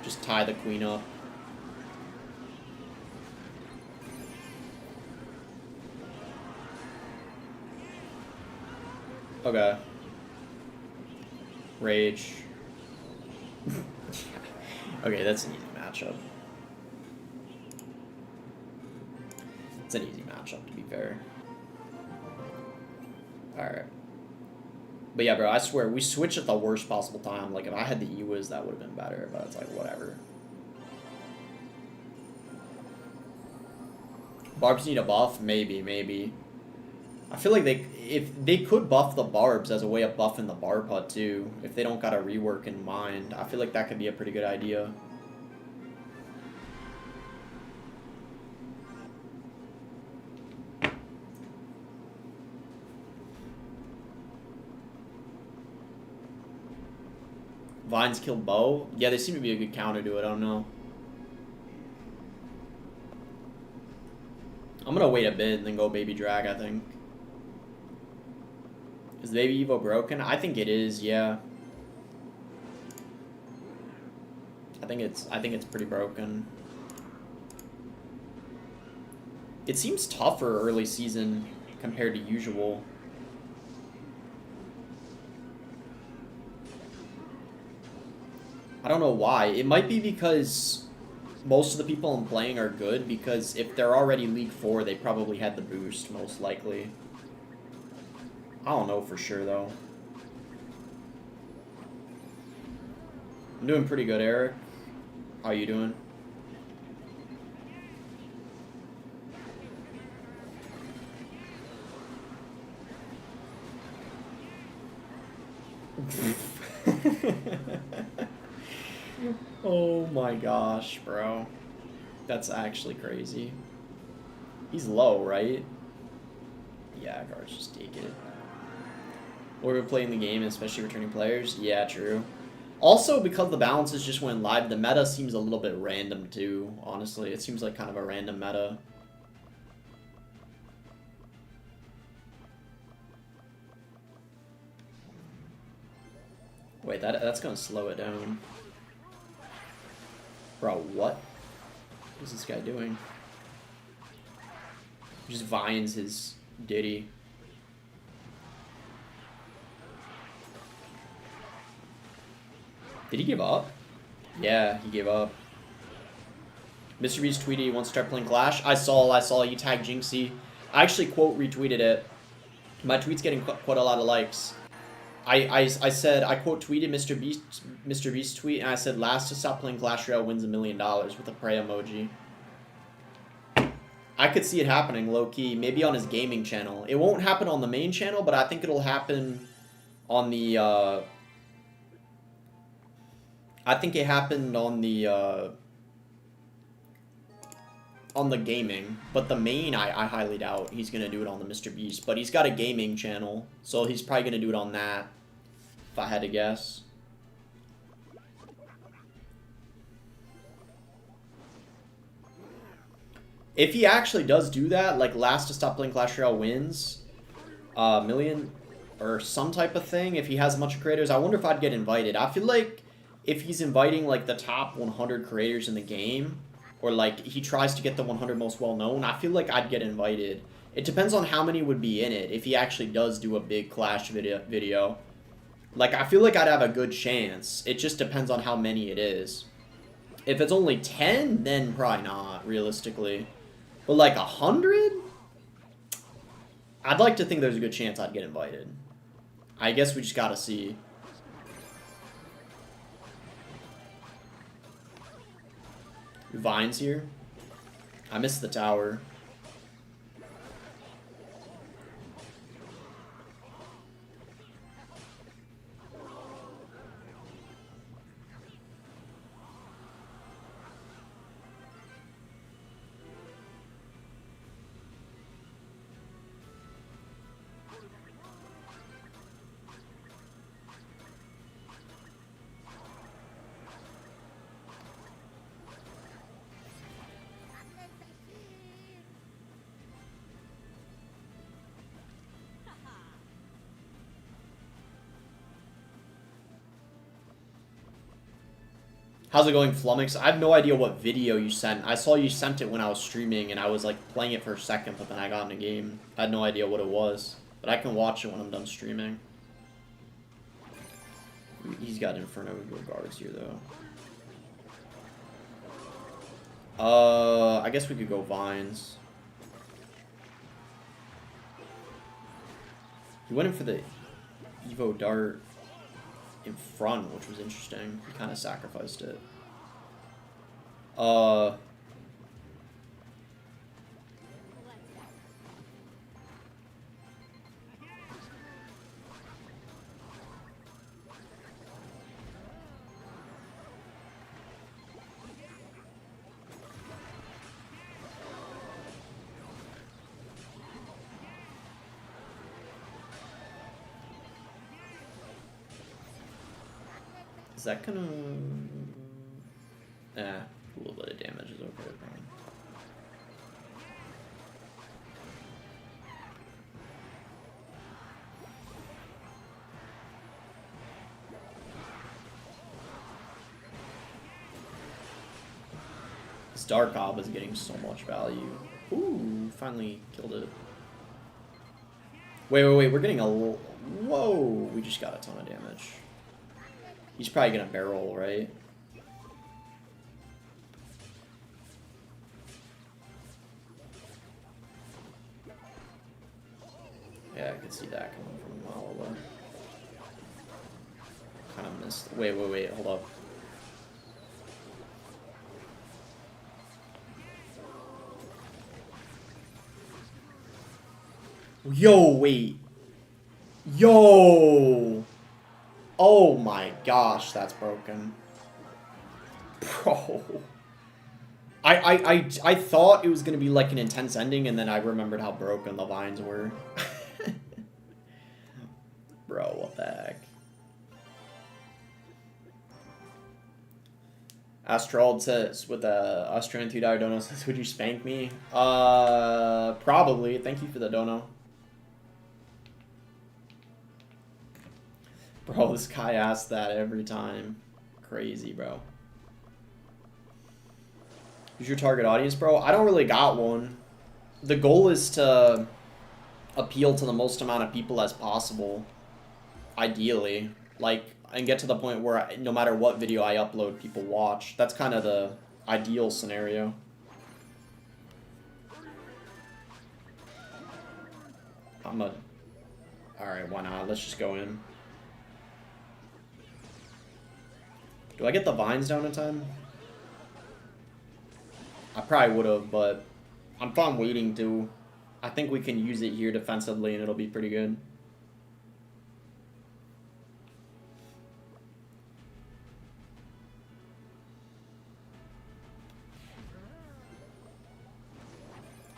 Just tie the queen up. Okay. Rage. Okay, that's an easy matchup. It's an easy matchup, to be fair. Alright. But yeah, bro, I swear, we switched at the worst possible time. Like, if I had the Ewiz, that would have been better, but it's like, whatever. Barbs need a buff? Maybe. I feel like if they could buff the Barbs as a way of buffing the Barb Hut, too. If they don't got a rework in mind. I feel like that could be a pretty good idea. Vines kill bow? Yeah, they seem to be a good counter to it, I don't know. I'm gonna wait a bit and then go baby drag, I think. Is the baby Evo broken? I think it is, yeah. I think it's pretty broken. It seems tougher early season compared to usual. I don't know why. It might be because most of the people I'm playing are good, because if they're already League 4, they probably had the boost, most likely. I don't know for sure, though. I'm doing pretty good, Eric. How you doing? Oh my gosh, bro. That's actually crazy. He's low, right? Yeah, guards just take it. Or we're playing the game, especially returning players. Yeah, true. Also, because the balances just went live, the meta seems a little bit random too, honestly. It seems like kind of a random meta. Wait, that's gonna slow it down. Bro, what? What is this guy doing? He just vines his Diddy. Did he give up? Yeah, he gave up. Mr. Beast tweeted he wants to start playing Clash. I saw you tag Jinxie. I actually quote retweeted it. My tweet's getting quite a lot of likes. I said, I quote tweeted Mr. Beast's tweet, and I said, last to stop playing Clash Royale wins $1 million with a pray emoji. I could see it happening low-key, maybe on his gaming channel. It won't happen on the main channel, but I think it'll happen on the, I think it happened on the gaming, but the main, I highly doubt he's going to do it on the Mr. Beast, but he's got a gaming channel, so he's probably going to do it on that, if I had to guess. If he actually does do that, like last to stop playing Clash Royale wins $1 million or some type of thing, if he has a bunch of creators, I wonder if I'd get invited. I feel like if he's inviting like the top 100 creators in the game, or like he tries to get the 100 most well-known, I feel like I'd get invited. It depends on how many would be in it, if he actually does do a big Clash video. Like, I feel like I'd have a good chance. It just depends on how many it is. If it's only 10, then probably not, realistically. But like 100? I'd like to think there's a good chance I'd get invited. I guess we just gotta see. Vines here. I missed the tower. How's it going, Flummox? I have no idea what video you sent. I saw you sent it when I was streaming, and I was like playing it for a second, but then I got in a game. I had no idea what it was. But I can watch it when I'm done streaming. He's got Inferno guards here, though. I guess we could go Vines. He went in for the Evo Dart in front, which was interesting. He kind of sacrificed it. Is that gonna... a little bit of damage is okay, probably. This Dark Ob is getting so much value. Ooh, finally killed it. Wait, we're getting a... Whoa, we just got a ton of damage. He's probably gonna barrel, right? Yeah, I can see that coming from a mile away. Kind of missed. Wait, hold up. Yo, wait. Yo! Oh my gosh, that's broken. Bro. I thought it was gonna be like an intense ending, and then I remembered how broken the vines were. Bro, what the heck? Astrald says, with the Australian $2 dono, says, would you spank me? Probably. Thank you for the dono. Bro, this guy asks that every time. Crazy, bro. Who's your target audience, bro? I don't really got one. The goal is to appeal to the most amount of people as possible. Ideally. Like, and get to the point where no matter what video I upload, people watch. That's kind of the ideal scenario. Alright, why not? Let's just go in. Do I get the vines down in time? I probably would have, but I'm fine waiting to. I think we can use it here defensively and it'll be pretty good.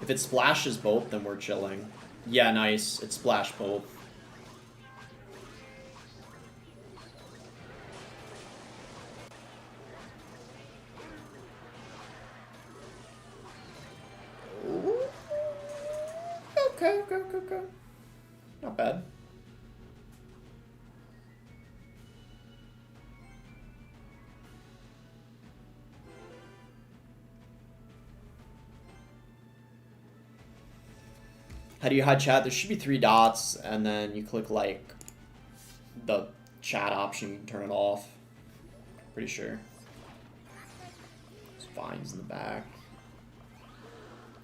If it splashes both, then we're chilling. Yeah, nice. It splashed both. Okay. Not bad. How do you hide chat? There should be 3 dots, and then you click, like, the chat option, you can turn it off. Pretty sure. There's vines in the back.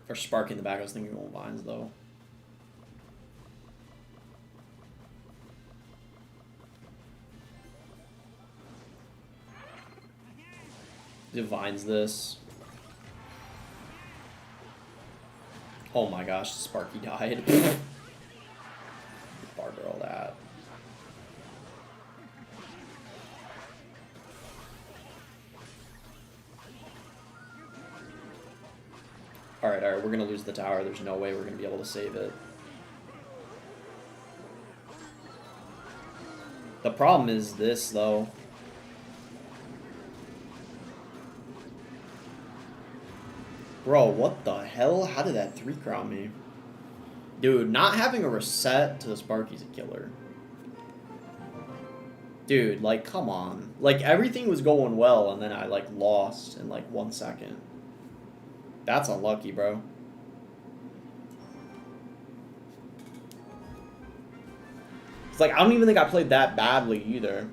Or Sparky in the back, I was thinking old vines, though. Divines this. Oh my gosh, Sparky died. Bar girl that. Alright, we're gonna lose the tower. There's no way we're gonna be able to save it. The problem is this, though. Bro, what the hell? How did that 3-crown me? Dude, not having a reset to the Sparky's a killer. Dude, like, come on. Like, everything was going well, and then I, like, lost in, like, 1 second. That's unlucky, bro. It's like, I don't even think I played that badly, either.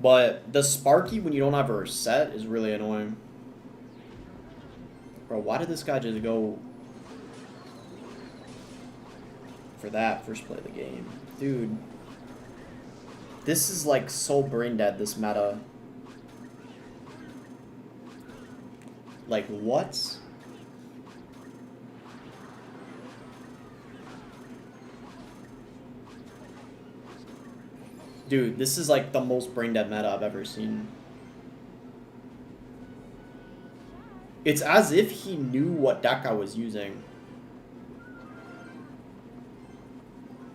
But the Sparky, when you don't have a reset, is really annoying. Bro, why did this guy just go for that first play of the game? Dude. This is, like, so brain dead, this meta. Like, what? Dude, this is like the most brain dead meta I've ever seen. It's as if he knew what deck I was using.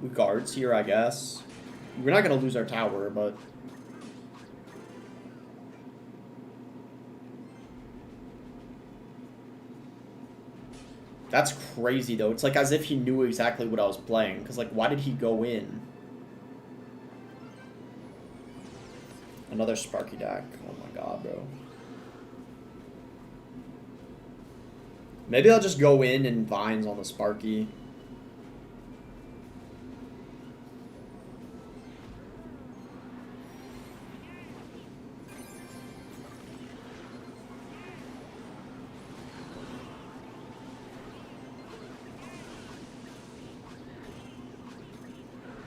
We guards here, I guess. We're not gonna lose our tower, but... That's crazy, though. It's like as if he knew exactly what I was playing. Because, like, why did he go in? Another Sparky deck. Oh my god, bro. Maybe I'll just go in and vines on the Sparky.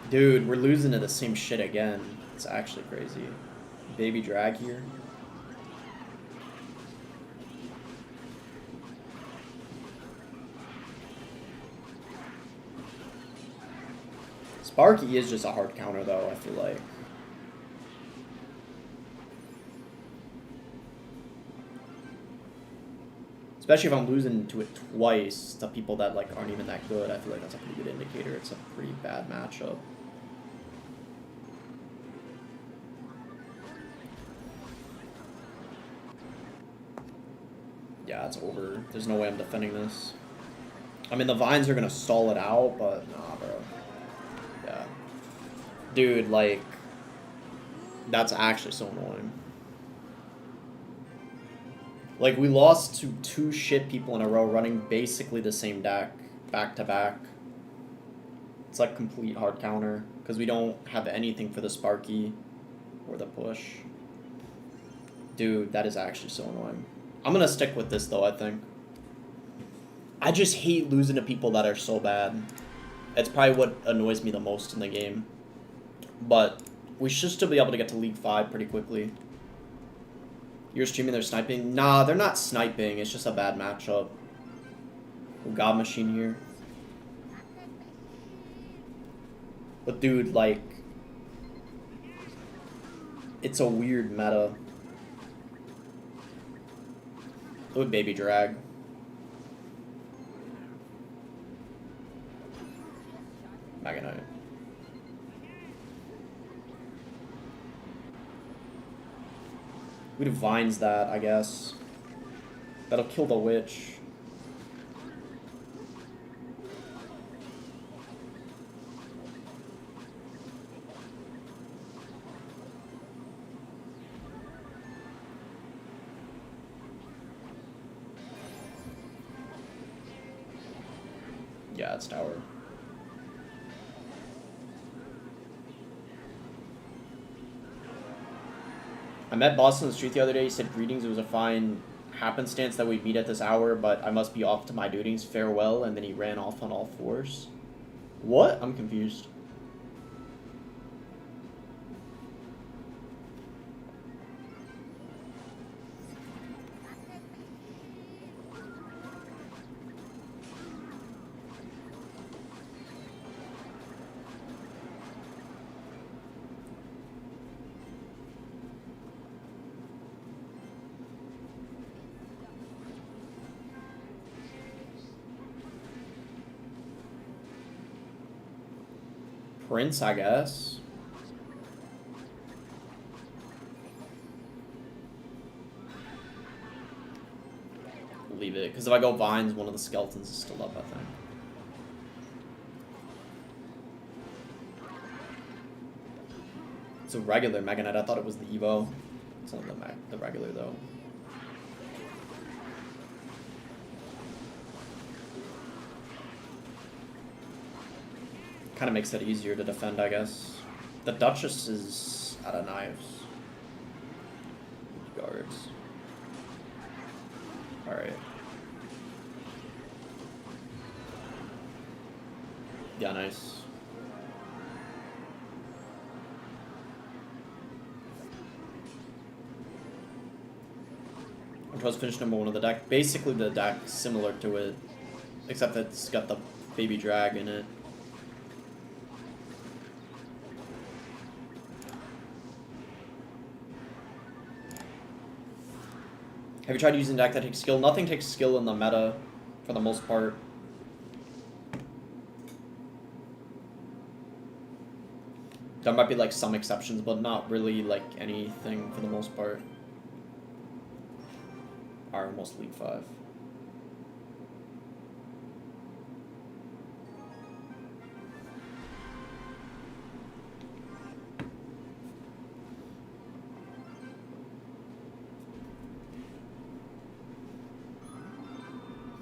Dude, we're losing to the same shit again. It's actually crazy. Baby drag here. Sparky is just a hard counter, though, I feel like. Especially if I'm losing to it twice to people that, like, aren't even that good. I feel like that's a pretty good indicator. It's a pretty bad matchup. Yeah, it's over. There's no way I'm defending this. I mean, the vines are gonna stall it out, but nah, bro. Yeah. Dude, like, that's actually so annoying. Like, we lost to 2 shit people in a row running basically the same deck, back to back. It's like complete hard counter, because we don't have anything for the Sparky or the push. Dude, that is actually so annoying. I'm gonna stick with this, though, I think. I just hate losing to people that are so bad. It's probably what annoys me the most in the game. But We should still be able to get to League 5 pretty quickly. You're streaming, they're sniping? Nah, they're not sniping. It's just a bad matchup. God Machine here. But dude, like... It's a weird meta. Look at Baby Drag. Mega Knight. We divines that, I guess. That'll kill the witch. Yeah, it's tower. I met Boston on the street the other day. He said, greetings, it was a fine happenstance that we meet at this hour, but I must be off to my duties. Farewell. And then he ran off on all fours. What? I'm confused. Prince, I guess. Leave it, because if I go Vines, one of the skeletons is still up, I think. It's a regular Mega Knight. I thought it was the Evo. It's not the regular, though. Kind of makes it easier to defend, I guess. The Duchess is out of knives. Guards. Alright. Yeah, nice. Which was finished number 1 of the deck. Basically the deck similar to it, except that it's got the Baby Drag in it. Have you tried using a deck that takes skill? Nothing takes skill in the meta, for the most part. There might be like some exceptions, but not really like anything for the most part. Are almost League 5.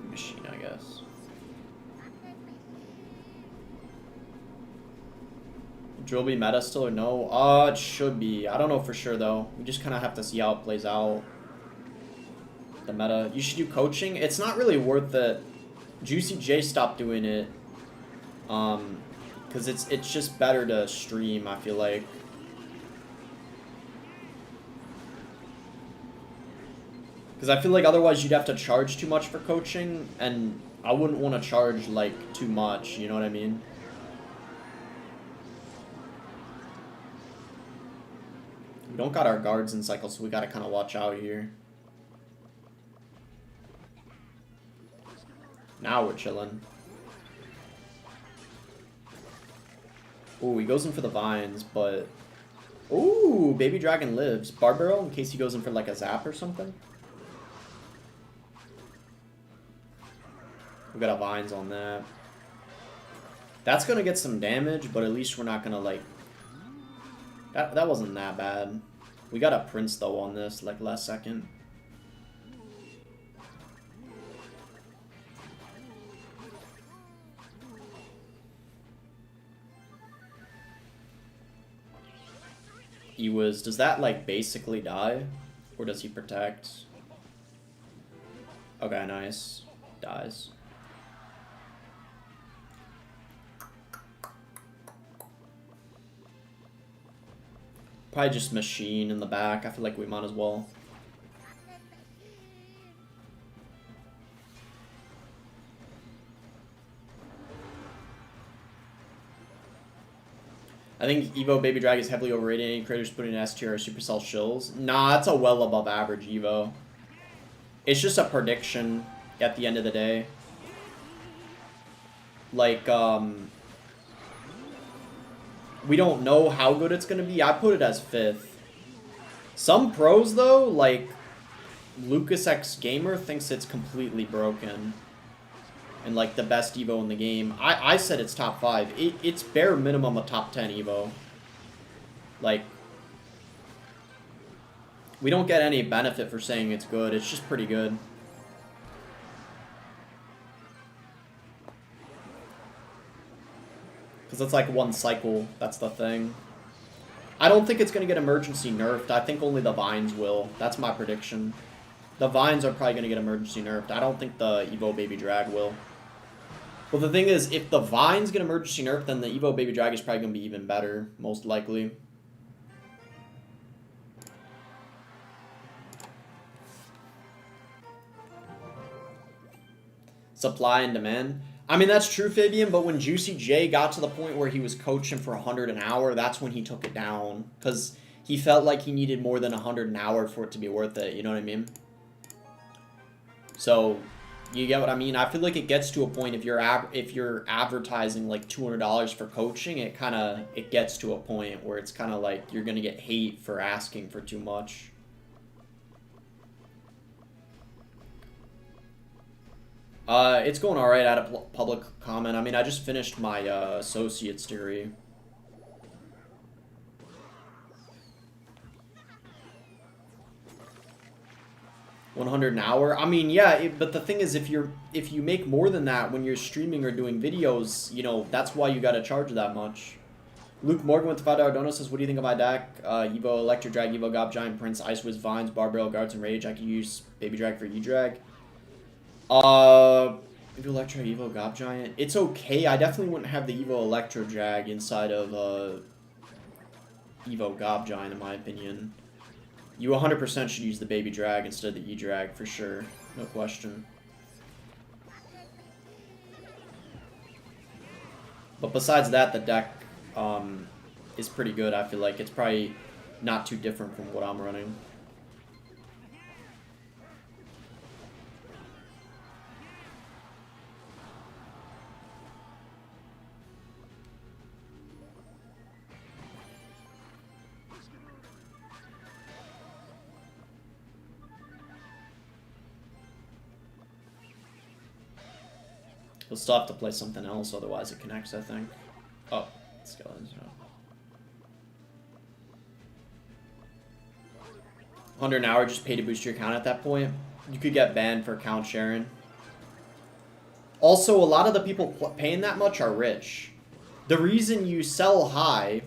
Machine, I guess. Drill be meta still or no? It should be. I don't know for sure though. We just kind of have to see how it plays out. The meta. You should do coaching. It's not really worth it. Juicy J stopped doing it. Because it's just better to stream, I feel like. Because I feel like otherwise you'd have to charge too much for coaching, and I wouldn't want to charge, like, too much, you know what I mean? We don't got our guards in cycle, so we gotta kind of watch out here. Now we're chilling. Ooh, he goes in for the vines, but... Ooh, Baby Dragon lives. Barbarrel, in case he goes in for, like, a zap or something. We got a vines on that. That's gonna get some damage, but at least we're not gonna, like... That wasn't that bad. We got a Prince, though, on this, like, last second. He was... Does that, like, basically die? Or does he protect? Okay, nice. Dies. Probably just machine in the back. I feel like we might as well. I think Evo Baby Drag is heavily overrated. Any creators putting in S tier or Supercell shills? Nah, that's a well above average Evo. It's just a prediction at the end of the day. Like, we don't know how good it's going to be. I put it as 5th. Some pros, though, like Lucas X Gamer, thinks it's completely broken. And, like, the best Evo in the game. I said it's top 5. It's bare minimum a top 10 Evo. Like, we don't get any benefit for saying it's good. It's just pretty good. Because it's like one cycle. That's the thing. I don't think it's going to get emergency nerfed. I think only the Vines will. That's my prediction. The Vines are probably going to get emergency nerfed. I don't think the Evo Baby Drag will. Well, the thing is, if the Vines get emergency nerfed, then the Evo Baby Drag is probably going to be even better, most likely. Supply and demand. I mean, that's true, Fabian, but when Juicy J got to the point where he was coaching for 100 an hour, that's when he took it down. Because he felt like he needed more than 100 an hour for it to be worth it, you know what I mean? So, you get what I mean? I feel like it gets to a point, if you're advertising like $200 for coaching, it gets to a point where it's kind of like you're going to get hate for asking for too much. It's going alright out of public comment. I mean, I just finished my associate's degree. $100 an hour. I mean, yeah, but the thing is, if you make more than that when you're streaming or doing videos, you know, that's why you gotta charge that much. Luke Morgan with the $5 donut says, what do you think of my deck? Evo, Electro Drag, Evo, Gob, Giant, Prince, Ice Wiz, Vines, Barbell, Guards, and Rage. I could use Baby Drag for E-Drag. Evo Electro, Evo, Gob, Giant. It's okay. I definitely wouldn't have the Evo Electro Drag inside of Evo Gob Giant, in my opinion. You 100% should use the Baby Drag instead of the E-Drag, for sure. No question. But besides that, the deck is pretty good, I feel like. It's probably not too different from what I'm running. We'll still have to play something else, otherwise it connects, I think. Oh, skeletons. No. 100 an hour, just pay to boost your account at that point. You could get banned for account sharing. Also, a lot of the people paying that much are rich. The reason you sell high,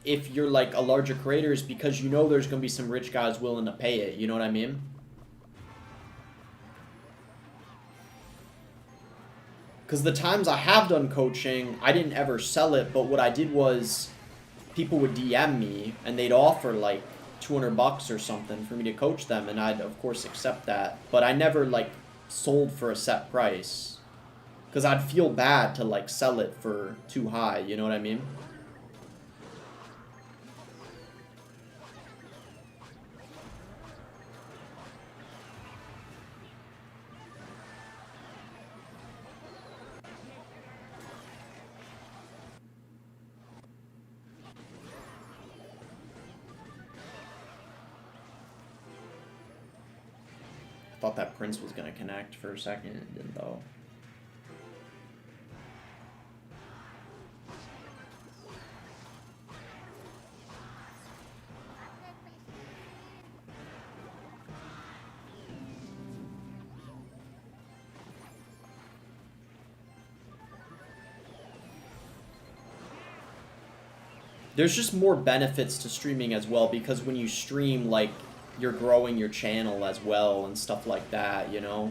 if you're like a larger creator, is because you know there's going to be some rich guys willing to pay it. You know what I mean? Because the times I have done coaching, I didn't ever sell it, but what I did was people would DM me and they'd offer like 200 bucks or something for me to coach them, and I'd of course accept that. But I never like sold for a set price because I'd feel bad to like sell it for too high, you know what I mean? Thought that Prince was going to connect for a second, it didn't though. There's just more benefits to streaming as well, because when you stream, like, you're growing your channel as well and stuff like that, you know?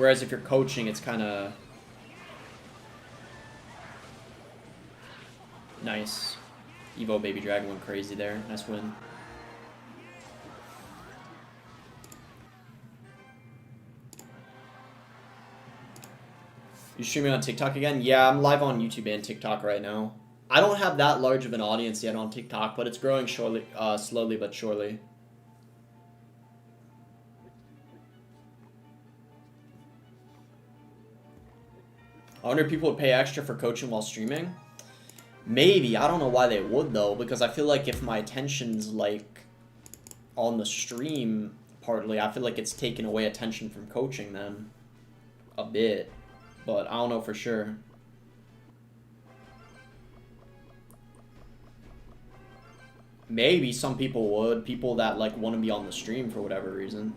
Whereas if you're coaching, it's kind of... Nice. Evo Baby Dragon went crazy there. Nice win. You streaming on TikTok again? Yeah, I'm live on YouTube and TikTok right now. I don't have that large of an audience yet on TikTok, but it's growing slowly but surely. I wonder if people would pay extra for coaching while streaming. Maybe. I don't know why they would, though, because I feel like if my attention's, like, on the stream, partly, I feel like it's taking away attention from coaching then. A bit. But I don't know for sure. Maybe some people would. People that, like, want to be on the stream for whatever reason.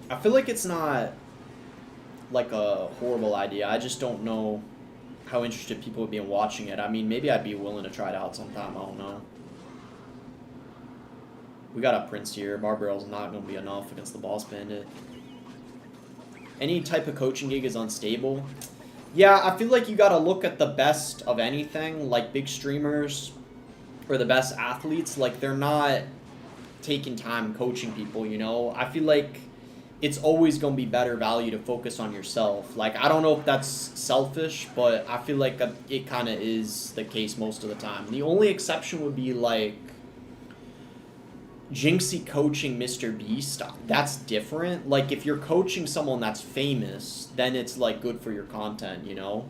I feel like it's not, like, a horrible idea. I just don't know how interested people would be in watching it. I mean, maybe I'd be willing to try it out sometime. I don't know. We got a Prince here. Barbarell's not going to be enough against the Boss Bandit. Any type of coaching gig is unstable. Yeah, I feel like you got to look at the best of anything. Like, big streamers or the best athletes. Like, they're not taking time coaching people, you know? I feel like it's always going to be better value to focus on yourself. Like, I don't know if that's selfish, but I feel like it kind of is the case most of the time. The only exception would be, like, Jinxie coaching Mr. Beast. That's different. Like, if you're coaching someone that's famous, then it's, like, good for your content, you know?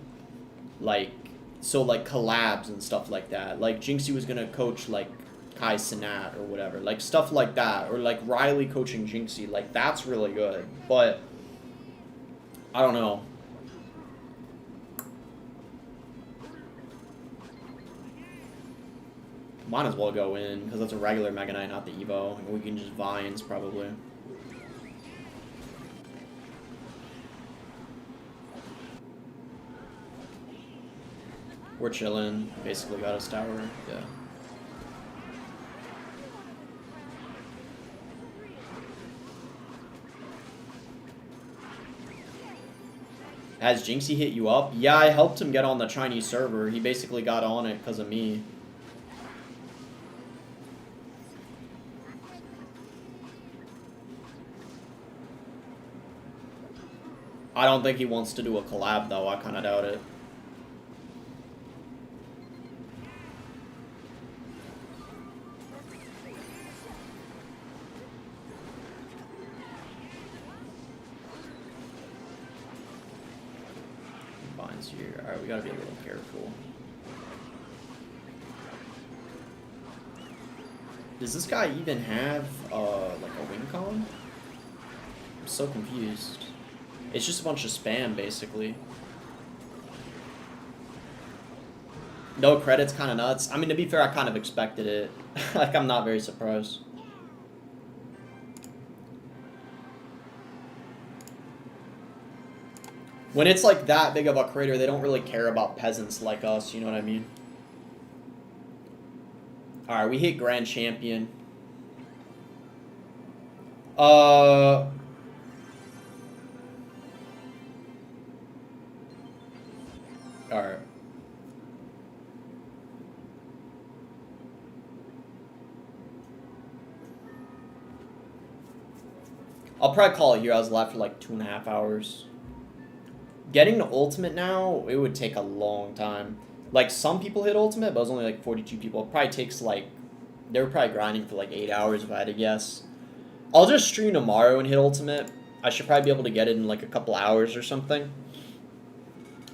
Like, so, like, collabs and stuff like that. Like, Jinxie was going to coach, like, Kai Cenat or whatever, like stuff like that, or like Riley coaching Jinxie, like that's really good. But I don't know. Might as well go in because that's a regular Mega Knight, not the Evo. We can just Vines probably. We're chilling. Basically got his tower. Yeah. Has Jinxie hit you up? Yeah, I helped him get on the Chinese server. He basically got on it because of me. I don't think he wants to do a collab, though. I kind of doubt it. Here. Alright, we gotta be a little careful. Does this guy even have, like a wing con? I'm so confused. It's just a bunch of spam, basically. No credits, kind of nuts. I mean, to be fair, I kind of expected it. Like, I'm not very surprised. When it's like that big of a creator, they don't really care about peasants like us, you know what I mean? Alright, we hit Grand Champion. Alright. I'll probably call it here. I was live for like 2.5 hours. Getting to Ultimate now, it would take a long time. Like, some people hit Ultimate, but it was only like 42 people. It probably takes like... They were probably grinding for like 8 hours if I had to guess. I'll just stream tomorrow and hit Ultimate. I should probably be able to get it in like a couple hours or something.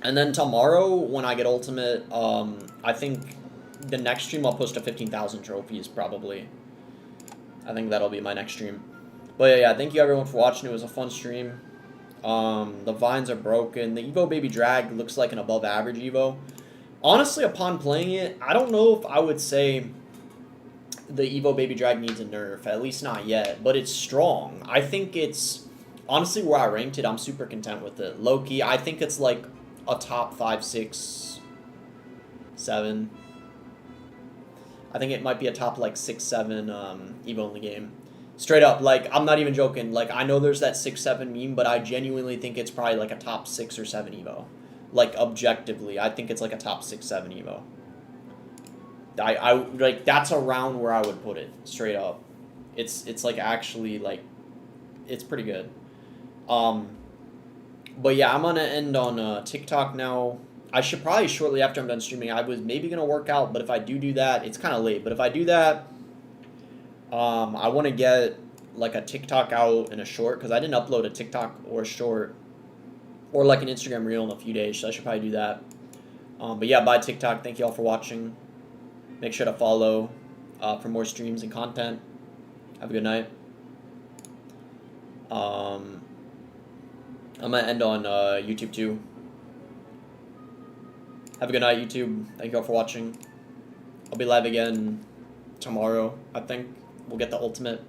And then tomorrow, when I get Ultimate, I think the next stream I'll post to 15,000 trophies, probably. I think that'll be my next stream. But yeah, thank you everyone for watching. It was a fun stream. The vines are broken. The Evo Baby Drag looks like an above average Evo. Honestly, upon playing it, I don't know if I would say the Evo Baby Drag needs a nerf, at least not yet, but it's strong. I think it's honestly, where I ranked it, I'm super content with it. Low-key, I think it's like a top 5, 6, 7. I think it might be a top like 6, 7 Evo in the game. Straight up, like, I'm not even joking. Like, I know there's that 6, 7 meme, but I genuinely think it's probably like a top 6 or 7 Evo. Like, objectively, I think it's like a top 6, 7 Evo. I like, that's around where I would put it, straight up. It's like actually like, it's pretty good. But yeah, I'm gonna end on TikTok now. I should probably shortly after I'm done streaming. I was maybe gonna work out, but if I do that, it's kind of late. But if I do that, I want to get like a TikTok out and a short because I didn't upload a TikTok or a short or like an Instagram reel in a few days. So I should probably do that. But yeah, bye TikTok. Thank you all for watching. Make sure to follow for more streams and content. Have a good night. I'm gonna end on YouTube too. Have a good night, YouTube. Thank you all for watching. I'll be live again tomorrow, I think. We'll get the ultimate.